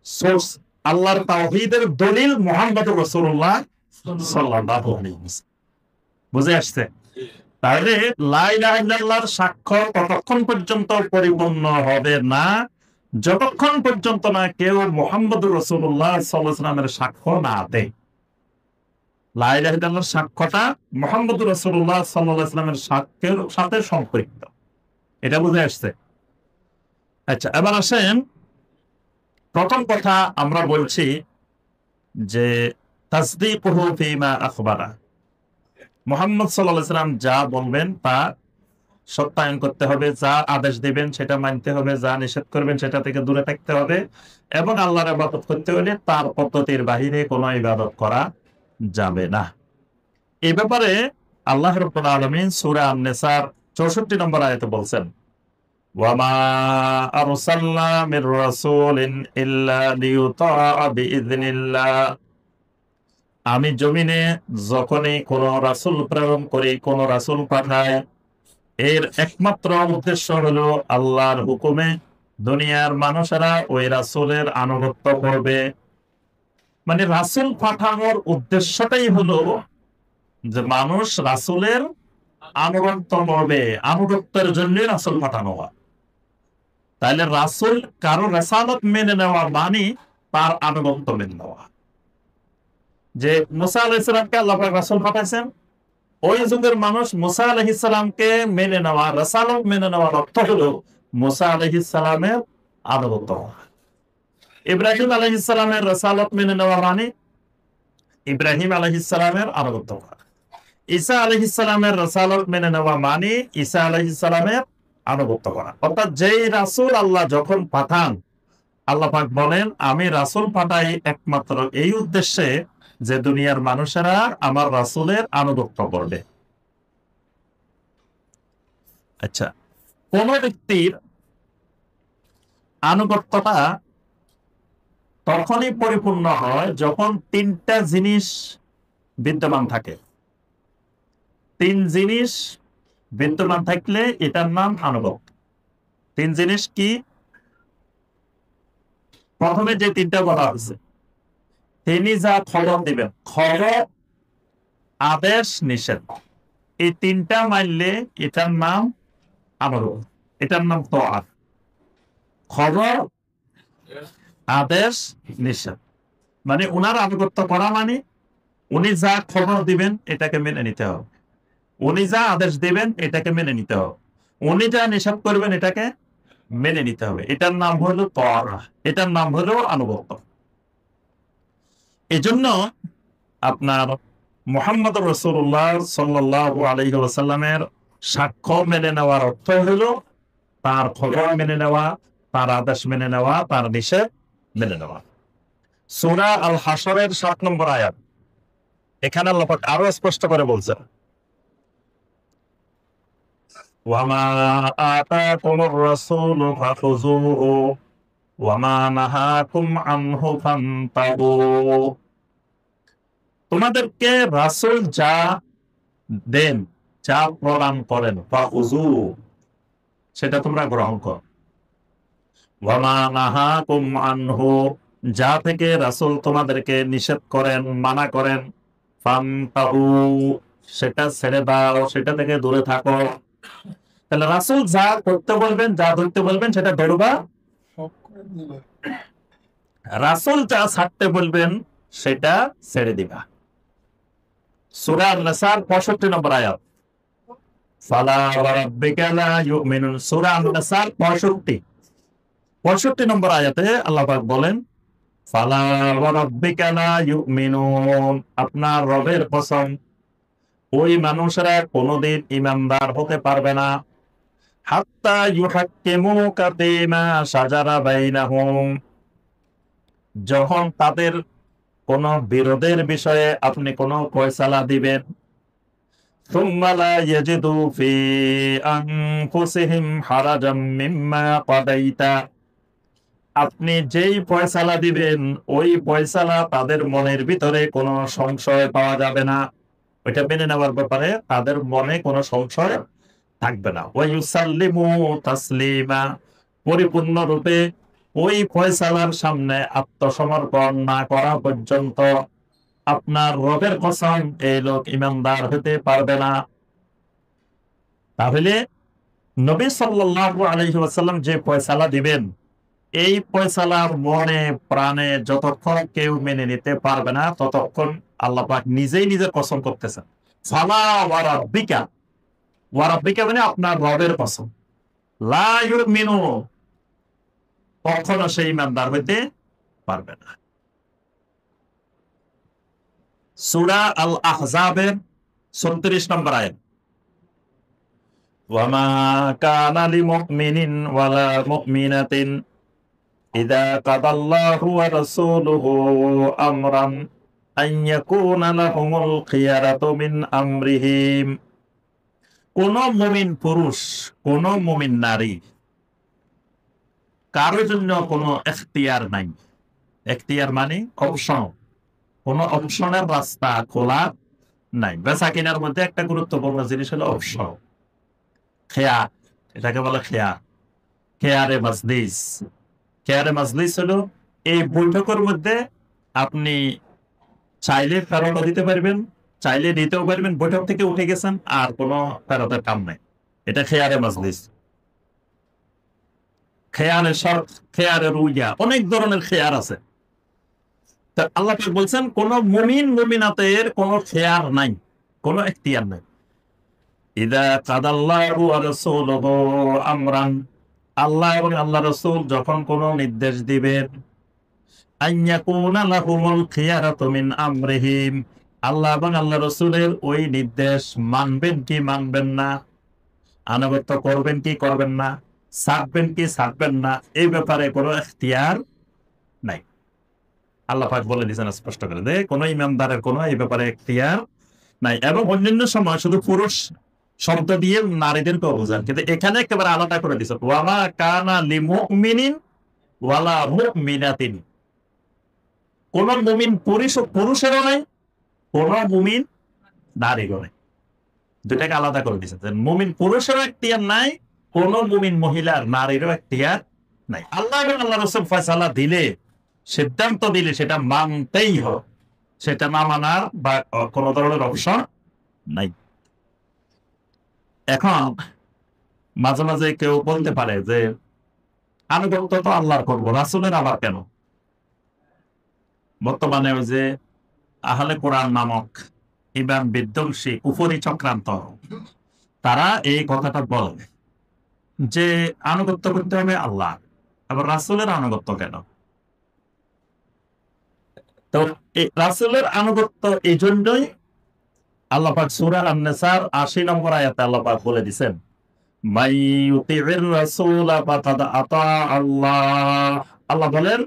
সোর্স, আল্লাহর তাওহীদের দলিল মুহাম্মদুর রাসূলুল্লাহ সাল্লাল্লাহু আলাইহি ওয়াসাল্লাম। বুঝে আসছে? তাহলে লা ইলাহা ইল্লাল্লাহর সাক্ষ্য ততক্ষণ পর্যন্ত পরিপূর্ণ হবে না যতক্ষণ পর্যন্ত না কেউ মুহাম্মদুর রাসূলুল্লাহ সাল্লাল্লাহু আলাইহি ওয়াসাল্লামের সাক্ষ্য না দেয়। লা ইলাহা ইল্লাল্লাহর সাক্ষ্যটা মুহাম্মদুর রাসূলুল্লাহ সাল্লাল্লাহু আলাইহি ওয়াসাল্লামের সাক্ষ্যের সাথে সম্পৃক্ত। এটা বুঝে আসছে? আচ্ছা, এবার আসেন, প্রথম কথা আমরা বলছি যে তাসদীকুহু ফীমা আখবারা, মুহাম্মদ সাল্লাল্লাহু আলাইহি ওয়াসাল্লাম যা বলবেন তা সত্যায়ন করতে হবে, যা আদেশ দিবেন সেটা মানতে হবে, যা নিষেধ করবেন সেটা থেকে দূরে থাকতে হবে, এবং আল্লাহর ইবাদত করতে হলে তার পদ্ধতির বাহিরে কোনো ইবাদত করা যাবে না। এই ব্যাপারে আল্লাহ রাব্বুল আলামিন সূরা আন-নিসার 64 নম্বর আয়াতে বলছেন, ওয়া মা আরসালনা মির রাসূলিন ইল্লা লিইউতাআ বিইযনিল্লাহ, আমি জমিনে যখনই কোন রাসূল প্রেরণ করি, কোন রাসূল পাঠাই, এর একমাত্র উদ্দেশ্য হলো আল্লাহর হুকুমে দুনিয়ার মানুষেরা ওই রাসূলের আনুগত্য করবে। মানে রাসূল পাঠানোর উদ্দেশ্যটাই হলো যে মানুষ রাসূলের আনুগত্য করবে, আনুগত্যের জন্য রাসূল পাঠানো হয়। তাহলে রাসূল কারো রেসালত মেনে নেওয়া মানে তার আনুগত্য মেনে নেওয়া। যে মুসা আলাইহিস সালামকে আল্লাহ পাক রাসূল পাঠাইছেন, ওই যুগের মানুষ মুসা আলাইহিস সালামকে মেনে নেওয়া, রেসালত মেনে নেওয়ার অর্থ হলো মুসা আলাইহিস সালামের আনুগত্য করা। ইব্রাহিম আলাইহিস সালামের রেসালত মেনে নেওয়া মানে ইব্রাহিম আলাইহিস সালামের আনুগত্য করা। ঈসা আলাইহিস সালামের রেসালত মেনে নেওয়া মানে ঈসা আলাইহিস সালামের আনুগত্য করা। অর্থাৎ যেই রাসূল আল্লাহ যখন পাঠান, আল্লাহ পাক বলেন আমি রাসূল পাঠাই একমাত্র এই উদ্দেশ্যে যে দুনিয়ার মানুষেরা আমার রাসূলের আনুগত্য করবে। আচ্ছা, কোন ব্যক্তির আনুগত্যটা তখনই পরিপূর্ণ হয় যখন তিনটা জিনিস বিদ্যমান থাকে। তিন জিনিস বিদ্যমান থাকলে এটার নাম আনুগত্য। তিন জিনিস কি? প্রথমে যে তিনটা বলা হয়েছে, তিনি যা খবর দিবেন, খবর, আদেশ, নিষেধ, এই তিনটা মানলে এটার নাম আনুগত্য, এটার নাম তাআত। খবর, আদেশ, নিষেধ, মানে উনার আনুগত্য করা মানে উনি যা খবর দিবেন এটাকে মেনে নিতে হবে, উনি যা আদেশ দিবেন এটাকে মেনে নিতে হবে, উনি যা নিষেধ করবেন এটাকে মেনে নিতে হবে। এটার নাম হলো তাআত, এটার নাম হলো আনুগত্য। এজন্য আপনার মুহাম্মদ রাসূলুল্লাহ সাল্লাল্লাহু আলাইহি ওয়াসাল্লামের সাক্ষ্য মেনে নেওয়ার অর্থ হলো তার খবর মেনে নেওয়া, তার আদেশ মেনে নেওয়া, তার নিষেধ মেনে নেওয়া। সূরা আল হাশরের ৭ নম্বর আয়াত, এখানে আল্লাহ পাক আরো স্পষ্ট করে বলছেন, ওয়ামা আতাকুমুর রাসূলু ফাখুযুহু ওয়ামা নাহাকুম আনহু ফান্তাহু। তোমাদেরকে রাসূল যা দেন, যা প্রদান করেন, ফাখুযুহু, সেটা তোমরা গ্রহণ করো। ওয়ামা নাহাকুম আনহু, যা থেকে রাসূল তোমাদেরকে নিষেধ করেন, মানা করেন, ফান্তাহু, সেটা ছেড়ে দাও, সেটা থেকে দূরে থাকো। তাহলে রাসূল যা করতে বলবেন, যা ধরতে বলবেন সেটা ধরবা, রাসূল যা ছাড়তে বলবেন সেটা ছেড়ে দিবা। সূরা আন-নাসার 65 নম্বর আয়াত, ফালা ওয়া রাব্বিকা লা ইউমিনুন। সূরা আন-নাসার 65 নম্বর আয়াতে আল্লাহ পাক বলেন, ফালা ওয়া রাব্বিকা লা ইউমিনুন, আপনার রবের কসম, ওই মানুষেরা কোনদিন ঈমানদার হতে পারবে না, হাত্তা ইউহাক্কিমুকা ফীমা শাজারা বাইনাহুম, যখন তাদের কোন বিরোধের বিষয়ে আপনি কোন ফয়সালা দিবেন, সুম্মা লা ইয়াজিদু ফি আনফুসিহিম হারাজাম মিম্মা কাদাইতা, আপনি যেই ফয়সালা দিবেন ওই ফয়সালা তাদের মনের ভিতরে কোনো সংশয় পাওয়া যাবে না, ওইটা মেনে নেওয়ার ব্যাপারে তাদের মনে কোনো সংশয় থাকবে না। ওয়া ইউসাল্লিমু তাসলিমা, পরিপূর্ণ রূপে ওই ফয়সালার সামনে আত্মসমর্পণ না করা পর্যন্ত আপনার রবের কসম এই লোক ঈমানদার হতে পারবে না। তাহলে নবী সাল্লাল্লাহু আলাইহি ওয়াসাল্লাম যে ফয়সালা দিবেন, এই ফয়সালার মনে প্রাণে যতক্ষণ কেউ মেনে নিতে পারবে না ততক্ষণ আল্লাহ পাক নিজেই নিজের কসম করতেছেন, ফালা ওয়া রাব্বিকা, ওয়া রাব্বিকা মানে আপনার রবের কসম, লা ইউমিনু, কখনো সে ঈমানদার হইতে পারবে না। সূরা আল আহজাবের 36 নম্বর আয়াত, ওয়ামা কানা লিমুমিনিন ওয়ালা মুমিনাতিন ইযা কাদাল্লাহু ওয়া রাসূলুহু আমরান আন ইয়াকুনা লাহুমুল খিয়ারাতু মিন আমরিহিম, কোন মুমিন পুরুষ, কোন মুমিন নারী, কারোর জন্য কোনো এখতিয়ার নাই। এখতিয়ার মানে অপশন, কোন অপশনের রাস্তা খোলা নাই। বেচা কেনার মধ্যে একটা গুরুত্বপূর্ণ জিনিস হলো অপশন, খেয়া, এটাকে বলে খেয়া। খেয়ারে মাজলিস। খেয়ারে মাজলিস হলো এই বৈঠকের মধ্যে আপনি চাইলে ফেরত দিতে পারবেন, চাইলে দিতেও পারবেন, বৈঠক থেকে উঠে গেছেন আর কোনো ফেরতের কাম নাই। এটা খেয়ারে মাজলিস। খেয়ারে শর্ত, খেয়ারে রুইয়া, অনেক ধরনের খেয়ার আছে। তা আল্লাহ পাক বলছেন কোন মুমিন মুমিনাতের কোনো খেয়ার নাই, কোনো এখতিয়ার নাই। ইদা কাদাল্লাহু ওয়া রাসূলুহু আমরান, আল্লাহ এবং আল্লাহ রাসূল যখন কোনো নির্দেশ দিবেন, আইয়াকুনা লাহুমুল খিয়ারাতু মিন আমরিহিম, আল্লাহ এবং আল্লাহ রাসূলের ওই নির্দেশ মানবেন কি মানবেন না, আনুগত্য করবেন কি করবেন না, ছাড়বেন কি ছাড়বেন না, এই ব্যাপারে কোনো এখতিয়ার নাই। আল্লাহ পাক বলে দিয়েছেন স্পষ্ট করে যে কোনো ইমানদারের কোনো এই ব্যাপারে এখতিয়ার নাই। এবং অন্যান্য সময় শুধু পুরুষ শব্দ দিয়ে নারীদেরকেও বোঝান, কিন্তু এখানে একেবারে আলাদা করে দিয়েছে, ওয়ামা কানা লিমুমিনিন ওয়ালা মুমিনাতিন, কোন মুমিন পুরুষেরও নাই, কোন মুমিন নারীরও নাই। দুটাকে আলাদা করে দিয়েছে। মুমিন পুরুষেরও এখতিয়ার নাই, কোন মুমিন মহিলার নারীরও এখতিয়ার নাই। আল্লাহ এবং আল্লাহ রাসূল ফয়সালা দিলে, সিদ্ধান্ত দিলে সেটা মানতেই হবে, সেটা না মানার বা কোন ধরনের অপশন নাই। এখন মাঝে মাঝে কেউ বলতে পারে যে আনুগত্য তো আল্লাহর করবো, রাসূলের আবার কেন? বর্তমানে ওই যে আহলে কোরআন নামক ইমাম বিধ্বংসী কুফরি চক্রান্ত, তারা এই কথাটা বলে যে আনুগত্য করতে হবে আল্লাহ, আবার রাসূলের আনুগত্য কেন? তো এই রাসূলের আনুগত্য এই জন্যই আল্লাহ পাক সূরা আন-নিসার ৮০ নম্বর আয়াতে আল্লাহ পাক বলে দিয়েছেন, মাই ইউতিউর রাসূলা ফাকাদ আতা আল্লাহ। আল্লাহ বলেন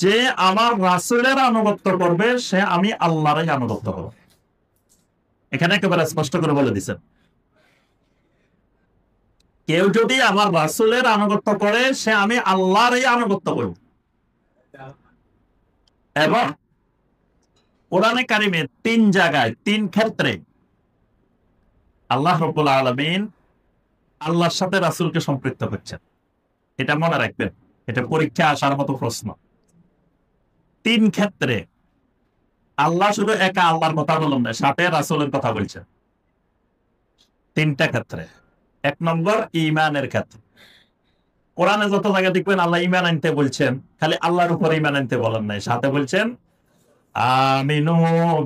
যে আমার রাসূলের আনুগত্য করবে সে আমি আল্লাহরই আনুগত্য করব। এখানে একেবারে স্পষ্ট করে বলে দিয়েছেন, কেউ যদি আমার রাসূলের আনুগত্য করে সে আমি আল্লাহরই আনুগত্য করব। এবং কোরআনে কারিমে ৩ জায়গায় ৩ ক্ষেত্রে আল্লাহ রাব্বুল আলামিন আল্লাহর সাথে রাসূলকে সম্পৃক্ত করছেন। এটা মনে রাখবেন, এটা পরীক্ষা আসার মতো প্রশ্ন। ৩ ক্ষেত্রে আল্লাহ শুধু একা আল্লাহর কথা বলেন না, সাথে রাসূলের কথা বলছেন। ৩টা ক্ষেত্রে। ১ নম্বর ঈমানের ক্ষেত্রে। কোরআনে যত জায়গা দেখবেন আল্লাহ ঈমান আনতে বলছেন, খালি আল্লাহর উপর ঈমান আনতে বলেন নাই, সাথে বলছেন আমিনু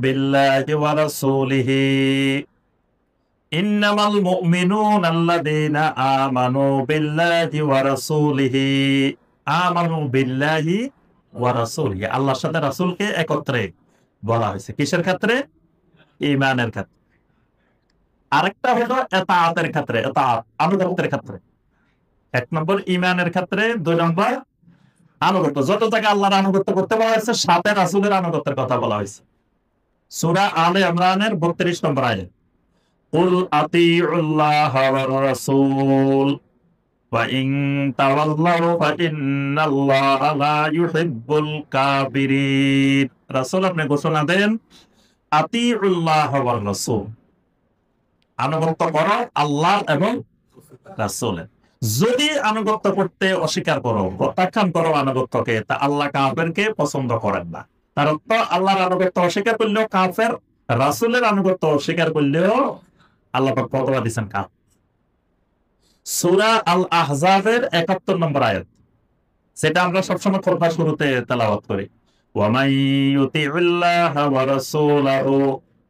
বিল্লাহি ওয়া রাসূলিহি ইন্নামাল মুমিনুনা আল্লাযীনা আমানু বিল্লাহি ওয়া রাসূলিহি। আমানু বিল্লাহি ওয়া রাসূলিহি, আল্লাহর সাথে রাসূলকে একত্রে বলা হয়েছে। কিসের ক্ষেত্রে? ঈমানের ক্ষেত্রে। আরেকটা হলো ইতাআতের ক্ষেত্রে, ইতাআত আনুগত্যের ক্ষেত্রে। ১ নম্বর ঈমানের ক্ষেত্রে, ২ নম্বর আনুগত্য। যত জায়গায় আল্লাহর আনুগত্য করতে বলা হয়েছে সাথে রাসূলের আনুগত্যের কথা বলা হয়েছে। সূরা আলে ইমরানের ৩২ নম্বর আয়াত, কুল আতিউল্লাহ ওয়ার রাসূল ওয়া ইন তাওয়াল্লাউ ফাইন্নাল্লাহা লা ইউহিব্বুল কাফিরিন। রাসূল আপনি ঘোষণা দেন আতিউল্লাহ ওয়ার রাসূল, আনুগত্য করো আল্লাহ এবং রাসূলের। যদি আনুগত্য করতে অস্বীকার করো, প্রত্যাখ্যান করো আনুগত্যকে, তা আল্লাহ কাফেরকে পছন্দ করেন না। তার অর্থ আল্লাহর আনুগত্য অস্বীকার করলেও কাফের, রাসূলের আনুগত্য অস্বীকার করলেও আল্লাহ পাক ফতোয়া দিয়েছেন কাফের। সূরা আল আহজাবের ৭১ নম্বর আয়াত, সেটা আমরা সবসময় খুতবার শুরুতে তেলাওয়াত করি, ওয়া মান ইউতিউল্লাহা ওয়া রাসূলাহু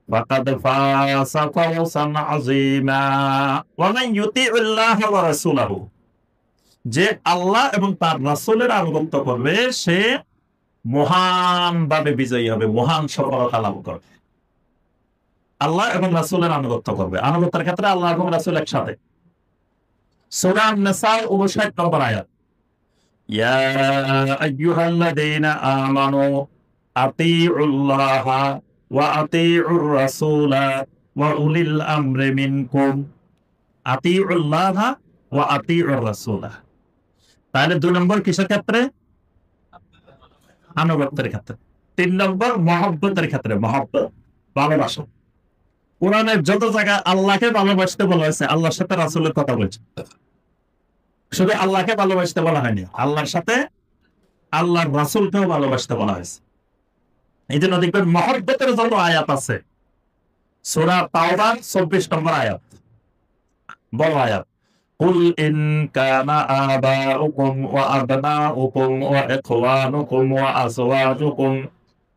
ফাকাদ ফাযা ফাওজান আযীমা। ওয়া মান ইউতিউল্লাহা ওয়া রাসূলাহু, যে আল্লাহ এবং তার রাসূলের আনুগত্য করবে সে মহানভাবে বিজয়ী হবে, মহান সফলতা লাভ করবে। আল্লাহ এবং রাসূলের আনুগত্য করবে। আনুগত্যের ক্ষেত্রে আল্লাহ এবং রাসূল একসাথে। সূরা আন-নিসা ৫৯ নম্বর আয়াত, ইয়া আইয়ুহাল্লাযীনা আমানু আতিউল্লাহা ওয়া আতিউর রাসূলা ওয়া উলিল আমরি মিনকুম। আতিউল্লাহা ওয়া আতিউর রাসূলা, তাহলে ২ নম্বর কিসের ক্ষেত্রে? আনুগত্যের ক্ষেত্রে। ৩ নম্বর মহব্বতের ক্ষেত্রে, মহব্বত ভালোবাসা। কোরআনের যত জায়গায় আল্লাহকে ভালোবাসতে বলা হয়েছে আল্লাহর সাথে রাসূলের কথা বলছে। শুধু আল্লাহকে ভালোবাসতে বলা হয়নি, আল্লাহর সাথে আল্লাহর রাসূলকেও ভালোবাসতে বলা হয়েছে। এই জন্য দেখবেন মহব্বতের যত আয়াত আছে, সূরা তাওবার 24 নম্বর আয়াত, বড় আয়াত, কুল ইন কানা আবাউকুম ওয়া আবনাউকুম ওয়া ইখওয়ানুকুম ওয়া আযওয়াজুকুম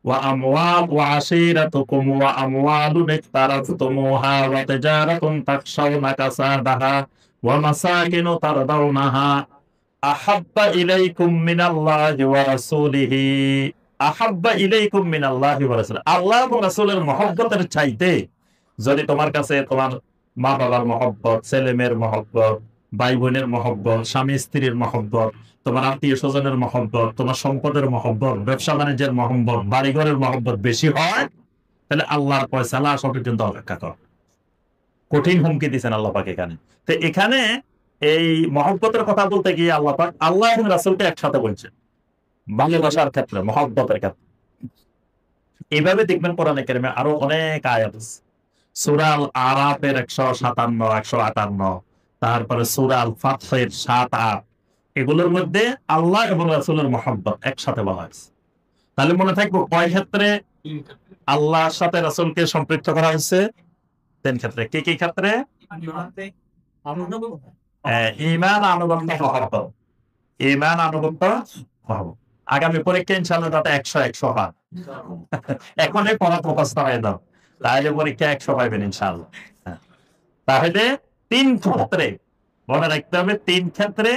ওয়া আমওয়াল ওয়া আশীরাতুকুম ওয়া আমওয়ালুন ইক্তারাফতুমুহা ওয়া তিজারাতুন তাখশাউনা কাসাদাহা ওয়া মাসাকিনু তারদাউনাহা আহাব্বা ইলাইকুম মিনাল্লাহি ওয়া রাসূলিহি, আহাব্বা ইলাইকুম মিনাল্লাহি ওয়া রাসূলিহি, আল্লাহ এবং রাসূলের মহব্বতের চাইতে যদি তোমার কাছে তোমার মা বাবার মহব্বত, ছেলে মেয়ের মহব্বত, ভাই বোনের মহব্বত, স্বামী স্ত্রীর মহব্বত, তোমার আত্মীয় স্বজনের মহব্বত, তোমার সম্পদের মহব্বত, ব্যবসা বাণিজ্যের মহব্বত, বাড়িঘরের মহব্বত বেশি হয়, তাহলে আল্লাহর ফয়সালা আসা পর্যন্ত অপেক্ষা কর। কঠিন হুমকি দিচ্ছেন আল্লাহ পাক এখানে। তো এখানে এই মহব্বতের কথা বলতে গিয়ে আল্লাহ পাক আল্লাহ এবং রাসূলকে একসাথে বলছেন ভালোবাসার ক্ষেত্রে, মহব্বতের ক্ষেত্রে। এইভাবে দেখবেন কোরআনে কারিমে আরো অনেক আয়াত আছে। সূরা আল আরাফের 157, 158, তারপরে সূরা আল ফাতহের 7, 8, এগুলোর মধ্যে আল্লাহ এবং রাসূলের মহব্বত একসাথে বলা হয়েছে। তাহলে মনে থাকবে কয় ক্ষেত্রে আল্লাহর সাথে রাসূলকে সম্পৃক্ত করা হয়েছে? 3 ক্ষেত্রে। কি কি ক্ষেত্রে? ঈমান, আনুগত্য, মহব্বত। ঈমান, আনুগত্য, মহব্বত। আগামী পরীক্ষা ইনশাআল্লাহ তাতে 100 হয়। এখনই পড়া মুখস্থ হয়ে দাও, তাহলে পরীক্ষা 100 পাইবেন ইনশাআল্লাহ। তাহলে 3 ক্ষেত্রে মনে রাখতে হবে, 3 ক্ষেত্রে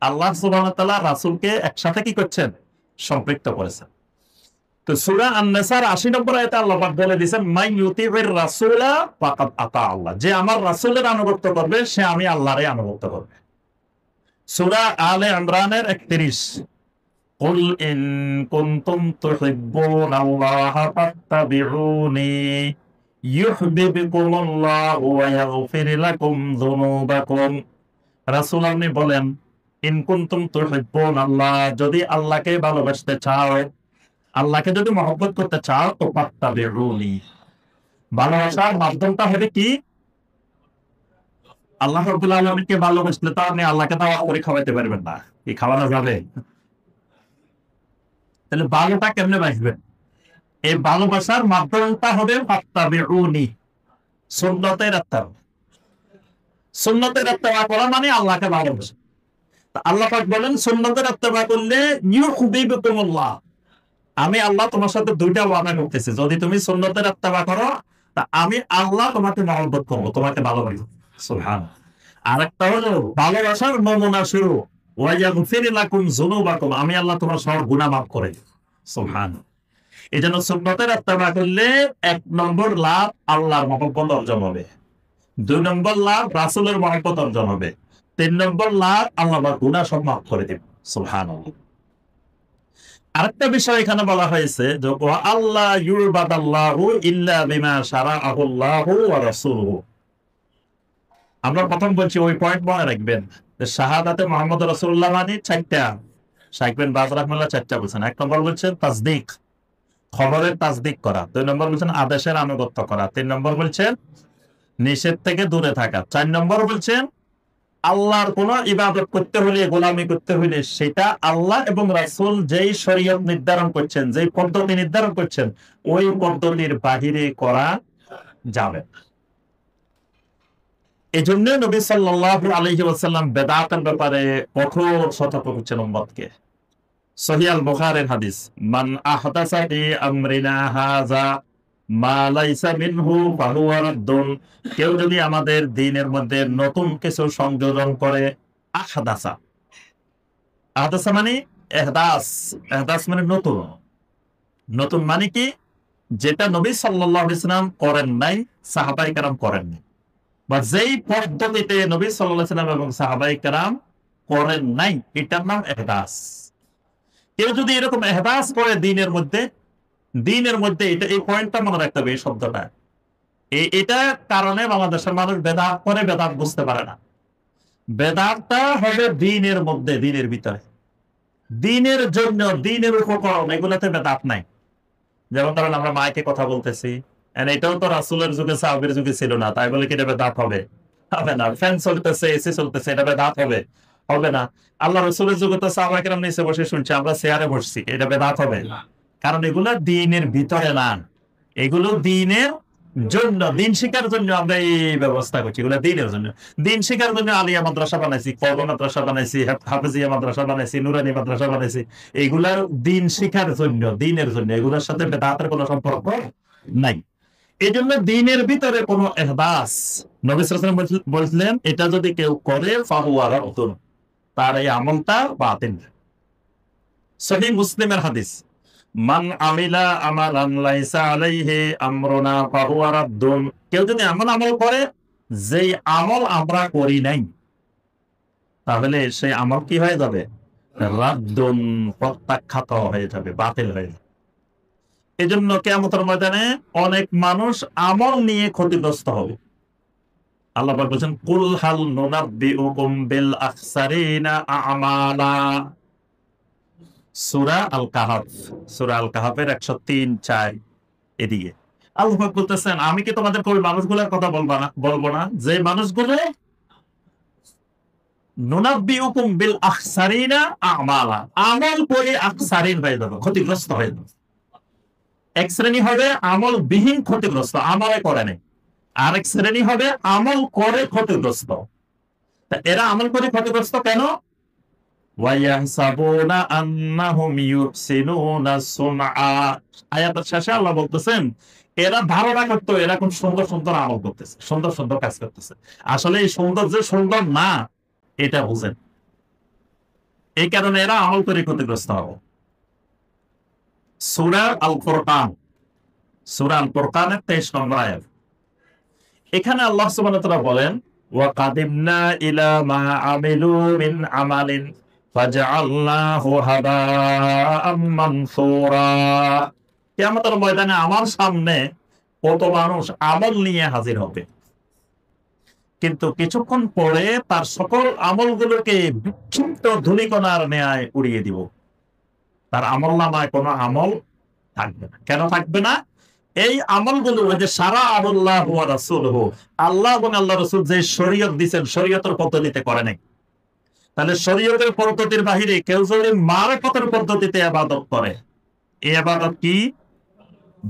আল্লাহ সুবহানাহু ওয়া তাআলা রাসূলকে একসাথে কি করছেন? সম্পৃক্ত করেছেন। তো সূরা আন-নিসার 80 নম্বর আয়াতে আল্লাহ পাক বলে দিয়েছেন, মান ইউতিউর রাসূলা ফাকাদ আতা আল্লাহ, যে আমার রাসূলের আনুগত্য করবে সে আমি আল্লাহরই আনুগত্য করবে। সূরা আলে ইমরানের 31, কুল ইন কুনতুম তুহিব্বুনাল্লাহা ফাত্তাবিউনি ইউহিব্বুকুমুল্লাহু ওয়া ইয়াগফির লাকুম যুনুবাকুম। রাসূল আপনি বলেন, ইন কুনতুম তুহিব্বুনাল্লাহ, যদি আল্লাহকে ভালোবাসতে চাও, আল্লাহকে যদি মহব্বত করতে চাও, তো ফাত্তাবিউনি, ভালোবাসার মাধ্যমটা হবে কি? আল্লাহ রাব্বুল আলামিনকে ভালোবাসলে তো আপনি আল্লাহকে দাওয়াত করে খাওয়াইতে পারবেন না, কি খাওয়ানো যাবে? তাহলে ভালোটা কেমনে বাসবেন? এই ভালোবাসার মাধ্যমটা হবে ফাত্তাবিউনি, সুন্নতের ইত্তেবা। সুন্নতের ইত্তেবা করা মানে আল্লাহকে ভালোবাসা। আল্লাহ পাক বলেন, সুন্নতের ইত্তেবা করলে ইউহিব্বুকুমুল্লাহ, আমি আল্লাহ তোমার সাথে 2টা ওয়াদা করতেছি, যদি তুমি সুন্নতের ইত্তেবা করো তা আমি আল্লাহ তোমাকে মহব্বত করবো, তোমাকে ভালোবাসবো। সুবহানাল্লাহ। আরেকটা হলো ভালোবাসার নমুনা শুরু, ওয়া ইয়াগফির লাকুম যুনুবাকুম, আমি আল্লাহ তোমার সব গুনাহ মাফ করে দেব। সুবহানাল্লাহ। এই জন্য সুন্নতের ইত্তেবা করলে 1 নম্বর লাভ আল্লাহর মহব্বত অর্জন হবে, 2 নম্বর লাভ রাসূলের মহব্বত অর্জন হবে, 3 নম্বর লাভ আল্লাহ গুনাহ সব মাফ করে দেব। সুবহানাল্লাহ। আরেকটা বিষয় এখানে বলা হয়েছে যে আল্লাহ ইউবাদাল্লাহু ইল্লা বিমা শারাআহুল্লাহু ওয়া রাসূলুহু। আমরা প্রথম বলছি, ওই পয়েন্ট মনে রাখবেন যে শাহাদাতে মুহাম্মদ রাসূলুল্লাহ মানে 4টা। শাইখ বিন বাজ রাহমাতুল্লাহ 4টা বলছেন। 1 নম্বর বলছেন তাসদিক, খবরের তাসদিক করা। 2 নম্বর বলছেন আদেশের আনুগত্য করা। 3 নম্বর বলছেন নিষেধ থেকে দূরে থাকা। 4 নম্বর বলছেন আল্লাহর কোন ইবাদত করতে হলে, গোলামি করতে হলে সেটা আল্লাহ এবং রাসূল যেই শরীয়ত নির্ধারণ করছেন, যেই পদ্ধতি নির্ধারণ করছেন, ওই পদ্ধতির বাহিরে করা যাবে না। এজন্য নবী সাল্লাল্লাহু আলাইহি ওয়াসাল্লাম বেদাতের ব্যাপারে কঠোর সতর্ক করছেন উম্মতকে। সহিহ আল বুখারীর হাদিস, মান আহদাসা ফি আমরিনা হাযা মা লাইসা মিনহু ফাহুয়া রাদ্দুন, কেউ যদি আমাদের দ্বীনের মধ্যে নতুন কিছু সংযোজন করে, আহদাসা, আহদাসা মানে ইহদাস, ইহদাস মানে নতুন। নতুন মানে কি? যেটা নবী সাল্লাল্লাহু আলাইহি ওয়াসাল্লাম করেন নাই, সাহাবায়ে কেরাম করেন নাই, বা যেই পদ্ধতিতে নবী সাল্লাল্লাহু আলাইহি ওয়াসাল্লাম এবং সাহাবায়ে কেরাম করেন নাই, এটার নাম ইহদাস। কেউ যদি এরকম ইহদাস করে দ্বীনের মধ্যে, এটা, এই পয়েন্টটা মনে রাখতে হবে, এই শব্দটা। এটা কারণে বাংলাদেশের মানুষ বেদাত করে, বেদাত বুঝতে পারে না। বেদাতটা হবে দ্বীনের মধ্যে, দ্বীনের ভিতরে, দ্বীনের জন্য, দ্বীনের উপকরণ, এগুলোতে বেদাত নাই। যেমন ধরেন আমরা মাইকে কথা বলতেছি, এটাও তো রাসূলের যুগে, সাহাবীর যুগে ছিল না, তাই বলে কি এটা বেদাত হবে? হবে না। ফ্যান চলতেছে, এসি চলতেছে, এটা বেদাত হবে? হবে না। আল্লাহ রসুলের যুগে তো সাহাবায়ে কেরাম নিচে বসে শুনছে, আমরা চেয়ারে বসছি, এটা বেদাত হবে? কারণ এগুলো দিনের ভিতরে না, এগুলো দিনের জন্য, দিন শিখার জন্য আমরা এই ব্যবস্থা করছি। এগুলো দিনের জন্য, দিন শিখার জন্য আলিয়া মাদ্রাসা বানাইছি, কওমি মাদ্রাসা বানাইছি, হাফেজিয়া মাদ্রাসা বানাইছি, নুরানি মাদ্রাসা বানাইছি। এগুলার দিন শিখার জন্য, দিনের জন্য, এগুলোর সাথে বেদাতের কোনো সম্পর্ক নাই। এই জন্য দিনের ভিতরে কোন ইহদাস, নবী সাল্লাল্লাহু আলাইহি ওয়াসাল্লাম বলছিলেন, এটা যদি কেউ করে ফাহুয়া রাদ্দুন, তার এই আমলটা বাতিল। সহিহ মুসলিমের হাদিস, মান আমিলা আমালান লাইসা আলাইহি আমরুনা ফাহুয়া রাদ্দুন, কেউ যদি এমন আমল করে যেই আমল আমরা করি নাই, তাহলে সেই আমল কি হয়ে যাবে? রাদ্দুন, প্রত্যাখ্যাত হয়ে যাবে, বাতিল হয়ে যাবে। এজন্য কিয়ামতের ময়দানে অনেক মানুষ আমল নিয়ে ক্ষতিগ্রস্ত হবে। আল্লাহ পাক বলেন, কুল হাল নুনাব্বিউকুম বিল আখসারিনা আমালা, সূরা আল কাহাফ, সূরা আল কাহাফের 103-4 এদিকে আল্লাহ পাক বলতেছেন, আমি কি তোমাদেরকে ওই মানুষগুলোর কথা বলবো না যে মানুষগুলো নুনাব্বিউকুম বিল আখসারিনা আমালা, আমল করে আখসারিন হয়ে যাবে, ক্ষতিগ্রস্ত হয়ে যাবে। এক শ্রেণী হবে আমল বিহীন ক্ষতিগ্রস্ত, আমলে করে নেই। আরেক শ্রেণী হবে আমল করে ক্ষতিগ্রস্ত। তা এরা আমল করে ক্ষতিগ্রস্ত কেন? ওয়ায়াহসাবুনা আন্নাহুম ইউহসিনুনা সুনআ, আয়াতের শেষে আল্লাহ বলতেছেন, এরা ধারণা করতো এরা কোন সুন্দর সুন্দর আমল করতেছে, সুন্দর সুন্দর কাজ করতেছে। আসলে এই সুন্দর যে সুন্দর না, এটা বুঝেন। এই কারণে এরা আমল করে ক্ষতিগ্রস্ত হবে। সূরা আল ফুরকান, সূরা আল ফুরকানের 23 নম্বর আয়াত, এখানে আল্লাহ সুবহানাহু ওয়া তাআলা বলেন, ওয়া কাদিমনা ইলা মা আমিলু মিন আমালিন ফাজআলনাহু হাবাআম মানসুরা, কিয়ামতের ময়দানে আমার সামনে কত মানুষ আমল নিয়ে হাজির হবে, কিন্তু কিছুক্ষণ পরে তার সকল আমলগুলোকে বিক্ষিপ্ত ধূলিকণার ন্যায় উড়িয়ে দিব। তার আমলনামায় কোনো আমল থাকবে না। কেন থাকবে না? এই আমলগুলো যে সারা আল্লাহ ওয়া রাসূলুহু, আল্লাহ এবং আল্লাহ রাসূল যে শরীয়ত দিবেন, শরীয়তের পদ্ধতিতে করে নাই। তাহলে শরীয়তের পদ্ধতির বাহিরে কেউ যদি মারেফতের পদ্ধতিতে ইবাদত করে, এই ইবাদত কি?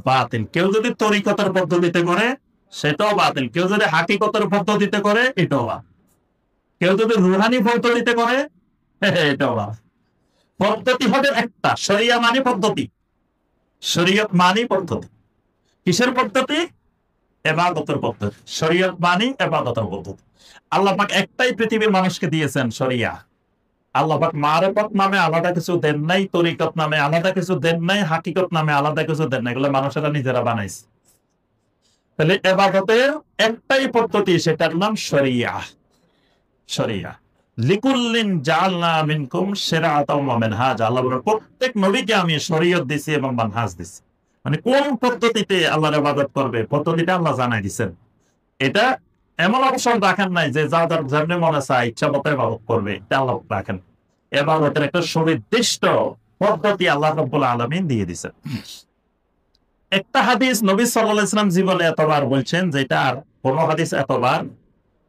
বাতিল। কেউ যদি তরিকতের পদ্ধতিতে করে, সেটাও বাতিল। কেউ যদি হাকিকতের পদ্ধতিতে করে, এটাও বাতিল। কেউ যদি রুহানি পদ্ধতিতে করে, এটাও বাতিল। পদ্ধতি হবে একটা, শরিয়া মানে পদ্ধতি, শরীয়ত মানে পদ্ধতি। কিসের পদ্ধতি? ইবাদতের পদ্ধতি। শরীয়ত মানে ইবাদতের পদ্ধতি। আল্লাহ পাক একটাই পৃথিবীর মানুষকে দিয়েছেন, শরিয়া। আল্লাহ পাক মারেফত নামে আলাদা কিছু দেন নাই, তরিকত নামে আলাদা কিছু দেন নাই, হাকিকত নামে আলাদা কিছু দেন নাই, এগুলো মানুষেরা নিজেরা বানাইছে। তাহলে ইবাদতের একটাই পদ্ধতি, সেটার নাম শরিয়া। শরিয়া, লিকুল্লিন জাআলনা মিনকুম শিরআতাও ওয়া মানহাজ, আল্লাহ বলেন প্রত্যেক নবীকে আমি শরীয়ত দিয়েছি এবং মানহাজ দিয়েছি। মানে কোন পদ্ধতিতে আল্লাহর ইবাদত করবে, পদ্ধতিটা আল্লাহ জানাই দিয়েছেন। এটা এমন অবসর রাখেন নাই যে যা যার যেমনি মনে চায় ইচ্ছা মতো ইবাদত করবে, এটা আল্লাহ রাখেন। ইবাদতের একটা সুনির্দিষ্ট পদ্ধতি আল্লাহ রাব্বুল আলামিন দিয়ে দিয়েছেন। একটা হাদিস নবী সাল্লাল্লাহু আলাইহি ওয়াসাল্লাম জীবনে এতবার বলছেন, যেটা আর কোন হাদিস এতবার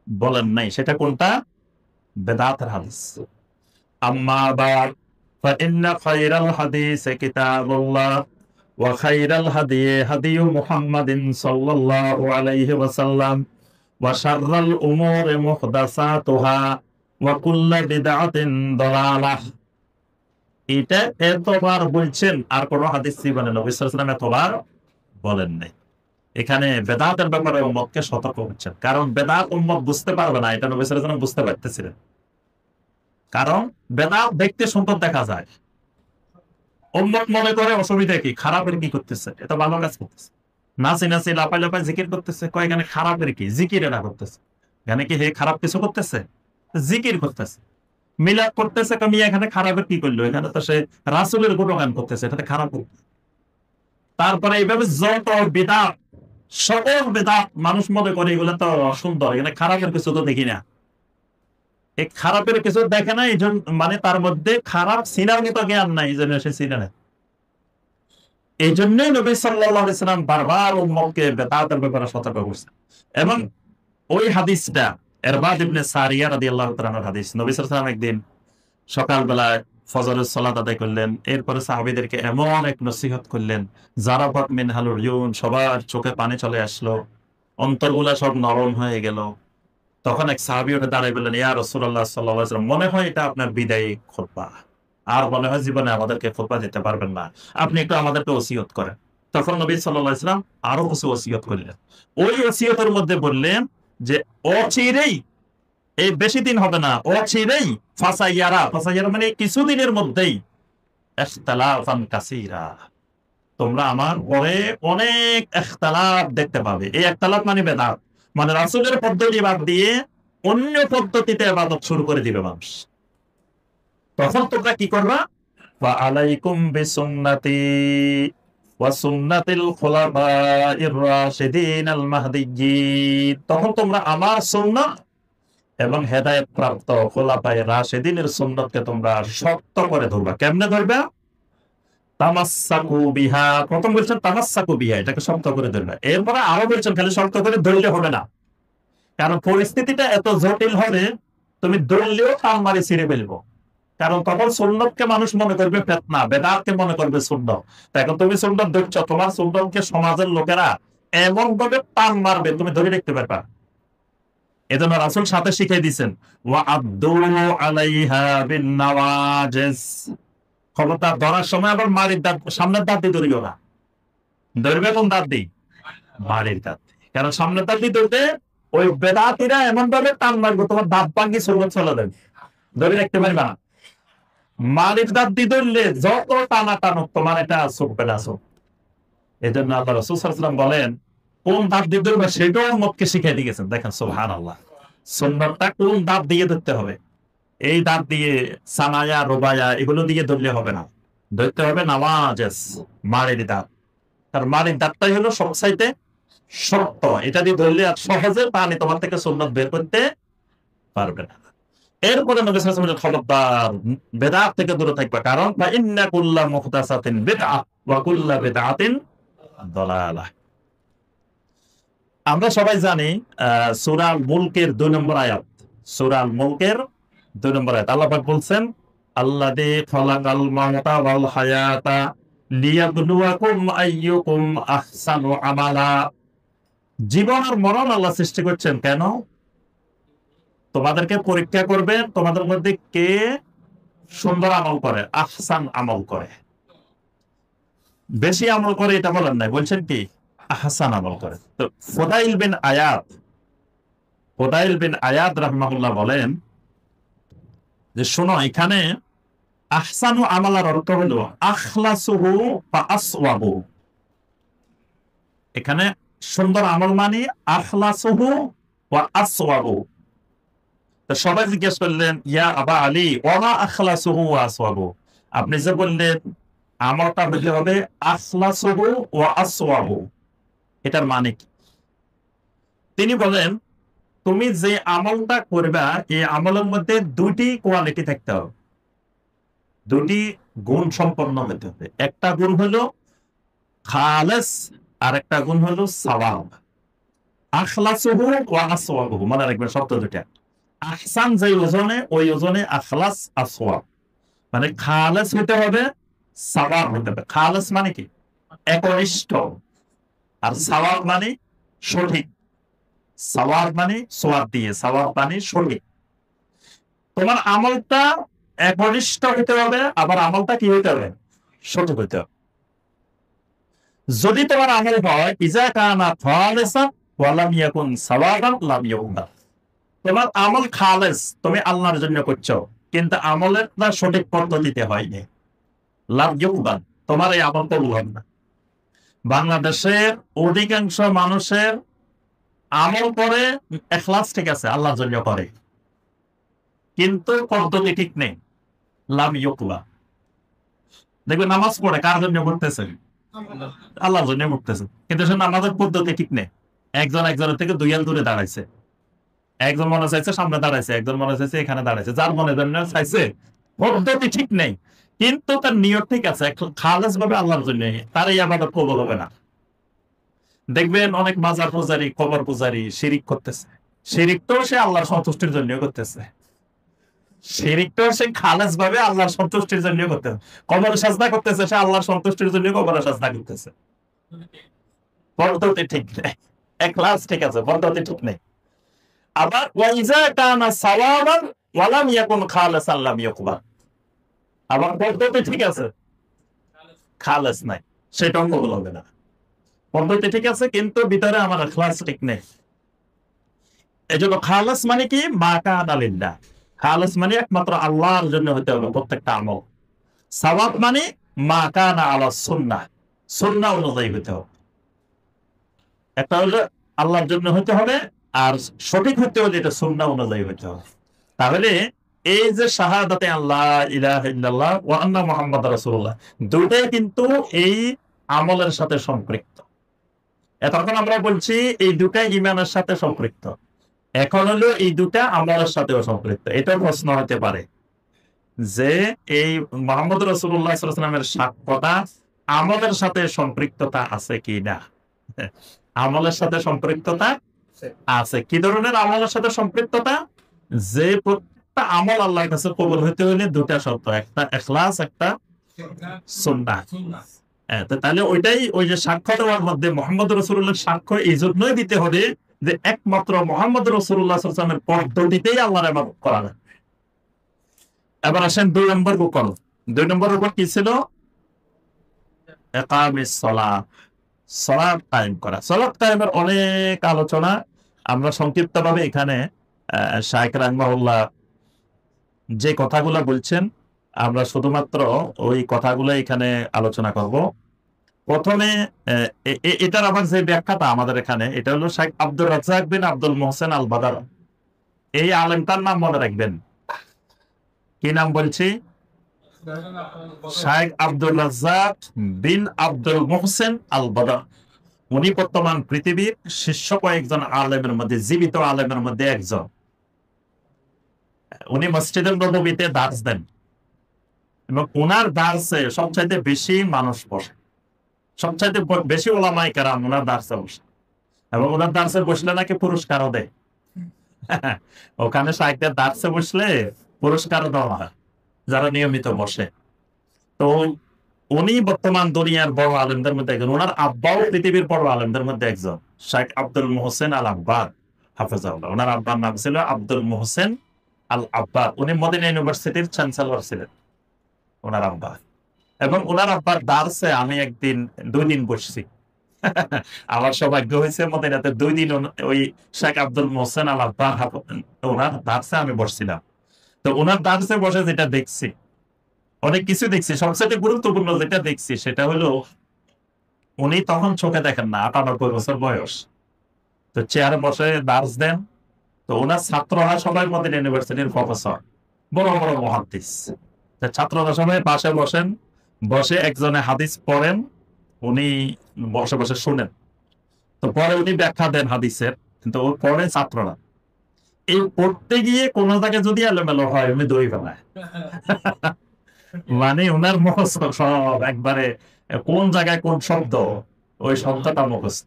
বলেন নাই। সেটা কোনটা? বেদাতের হাদিস। আম্মা বা'দ ফাইন্না খায়রাল হাদিসি কিতাবুল্লাহ ওয়া খায়রাল হাদী হাদিয়ু মুহাম্মাদিন সাল্লাল্লাহু আলাইহি ওয়াসাল্লাম ওয়া শাররাল উমুরি মুহদাসাতুহা ওয়া কুল্লু বিদআতিন দালালাহ। এটা এতবার বলছেন, আর কোন হাদিস জীবনে নবী সাল্লাল্লাহু আলাইহি ওয়াসাল্লাম এতবার বলেন নাই। এখানে বেদাতের ব্যাপারে উম্মতকে সতর্ক করছেন, কারণ বেদাত উম্মত বুঝতে পারবে না, এটা নবী সাল্লাল্লাহু আলাইহি ওয়াসাল্লাম বুঝতে পারতেছিলেন। কারণ বেদাত দেখতে সুন্দর দেখা যায়, উম্মত মনে করে অসুবিধা কি, খারাপের কি করতেছে, এটা ভালো কাজ করতেছে। নাচি নাচি লাপাই লাপাই জিকির করতেছে, কয় এখানে খারাপের কি, জিকির এটা করতেছে। এখানে কি হে খারাপ কিছু করতেছে? জিকির করতেছে। মিলাদ করতেছে, কমি এখানে খারাপের কি করলো? এখানে তো সে রাসূলের গুণগান করতেছে, এটাতে খারাপ। তারপরে এইভাবে যত বিদআত, সকল বিদআত মানুষ মনে করে এগুলো তো সুন্দর, এখানে খারাপের কিছু তো দেখি না। এই খারাপের কিছু দেখে না, এই জন্য মানে তার মধ্যে খারাপ চিনার মতো জ্ঞান নাই, এই জন্য সে চিনে না। এই জন্যই নবী সাল্লাল্লাহু আলাইহি ওয়াসাল্লাম বারবার উম্মতকে বেদাতের ব্যাপারে সতর্ক করছেন। এবং ওই হাদিসটা ইরবাদ ইবনে সারিয়া রাদিয়াল্লাহু তাআলা আনহুর হাদিস, নবী সাল্লাল্লাহু আলাইহি ওয়াসাল্লাম একদিন সকালবেলায় ফজরের সালাত আদায় করলেন, এরপরে সাহাবীদেরকে এমন এক নসিহত করলেন, জারাফাত মিনহাল উয়ুন, সবার চোখে পানি চলে আসলো, অন্তরগুলা সব নরম হয়ে গেল। তখন এক সাহাবী উঠে দাঁড়ায় বললেন, ইয়া রাসূলুল্লাহ সাল্লাল্লাহু আলাইহি ওয়াসাল্লাম, মনে হয় এটা আপনার বিদায়ী খুতবা, আর মনে হয় জীবনে আমাদেরকে খুতবা দিতে পারবেন না, আপনি একটু আমাদেরকে ওসিয়ত করেন। তখন নবী সাল্লাল্লাহু আলাইহি ওয়াসাল্লাম আরো কিছু ওসিয়ত করলেন। ওই ওসিয়তের মধ্যে বললেন যে অচিরেই, এই বেশি দিন হবে না, অচিরেই ফাসাইয়ারা মানে কিছুদিনের মধ্যেই ইখতিলাফান কাসীরা, তোমরা আমার পরে অনেক ইখতিলাফ দেখতে পাবে। এই ইখতিলাফ মানে বেদাত, মানে রাসূলের পদ্ধতি বাদ দিয়ে অন্য পদ্ধতিতে ইবাদত শুরু করে দিবে মানুষ। তখন তোমরা কি করবা? ওয়া আলাইকুম বিসুন্নতি ওয়া সুন্নাতিল খুলাফাইর রাশিদিন আল মাহদিয়্যিন, তখন তোমরা আমার সুন্নাহ এবং হেদায়েত প্রাপ্ত খুলাফায়ে রাশিদিনের সুন্নতকে তোমরা শক্ত করে ধরবা। কেমনে ধরবা? তামাসসাকু বিহা, প্রথম বলছেন তামাসসাকু বিহা, এটাকে শক্ত করে ধরবা। এরপরে আরো বলছেন খালি শক্ত করে ধরলে হবে না, কারণ পরিস্থিতিটা এত জটিল হবে, তুমি ধরলেও টান মারি ছিঁড়ে ফেলবো। কারণ তখন সুন্নতকে মানুষ মনে করবে ফিতনা, বেদাতকে মনে করবে সুন্নত। তাই এখন তুমি সুন্নত ধরছো, তোমার সুন্নতকে সমাজের লোকেরা এমন ভাবে টান মারবে তুমি ধরে রাখতে পারবা। এজন্য রাসূল সাথে শিখিয়ে দিয়েছেন, ওয়া আদদু আলাইহা বিন নওয়াজিস, খবরদার ধরার সময় আবার মারির দাঁত, সামনের দাঁত দিয়ে ধরিও না। ধরবে কোন দাঁত দিয়ে? মারির দাঁত দিয়ে। কারণ সামনের দাঁত দিয়ে ধরতে ওই বেদাতীরা এমন ভাবে টান মারবে তোমার দাঁত ভাঙ্গি সুরত চলে যাবে, ধরে রাখতে পারবা না। মারির দাঁত দিয়ে ধরলে যত টানা টানো তোমার এটা চুকবে না চোখ। এই জন্য আল্লাহ রাসূল সাল্লাল্লাহু আলাইহি ওয়াসাল্লাম বলেন, কোন দাঁত দিয়ে ধরবে সেটাও উম্মতকে শিখিয়ে দিয়েছেন। দেখেন সুবহানাল্লাহ, সুন্নাতটা কোন দাঁত দিয়ে ধরতে হবে। এই দাঁত দিয়ে সানায়া রুবায়া এগুলো দিয়ে ধরলে হবে না, ধরতে হবে নওয়াজিস, মারির দাঁত। তার মারির দাঁতটাই হলো সবচাইতে শক্ত, এটা দিয়ে ধরলে আর সহজে পানি তোমার থেকে সুন্নাত বের করতে পারবে না। এরপরে নবী সাল্লাল্লাহু আলাইহি ওয়াসাল্লাম খবরদার বেদাত থেকে দূরে থাকবে, কারণ ফা ইন্না কুল্লা মুহদাসাতিন বিদআহ ওয়া কুল্লা বিদআতিন দালালাহ। আমরা সবাই জানি সূরা মুলকের 2 নম্বর আয়াত, সূরা মুলকের 2 নম্বর আয়াত আল্লাহ পাক বলছেন, আল্লাযী খালাকাল মাউতা ওয়াল হায়াতা লিয়াবলুয়াকুম আইয়ুকুম আহসানু আমালা, জীবন আর মরণ আল্লাহ সৃষ্টি করছেন কেন? তোমাদেরকে পরীক্ষা করবে, তোমাদের মধ্যে কে সুন্দর আমল করে, আহসান আমল করে। বেশি আমল করে এটা বলেন নাই, বলছেন কি আহসান আমল করে। তো ফুদাইল বিন আয়াদ রাহিমাহুল্লাহ বলেন যে শোনো, এখানে আহসানু আমালার অর্থ হলো আখলাসুহু ওয়া আসওয়াবু। এখানে সুন্দর আমল মানে আখলাসুহু ওয়া আসওয়াবু। তো সবাই জিজ্ঞেস করলেন, ইয়া আবা আলী ওয়া আখলাসুহু ওয়া আসওয়াবু, আপনি যে বললেন আমলটা হতে হবে আখলাসুহু ওয়া আসওয়াবু, এটার মানে কি? তিনি বলেন, তুমি যে আমলটা করবা এই আমলের মধ্যে দুটি কোয়ালিটি থাকতে হবে, দুটি গুণ সম্পন্ন হতে হবে। একটা গুণ হলো খালেস, আর একটা গুণ হলো সাওয়াব। আখলাসুহু ওয়া আসওয়াবু মনে রাখবেন শব্দ দুটা। আহসান যে ওজনে, ওই ওজনে আখলাস আসওয়াব, মানে খালেস হতে হবে, সাওয়াব হতে হবে। খালেস মানে কি? একনিষ্ঠ, আর সাওয়াব মানে সঠিক। সাওয়াব মানে সোয়াব দিয়ে, সাওয়াব মানে সঠিক। তোমার আমলটা একনিষ্ঠ হতে হবে, আবার আমলটা কি হতে হবে? সঠিক হতে হবে। যদি তোমার আমল হয় ইজা কানা খালিসান ওয়া লাম ইয়াকুন সাওয়াবান লাম ইউকবাল, তোমার আমল খালেস, তুমি আল্লাহর জন্য করছো, কিন্তু আমলেরটা সঠিক পদ্ধতিতে হয়নি, লাম ইউকবাল, তোমার এই আমল কবুল হবে না। বাংলাদেশের অধিকাংশ মানুষের আমল করে ইখলাস ঠিক আছে, আল্লাহর জন্য করে, কিন্তু পদ্ধতি ঠিক নেই, লাম ইউকবাল। দেখবে নামাজ পড়ে কার জন্য পড়তেছে? আল্লাহর জন্য পড়তেছে, কিন্তু সে নামাজের পদ্ধতি ঠিক নেই। একজন একজনের থেকে 2 হাত দূরে দাঁড়াইছে, একজন মনে চাইছে সামনে দাঁড়াইছে, একজন মনে চাইছে এখানে দাঁড়াইছে, যার মনে চাইছে পদ্ধতি ঠিক নেই, কিন্তু তার নিয়ত ঠিক আছে, খালেস ভাবে আল্লাহর জন্য, তার এই ইবাদত কবুল হবে না। দেখবেন অনেক মাজার পূজারী, কবর পূজারী শিরিক করতেছে, শিরিকটাও সে আল্লাহর সন্তুষ্টির জন্য করতেছে, শিরিকটাও সে খালেস ভাবে আল্লাহর সন্তুষ্টির জন্য করতেছে। কবরে সাজদা করতেছে, সে আল্লাহর সন্তুষ্টির জন্য কবরে সাজদা করতেছে। পদ্ধতি ঠিক নেই, ইখলাস ঠিক আছে, পদ্ধতি ঠিক নেই। আবার ওয়াইজা কানা সাওয়াবান ওয়ালাম ইয়াকুন খালিসান লাম ইউকবাল, আবার পদ্ধতি ঠিক আছে, খালেস নাই, সেটাও কবুল হবে না। পদ্ধতি ঠিক আছে কিন্তু ভিতরে আমার ইখলাস ঠিক নেই। এজন্য খালেস মানে কি, মা কানা লিল্লাহ, খালেস মানে একমাত্র আল্লাহর জন্য হতে হবে প্রত্যেকটা আমল। সাওয়াব মানে মা কানা আলা সুন্নাহ, সুন্নাহ অনুযায়ী হতে হবে। একটা হলো আল্লাহর জন্য হতে হবে, আর সঠিক হতে হলে এটা সুন্নাহ অনুযায়ী হতে হবে। তাহলে এই যে শাহাদাতে আল্লাহ ইলাহা ইল্লাল্লাহ ওয়া আন্না মুহাম্মাদুর রাসূলুল্লাহ, দুটোই কিন্তু এই আমলের সাথে সম্পৃক্ত। এতক্ষণ আমরা বলছি এই দুটাই ঈমানের সাথে সম্পৃক্ত, এখন হলো এই দুটা আমলের সাথেও সম্পৃক্ত। এটা প্রশ্ন হতে পারে যে এই মুহাম্মদ রাসূলুল্লাহ সাল্লাল্লাহু আলাইহি ওয়াসাল্লামের সাক্ষ্যটা আমলের সাথে সম্পৃক্ততা আছে কি না। আমলের সাথে সম্পৃক্ততা আছে। কি ধরনের আমলের সাথে সম্পৃক্ততা? যে প্রত্যেকটা আমল আল্লাহর কাছে কবুল হতে হলে দুটা শর্ত, একটা ইখলাস, একটা সুন্নাহ। তাহলে ওইটাই, ওই যে সাক্ষ্য দেওয়ার মধ্যে মুহাম্মদ রাসূলুল্লাহর সাক্ষ্য এই জন্যই দিতে হবে যে একমাত্র মুহাম্মদ রাসূলুল্লাহ সাল্লাল্লাহু আলাইহি ওয়াসাল্লামের পদ্ধতিতেই আল্লাহর ইবাদত করা যায়। এবার আসেন 2 নম্বর রুকন। 2 নম্বর রুকন কি ছিল? ইকামিস সালাত, সালাত কায়েম করা। সালাত কায়েমের অনেক আলোচনা আমরা সংক্ষিপ্তভাবে এখানে শাইখ রাহিমাহুল্লাহ যে কথাগুলো বলছেন আমরা শুধুমাত্র ওই কথাগুলো এখানে আলোচনা করব। প্রথমে এটার আবার যে ব্যাখ্যাটা আমাদের এখানে, এটা হলো শাইখ আব্দুর রাজ্জাক বিন আব্দুল মুহসিন আল বাদার। এই আলেমটার নাম মনে রাখবেন। কি নাম বলছি? শাইখ আব্দুর রাজ্জাক বিন আব্দুল মুহসিন আল বাদার। উনি বর্তমান পৃথিবীর শীর্ষ কয়েকজন আলেমের মধ্যে, জীবিত আলেমের মধ্যে একজন। উনি মসজিদুল নববীতে দার্স দেন এবং ওনার দার্সে সবচাইতে বেশি মানুষ বসে, সবচাইতে বেশি ওলামায়ে কেরাম ওনার দার্সে বসে, এবং ওনার দার্সে বসলে নাকি পুরস্কারও দেয়। ওখানে শাইখদের দার্সে বসলে পুরস্কারও দেওয়া হয় যারা নিয়মিত বসে। তো উনি বর্তমান দুনিয়ার বড় আলেমদের মধ্যে একজন। ওনার আব্বাও পৃথিবীর বড় আলেমদের মধ্যে একজন, শাইখ আব্দুল মুহসিন আল আব্বাদ হাফেজাহুল্লাহ। ওনার আব্বার নাম ছিল আব্দুল মুহসিন আল আব্বাদ। উনি মদিনা ইউনিভার্সিটির চ্যান্সেলর ছিলেন ওনার আব্বা। এবং ওনার আব্বার দার্সে আমি একদিন 2 দিন বসছি। আমার সৌভাগ্য হয়েছে মদিনাতে 2 দিন ওই শেখ আব্দুল মুহসিন আল আব্বাদ ওনার দার্সে আমি বসছিলাম। তো ওনার দার্সে বসে যেটা দেখছি, অনেক কিছু দেখছি, সবচেয়ে গুরুত্বপূর্ণ যেটা দেখছি সেটা হলো উনি তখন চোখে দেখেন না, 98 বছর বয়স। তো চেয়ারে বসে দার্স দেন। তো ওনার ছাত্ররা সবাই মদিনা ইউনিভার্সিটির প্রফেসর, বড় বড় মুহাদ্দিস। ছাত্ররা সবাই পাশে বসেন, বসে একজনে হাদিস পড়েন, উনি বসে বসে শুনেন। তো পরে উনি ব্যাখ্যা দেন হাদিসের, কিন্তু ও পড়ে ছাত্ররা। এই পড়তে গিয়ে কোন জায়গায় যদি এলোমেলো হয় উনি দই ফেলায়। মানে ওনার মুখস্থ সব একবারে, কোন জায়গায় কোন শব্দ, ওই শব্দটা মুখস্থ।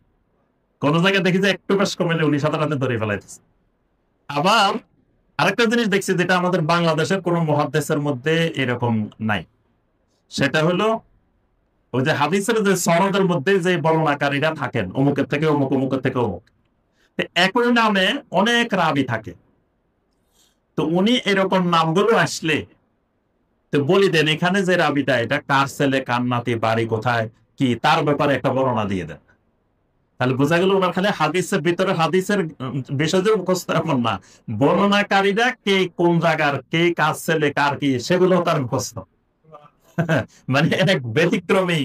কোন জায়গায় দেখি যে একটু বেশ কমেলে উনি সাধারণত ধরে ফেলাইতেছে। আবার আরেকটা জিনিস দেখছি যেটা আমাদের বাংলাদেশের কোন মুহাদ্দিসের মধ্যে এরকম নাই, সেটা হলো ওই যে হাদিসের যে সনদের মধ্যে যে বর্ণনাকারীরা থাকেন, অমুকের থেকে অমুক, অমুকের থেকে অমুক, একই নামে অনেক রাবি থাকে। তো উনি এরকম নামগুলো আসলে তো বলি দেন এখানে যে রাবিটা, এটা কার ছেলে, কার নাতি, বাড়ি কোথায়, কি, তার ব্যাপারে একটা বর্ণনা দিয়ে দেন। তাহলে বোঝা গেল ওনার খালি হাদিসের ভিতরে হাদিসের বিষয় যে মুখস্থ এমন না, বর্ণনাকারীরা কে কোন জায়গার, কে কার ছেলে, কার কি, সেগুলো তার মুখস্থ। মানে এক ব্যতিক্রমী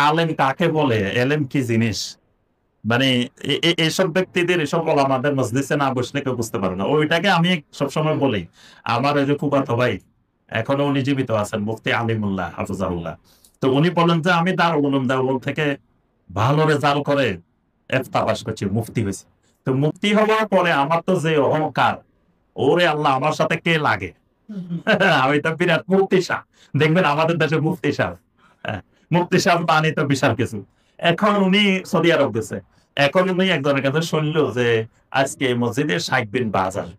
আলেম কাকে বলে, এলেম কি জিনিস, মানে এইসব ব্যক্তিদের, এসব ওলামাদের মজলিসে না বসলে কেউ বুঝতে পারে না। ওইটাকে আমি সবসময় বলি, আমার ওই যে ফুফাতো ভাই এখনো উনি জীবিত আছেন, মুফতি আলিমুল্লাহ হাফিজাহুল্লাহ। তো উনি বলেন যে আমি দারুল উলুম দেওবন্দ থেকে ভালো রেজাল্ট করে ইফতা পাস করছি, মুফতি হয়েছে। তো মুফতি হওয়ার পরে আমার তো যে অহংকার, ওরে আল্লাহ আমার সাথে কে লাগে, আমি তো বিরাট মুফতি সাহেব। দেখবেন আমাদের দেশে মুফতি সাহেব, মুফতি সাহেব বাণী তো বিশাল কিছু। এখন উনি সৌদি আরব গেছে, এখন উনি একজনের কাছে শুনলো যে আজকে এই মসজিদে 60 বিন বাজ আসবে।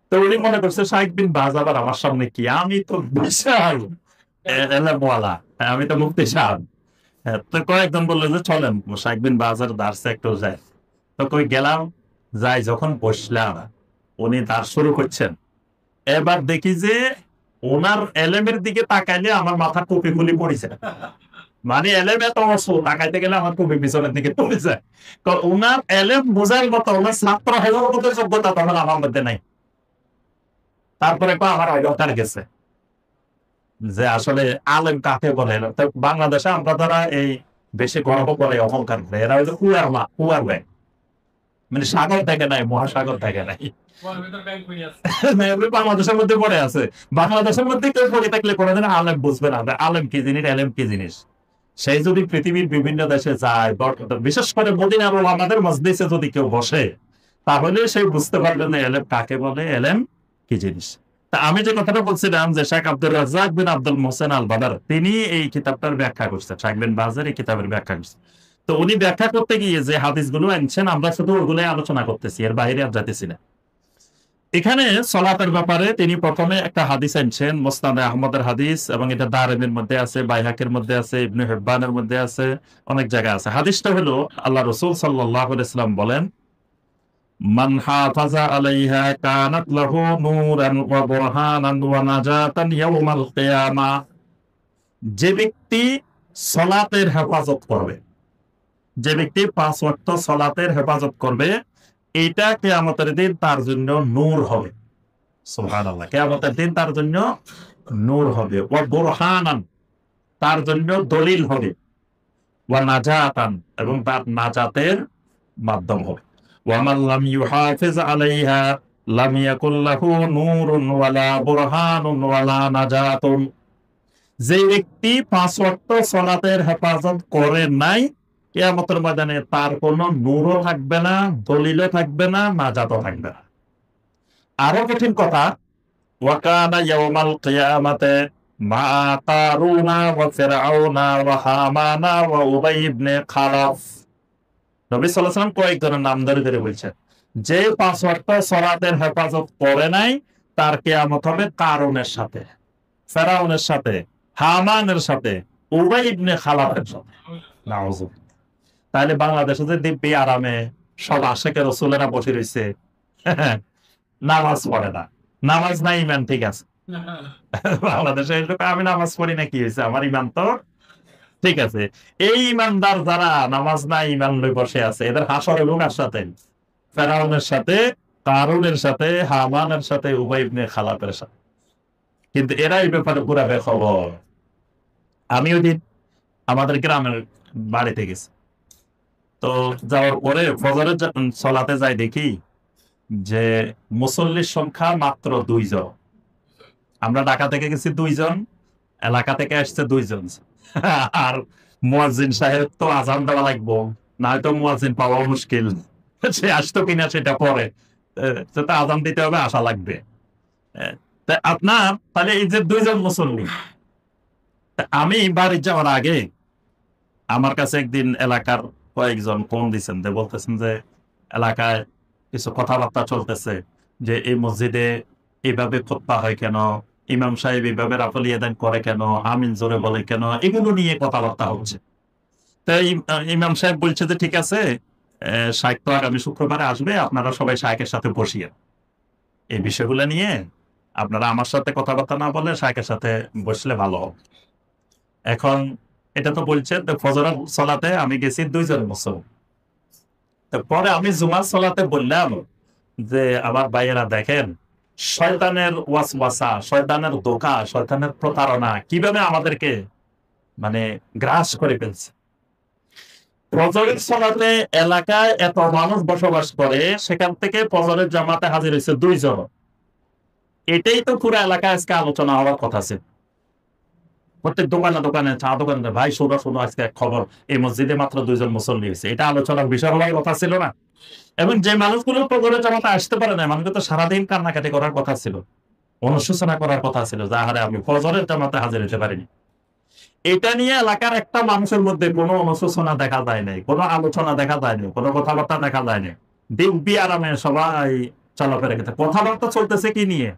তো উনি মনে করছে 60 বিন বাজ আবার আমার সামনে কি, আমি তো বিশাল এলেমওয়ালা, আমি তো মুফতি সাহেব। তো কয়েকজন বললো যে চলেন 60 বিন বাজার দার্সে একটু যায়। তো কই গেলাম, যাই যখন বসলাম উনি দার্স শুরু করছেন, এবার দেখি যে ওনার এলেমের দিকে তাকাইলে আমার মাথা টুপি খুলি পড়েছে। মানে এলেম এত অসু, তাকাইতে গেলে আমার টুপি পিছনের দিকে পড়ে যায়। কারণ ওনার এলেম বোঝার মতো, ওনার ছাত্র হওয়ার মতো যোগ্যতা তখন আমার মধ্যে নাই। তারপরে আমার অহংকার গেছে যে আসলে আলেম কাকে বলে। তো বাংলাদেশে আমরা যারা এই বেশি গর্ব করে অহংকার করে, এরা হয়তো কুয়ার মা, কুয়ার ব্যাগ, মানে সাগর থেকে নাই, মহাসাগর থেকে নাই। বাংলাদেশের মধ্যে পড়ে আছে। বাংলাদেশের মধ্যে কেউ পড়ে থাকলে কোনোদিন আলেম বুঝবে না আলেম কি জিনিস, এলেম কি জিনিস। সেই যদি পৃথিবীর বিভিন্ন দেশে যায়, বিশেষ করে মদিনা এবং আমাদের মসজিদে যদি কেউ বসে, তাহলে সে বুঝতে পারবে না এলেম কাকে বলে, এলেম কি জিনিস। তা আমি যে কথাটা বলছিলাম যে শেখ আব্দুর রাজ্জাক বিন আব্দুল মোহসেন আল বাদার, তিনি এই কিতাবটার ব্যাখ্যা করছেন, শেখ বিন বাজের এই কিতাবের ব্যাখ্যা করছেন। তো উনি ব্যাখ্যা করতে গিয়ে যে হাদিসগুলো আনছেন, আমরা শুধু ওগুলোই আলোচনা করতেছি, এর বাইরে আর যাইতেছি না। এখানে সলাতের ব্যাপারে তিনি প্রথমে একটা হাদিস আনছেন, মুসনাদে আহমদের হাদিস, এবং এটা দারিমির মধ্যে আছে, বাইহাকের মধ্যে আছে, ইবনে হিব্বানের মধ্যে আছে, অনেক জায়গায় আছে। হাদিসটা হলো আল্লাহ রাসূল সাল্লাল্লাহু আলাইহি ওয়াসাল্লাম বলেন, মান হাফাজা আলাইহা কানাত লাহু নূরান ওয়া বুরহানান ওয়া নাজাতান ইয়াউমাল কিয়ামা। যে ব্যক্তি সলাতের হেফাজত করবে, যে ব্যক্তি 5 ওয়াক্ত সলাতের হেফাজত করবে, এটা কিয়ামতের দিন তার জন্য নূর হবে। সুবহানাল্লাহ, কিয়ামতের দিন তার জন্য নূর হবে। ওয়া বুরহানান, তার জন্য দলিল হবে। ওয়া নাজাতান, এবং তার নাজাতের মাধ্যম হবে। ওয়া মান লাম ইউহাফিজ আলাইহা লাম ইয়াকুল লাহু নূরুন ওয়ালা বুরহানুন ওয়ালা নাজাতুন। যে ব্যক্তি 5 ওয়াক্ত সালাতের হেফাজত করে নাই, কিয়ামতের ময়দানে তার কোনো নূরও থাকবে না, দলিলও থাকবে না, নাজাতও থাকবে না। আরো কঠিন কথা, ওয়া কানা ইয়াউমাল কিয়ামাতে মা কারুনা ওয়া ফিরআউনা ওয়া হামানা ওয়া উবাই ইবনে খালাফ। নবী সাল্লাল্লাহু আলাইহি ওয়াসাল্লাম কয়েকজনের নাম ধরে ধরে বলছেন, যে 5 ওয়াক্ত সালাতের হেফাজত করে নাই, তার কিয়ামত হবে কারুনের সাথে, ফেরাউনের সাথে, হামানের সাথে, উবাই ইবনে খালাফের সাথে। নাউযুবিল্লাহ। তাহলে বাংলাদেশে যে দিব্যি আরামে সব আশেকে রাসূলেরা বসে রয়েছে, নামাজ পড়ে না, নামাজ নাই ইমান ঠিক আছে। বাংলাদেশে আমি নামাজ পড়ি না, কি হয়েছে, আমার ইমান তো ঠিক আছে। এই ইমানদার যারা নামাজ নাই ইমান লই বসে আছে, এদের হাসর এবং কার সাথে, ফেরাউনের সাথে, কারুনের সাথে, হামানের সাথে, উবাই ইবনে খালাফের সাথে। কিন্তু এরা এই ব্যাপারে পুরা বেখবর। আমি ওই দিন আমাদের গ্রামের বাড়িতে গেছি, তো যাওয়ার পরে ফজরের সলাতে যাই, দেখি যে মুসল্লির সংখ্যা মাত্র 2 জন। আমরা ঢাকা থেকে গেছি 2 জন, এলাকা থেকে আসছে 2 জন। আর মুয়াজ্জিন সাহেব তো আজান দেওয়া লাগবো, নয়তো মুয়াজ্জিন পাওয়া মুশকিল। সে আসতো কিনা সেটা পরে, সেটা আজান দিতে হবে, আসা লাগবে। আপনার তাহলে এই যে 2 জন মুসল্লি, আমি বাড়ি যাওয়ার আগে আমার কাছে একদিন এলাকার কয়েকজন ফোন দিচ্ছেন, বলতেছেন যে এলাকায় কিছু কথাবার্তা চলতেছে, যে এই মসজিদে এইভাবে খুতবা হয় কেন, ইমাম সাহেব এইভাবে রাফল ইয়াদান করে কেন, আমিন জোরে বলে কেন, এগুলো নিয়ে কথাবার্তা হচ্ছে। তাই ইমাম সাহেব বলছে যে ঠিক আছে, শাইখ তো আগামী শুক্রবারে আসবে, আপনারা সবাই শাইখের সাথে বসিয়ে এই বিষয়গুলো নিয়ে আপনারা আমার সাথে কথাবার্তা না বলে শাইখের সাথে বসলে ভালো হবে। এখন এটা তো বলছে ফজরের সলাতে আমি গেছি 2 জন মুসল্লি। পরে আমি জুমার সলাতে বললাম যে আমার ভাইয়েরা দেখেন, শয়তানের ওয়াসওয়াসা, শয়তানের ধোঁকা, শয়তানের প্রতারণা কিভাবে আমাদেরকে মানে গ্রাস করে ফেলছে। ফজরের সলাতে এলাকায় এত মানুষ বসবাস করে, সেখান থেকে ফজরের জামাতে হাজির হয়েছে 2 জন। এটাই তো পুরো এলাকায় আজকে আলোচনা হওয়ার কথা ছিল। প্রত্যেক দোকানে দোকানে, চা দোকানে, ভাই শোনো শোনো, আজকে খবর, এই মসজিদে মাত্র 2 জন মুসল্লি হয়েছে। এটা আলোচনার বিষয় হওয়ার কথা ছিল না? এবং যে মানুষগুলো ফজরের জামাতে আসতে পারে না, মানুষকে তো সারাদিন কান্নাকাটি করার কথা ছিল, অনুশোচনা করার কথা ছিল, যে আহারে আমি ফজরের জামাতে হাজির হতে পারিনি। এটা নিয়ে এলাকার একটা মানুষের মধ্যে কোনো অনুশোচনা দেখা যায় নাই, কোনো আলোচনা দেখা যায়নি, কোনো কথাবার্তা দেখা যায়নি। দিব্যি আরামে সবাই চলাফেরা করতে, কথাবার্তা চলতেছে কি নিয়ে?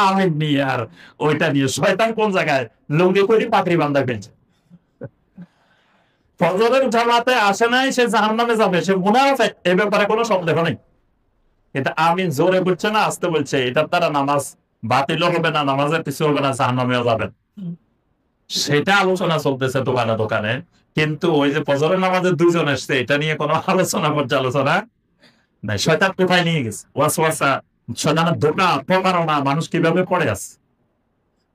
আমিন নিয়ে। আর ওইটা নিয়ে শয়তান কোন জায়গায় লুঙ্গি করে পাকড়ি বান্ধা ফেলছে। ফজরের জামাতে আসে নাই, সে জাহান্নামে যাবে, সে মুনাফিক, এ ব্যাপারে কোনো সন্দেহ নেই। এটা আমিন জোরে বলছে না আসতে বলছে, এটার দ্বারা নামাজ বাতিল হবে না, নামাজের কিছু হবে না, জাহান্নামেও যাবেন, সেটা আলোচনা চলতেছে দোকানে দোকানে। কিন্তু ওই যে ফজরের নামাজের দুইজন এসছে, এটা নিয়ে কোনো আলোচনা পর্যালোচনা নাই। শয়তান কোথায় নিয়ে গেছে, ওয়াসওয়াসা, শয়তানের ধোঁকা, প্রতারণা, মানুষ কিভাবে পড়ে আছে।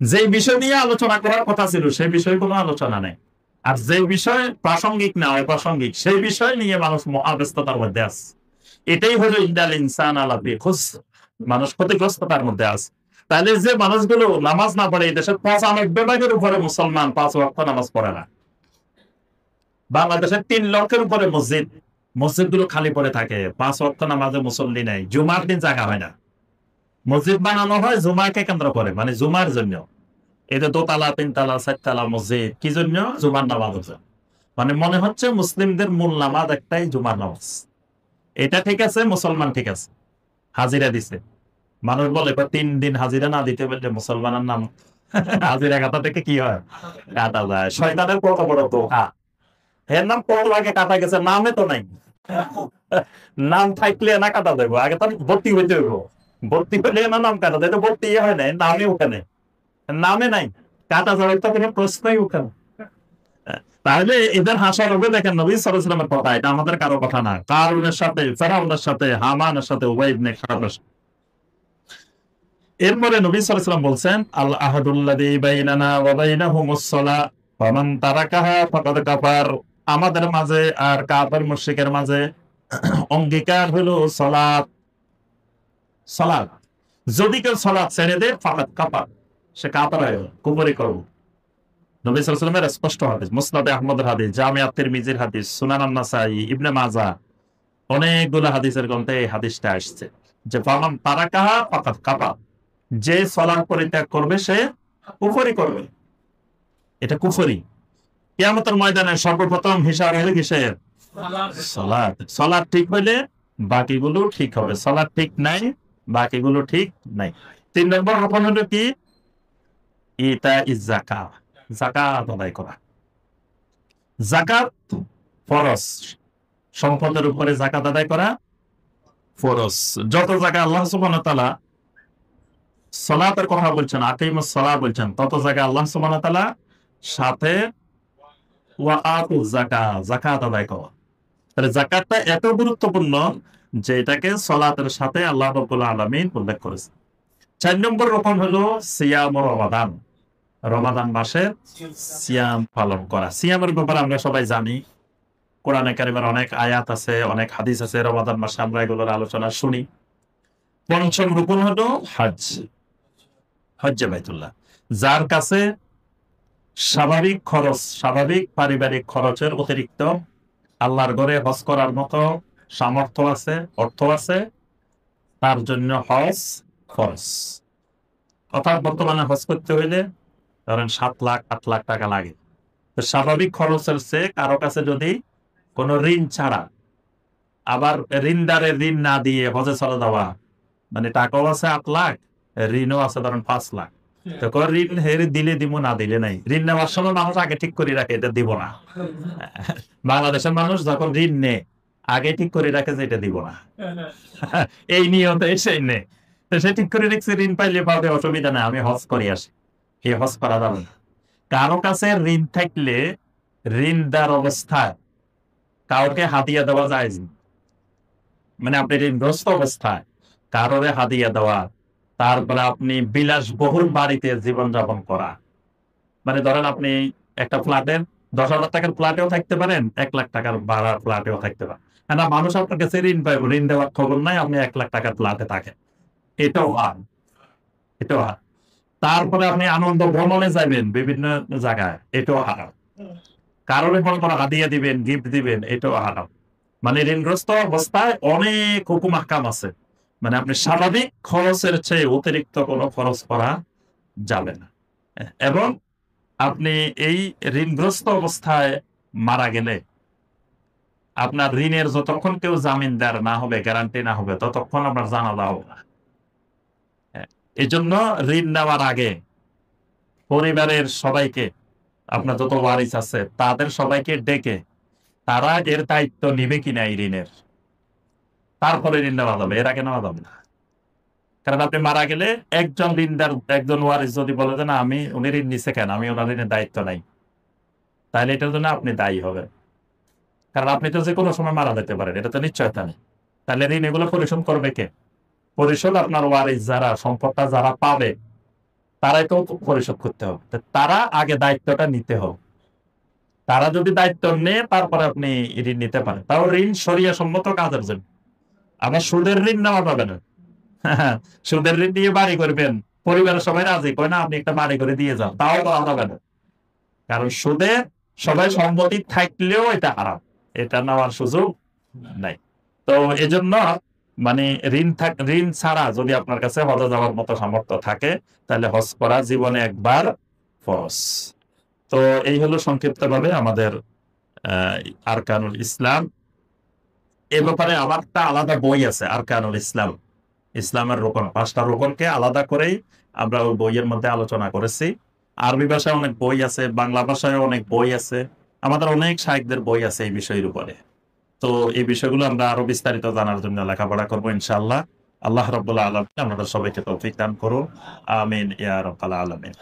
যে বিষয় নিয়ে আলোচনা করার কথা ছিল সেই বিষয়ে কোনো আলোচনা নেই, আর যে বিষয় প্রাসঙ্গিক না অপ্রাসঙ্গিক সেই বিষয় নিয়ে মানুষ মহাব্যস্ততার মধ্যে আছে। এটাই হলো ইন্দাল ইনসান আলা ফি খুসর, মানুষ ক্ষতিগ্রস্ততার মধ্যে আছে। তাহলে যে মানুষগুলো নামাজ না পড়ে, এই দেশের 95% উপরে মুসলমান 5 ওয়াক্ত নামাজ পড়ে না। বাংলাদেশের 3 লক্ষের উপরে মসজিদ, মসজিদগুলো খালি পড়ে থাকে, 5 ওয়াক্ত নামাজে মুসল্লি নেই, জুমার দিন জায়গা হয় না। মসজিদ বানানো হয় জুমাকে কেন্দ্র করে, মানে জুমার জন্য। এটা 2 তলা 3 তলা 4 তলা মসজিদ, কি জন্য? জুমার নামাজ হচ্ছে। মানে মনে হচ্ছে মুসলিমদের মূল নামাজ একটাই, জুমার নামাজ। এটা ঠিক আছে, মুসলমান ঠিক আছে, হাজিরা দিছে। মানুষ বলে 3 দিন হাজিরা না দিতে পারলে মুসলমানের নাম হাজিরা কাটা থেকে কি হয়? কাটা যায়। শয়তানের কত বড় ধোঁকা। এর নাম কত আগে কাটা গেছে, নামে তো নাই। নাম থাকলে না কাটা দেবো, আগে তো ভর্তি হইতে হইব, ভর্তি হইলে না নাম কাটা দেয়, ভর্তি হয় নাই, নামে ওখানে, নামে নাই, কাটা যাওয়ার তো কোনো প্রশ্নই ওখানে। তাহলে এদের হাসার হবে, দেখেন নবী সাল্লাল্লাহু আলাইহি ওয়াসাল্লামের কথা, এটা আমাদের কারো কথা না। কারুনের সাথে, ফেরাউনের সাথে, হামানের সাথে, উবাই ইবনে খালদের সাথে। এরপরে নবী সাল্লাল্লাহু আলাইহি ওয়াসাল্লাম বলছেন, আল আহাদুল্লাযী বাইনানা ওয়া বাইনাহুমুস সালাহ ফামান তারাকাহা ফাকাদ কাফার। আমাদের মাঝে আর কাফের মুশরিকের মাঝে অঙ্গীকার হলো সালাত। সালাত যদি কেউ সালাত ছেড়ে দেয়, ফাকাদ কাফার, সে কাফের হয়ে গেল, কুফরি করল। নবী সাল্লাল্লাহু আলাইহি ওয়াসাল্লামের স্পষ্ট হাদিস, মুসনাদে আহমদের হাদিস, জামিআত তিরমিজির হাদিস, সুনান আন-নাসাই, ইবনে মাজাহ, অনেকগুলো হাদিসের গ্রন্থে এই হাদিসটা আসছে যে ফামান তারাকাহা ফাকাদ কাফার, যে সালাত পরিত্যাগ করবে সে কুফরি করবে। এটা কুফরি। কিয়ামতের ময়দানে সর্বপ্রথম হিসাব হলো কিসের? সালাত। সালাত ঠিক হইলে বাকিগুলো ঠিক হবে, সালাত ঠিক নাই, বাকিগুলো ঠিক নাই। 3 নম্বর রকম হলো কি? ইতা ইজ যাকাত, যাকাত আদায় করা। যাকাত ফরজ, সম্পদের উপরে যাকাত আদায় করা ফরজ। যত জায়গায় আল্লাহ সুবহানাহু ওয়া তাআলা সালাতের কথা বলছেন, আকিমুস সালাহ বলছেন, তত জায়গায় আল্লাহ সুবহানাহু ওয়া তাআলা সাথে ওয়া আতুজ যাকাত, যাকাত আদায় করা। তাহলে যাকাতটা এত গুরুত্বপূর্ণ যে এটাকে সালাতের সাথে আল্লাহ রাব্বুল আলামিন উল্লেখ করেছেন। 4 নম্বর রকম হলো সিয়াম রমাদান, রমাদান মাসে সিয়াম পালন করা। সিয়ামের ব্যাপারে আমরা সবাই জানি, কোরআনে কারিমের অনেক আয়াত আছে, অনেক হাদিস আছে, রমাদান মাসে আমরা এগুলোর আলোচনা শুনি। 5ম রকম হলো হজ, হজ্জে বাইতুল্লাহ। যার কাছে স্বাভাবিক খরচ, স্বাভাবিক পারিবারিক খরচের অতিরিক্ত আল্লাহর ঘরে হজ করার মতো সামর্থ্য আছে, অর্থ আছে, তার জন্য হজ ফরজ। অর্থাৎ বর্তমানে হজ করতে হইলে ধরেন 7 লাখ 8 লাখ টাকা লাগে। তো স্বাভাবিক খরচের চেয়ে কারো কাছে যদি কোনো ঋণ ছাড়া, আবার ঋণদারে ঋণ না দিয়ে হজে চলে যাওয়া, মানে টাকাও আছে 8 লাখ, ঋণও আছে ধরেন 5 লাখ, তো ঋণ হেরে দিলে দিব, না দিলে নাই। ঋণ নেওয়ার সময় মানুষ আগে ঠিক করে রাখে এটা দিব না। বাংলাদেশের মানুষ যখন ঋণ নেয় আগে ঠিক করে রাখে যে এটা দিব না, এই নিয়ত সেই নেই। তো সে ঠিক করে রেখেছে ঋণ পাইলে পাবে, অসুবিধা নাই, আমি হজ করে আসি। এই হজ করা যাবে না। কারো কাছে ঋণ থাকলে ঋণদার অবস্থায় কাউকে হাদিয়া দেওয়া যায় না। মানে আপনি ঋণগ্রস্ত অবস্থায় কারোরে হাদিয়া দেওয়া, তারপরে আপনি বিলাসবহুল বাড়িতে জীবনযাপন করা, মানে ধরেন আপনি একটা ফ্ল্যাটের 10,000 টাকার ফ্ল্যাটেও থাকতে পারেন, 1 লাখ টাকার ভাড়ার ফ্ল্যাটেও থাকতে পারেন। না মানুষ আপনার কাছে ঋণ পাইব, ঋণ দেওয়ার খবর নাই, আপনি 1 লাখ টাকার ফ্ল্যাটে থাকেন, এটাও হয়, এটাও হয়। তারপরে আপনি আনন্দ ভ্রমণে যাবেন বিভিন্ন জায়গায়, এটাও হারাম। কারোর মনে করেন হাদিয়া দিবেন, গিফট দিবেন, এটাও হারাম। মানে ঋণগ্রস্ত অবস্থায় অনেক হুকুম আহকাম আছে, মানে আপনি স্বাভাবিক খরচের চেয়ে অতিরিক্ত কোনো খরচ করা যাবে না। এবং আপনি এই ঋণগ্রস্ত অবস্থায় মারা গেলে আপনার ঋণের যতক্ষণ কেউ জামিনদার না হবে, গ্যারান্টি না হবে, ততক্ষণ আপনার জানাজা হবে না। হ্যাঁ, এই জন্য ঋণ নেওয়ার আগে পরিবারের সবাইকে, আপনার যত ওয়ারিস আছে তাদের সবাইকে ডেকে তারা এর দায়িত্ব নিবে কিনা এই ঋণের, তারপরে ঋণ নেওয়া যাবে, এর আগে নেওয়া যাবে না। কারণ আপনি মারা গেলে একজন ঋণদার, একজন ওয়ারিস যদি বলে যে না আমি উনি ঋণ নিছে কেন, আমি ওনার ঋণের দায়িত্ব নাই, তাহলে এটার জন্য আপনি দায়ী হবেন। কারণ আপনি তো যে কোনো সময় মারা যেতে পারেন, এটা তো নিশ্চয়তা নেই। তাহলে ঋণ এগুলো পরিশোধ করবে কে? পরিশোধ আপনার ওয়ারিস যারা, সম্পদটা যারা পাবে তারাই তো পরিশোধ করতে হবে। তো তারা আগে দায়িত্বটা নিতে হবে। তারা যদি দায়িত্ব নেয় তারপরে আপনি ঋণ নিতে পারেন, তাও ঋণ শরিয়া সম্মত কাজের জন্য। আবার সুদের ঋণ নেওয়া যাবে না। সুদের ঋণ দিয়ে বাড়ি করবেন, পরিবারের সবাই রাজি কয় না আপনি একটা বাড়ি করে দিয়ে যান, তাও করা যাবে না। কারণ সুদে সবাই সম্মতি থাকলেও এটা হারাম, এটা নেওয়ার সুযোগ নাই। তো এজন্য মানে ঋণ ছাড়া যদি আপনার কাছে হজে যাওয়ার মতো সামর্থ্য থাকে, তাহলে হজ করা জীবনে একবার ফরজ। তো এই হলো সংক্ষিপ্তভাবে আমাদের আরকানুল ইসলাম। এ ব্যাপারে আমার একটা আলাদা বই আছে, আরকানুল ইসলাম, ইসলামের রোকন, 5টা রোকনকে আলাদা করেই আমরা ওই বইয়ের মধ্যে আলোচনা করেছি। আরবি ভাষায় অনেক বই আছে, বাংলা ভাষায় অনেক বই আছে, আমাদের অনেক শায়খদের বই আছে এই বিষয়ের উপরে। তো এই বিষয়গুলো আমরা আরো বিস্তারিত জানার জন্য লেখাপড়া করবো ইনশাআল্লাহ। আল্লাহ রাব্বুল আলামিন আমাদের সবাইকে তৌফিক দান করুন। আমিন ইয়া রাব্বাল আলামিন।